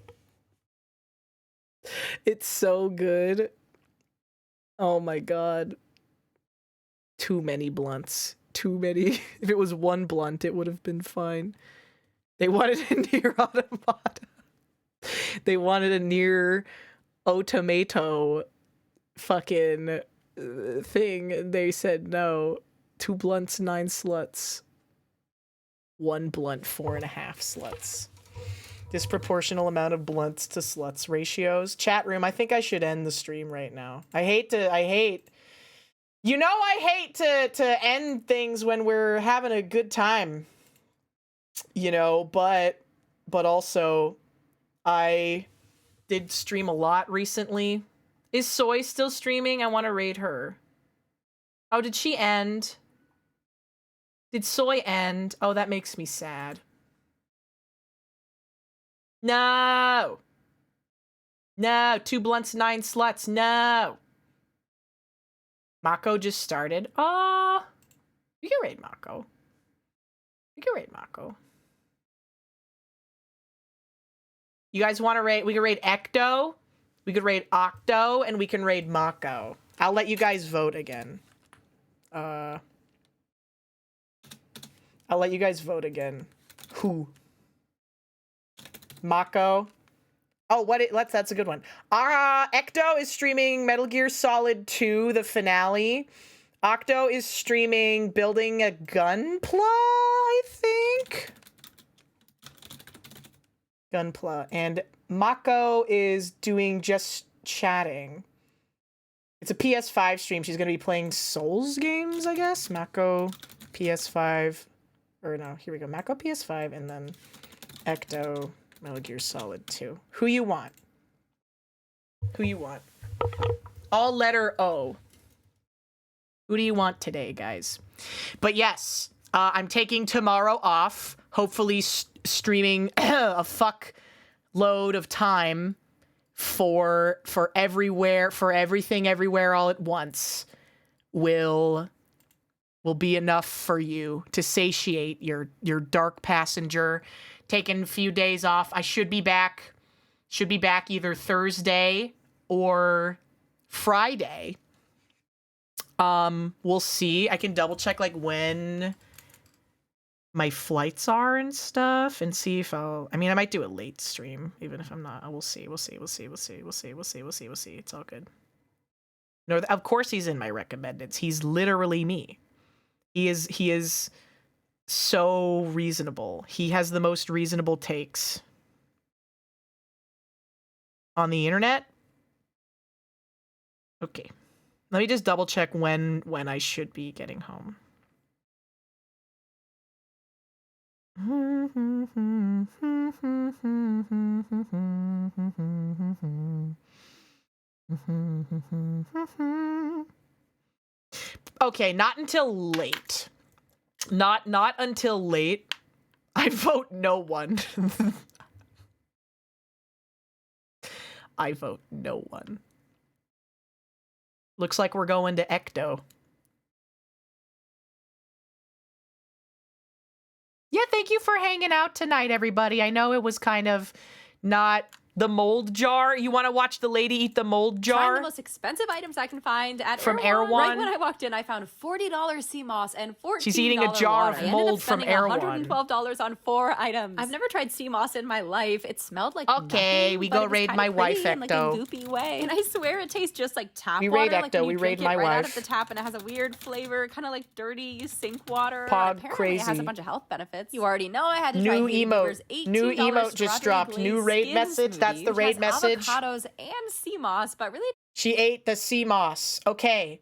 It's so good. Oh my god. Too many blunts. Too many. If it was 1 blunt, it would have been fine. They wanted a near automata. They wanted a near automato fucking thing. They said no. 2 blunts, 9 sluts. 1 blunt, 4.5 sluts. Disproportional amount of blunts to sluts ratios. Chat room, I think I should end the stream right now. I hate you know, I hate to end things when we're having a good time. You know, but also I did stream a lot recently. Is Soy still streaming? I want to raid her. Oh, did she end? Did Soy end? Oh, that makes me sad. No! No! 2 blunts, 9 sluts. No! Mako just started. Oh! You can raid Mako. You can raid Mako. You guys want to raid? We can raid Ecto. We could raid Octo, and we can raid Mako. I'll let you guys vote again. I'll let you guys vote again. Who? Mako. Oh, that's a good one. Ecto is streaming Metal Gear Solid 2, the finale. Octo is streaming Building a Gunpla, I think. Gunpla. And Mako is doing Just Chatting. It's a PS5 stream. She's going to be playing Souls games, I guess. Mako, PS5. Or no, here we go. Mako, PS5, and then Ecto, Metal Gear Solid 2. Who you want? Who you want? All letter O. Who do you want today, guys? But yes, I'm taking tomorrow off. Hopefully streaming a fuck load of time for everywhere, for everything, everywhere, all at once will be enough for you to satiate your dark passenger. Taking a few days off. I should be back either Thursday or Friday. We'll see. I can double check like when my flights are and stuff and see if I might do a late stream even if I'm not. We'll see. It's all good. No, of course he's in my recommendeds. He's literally me. He is so reasonable. He has the most reasonable takes on the internet. Okay. Let me just double check when I should be getting home. Okay, not until late. Not until late. I vote no one. I vote no one. Looks like we're going to Ecto. Yeah, thank you for hanging out tonight, everybody. I know it was kind of not the mold jar. You want to watch the lady eat the mold jar?
Trying the most expensive items I can find at
from Erewhon.
Right when I walked in, I found $40 sea moss and $14
She's eating a jar
water.
of mold from Erewhon.
$112 on 4 items. I've never tried sea moss in my life. It smelled like
okay.
Nothing,
We go raid my wife, Ecto.
In like a goopy way, and I swear it tastes just like tap
we
water.
Raid
like
Ecto.
we
raid
my
wife.
Right out of the tap, and it has a weird flavor, kind of like dirty sink water.
Pod
apparently,
crazy.
It has a bunch of health benefits. You already know I had to
new
try
emote. New emote just dropped. New raid message. That's the raid message.
Avocados and sea moss, but really
she ate the sea moss. Okay.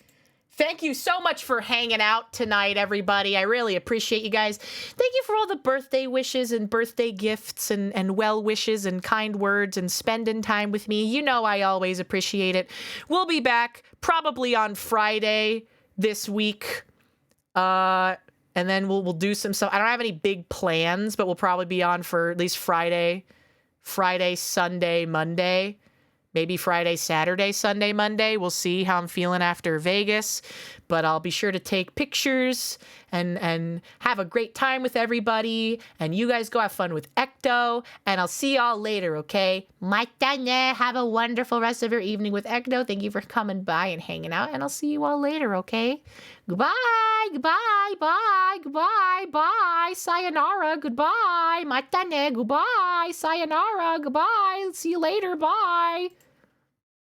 Thank you so much for hanging out tonight, everybody. I really appreciate you guys. Thank you for all the birthday wishes and birthday gifts and well wishes and kind words and spending time with me. You know I always appreciate it. We'll be back probably on Friday this week. And then we'll do some stuff. I don't have any big plans, but we'll probably be on for at least Friday, Sunday, Monday. Maybe Friday, Saturday, Sunday, Monday. We'll see how I'm feeling after Vegas. But I'll be sure to take pictures and have a great time with everybody. And you guys go have fun with Ecto. And I'll see y'all later, okay? Have a wonderful rest of your evening with Ecto. Thank you for coming by and hanging out. And I'll see you all later, okay? Goodbye, goodbye, bye, goodbye, bye, sayonara, goodbye, goodbye, sayonara, goodbye, see you later, bye.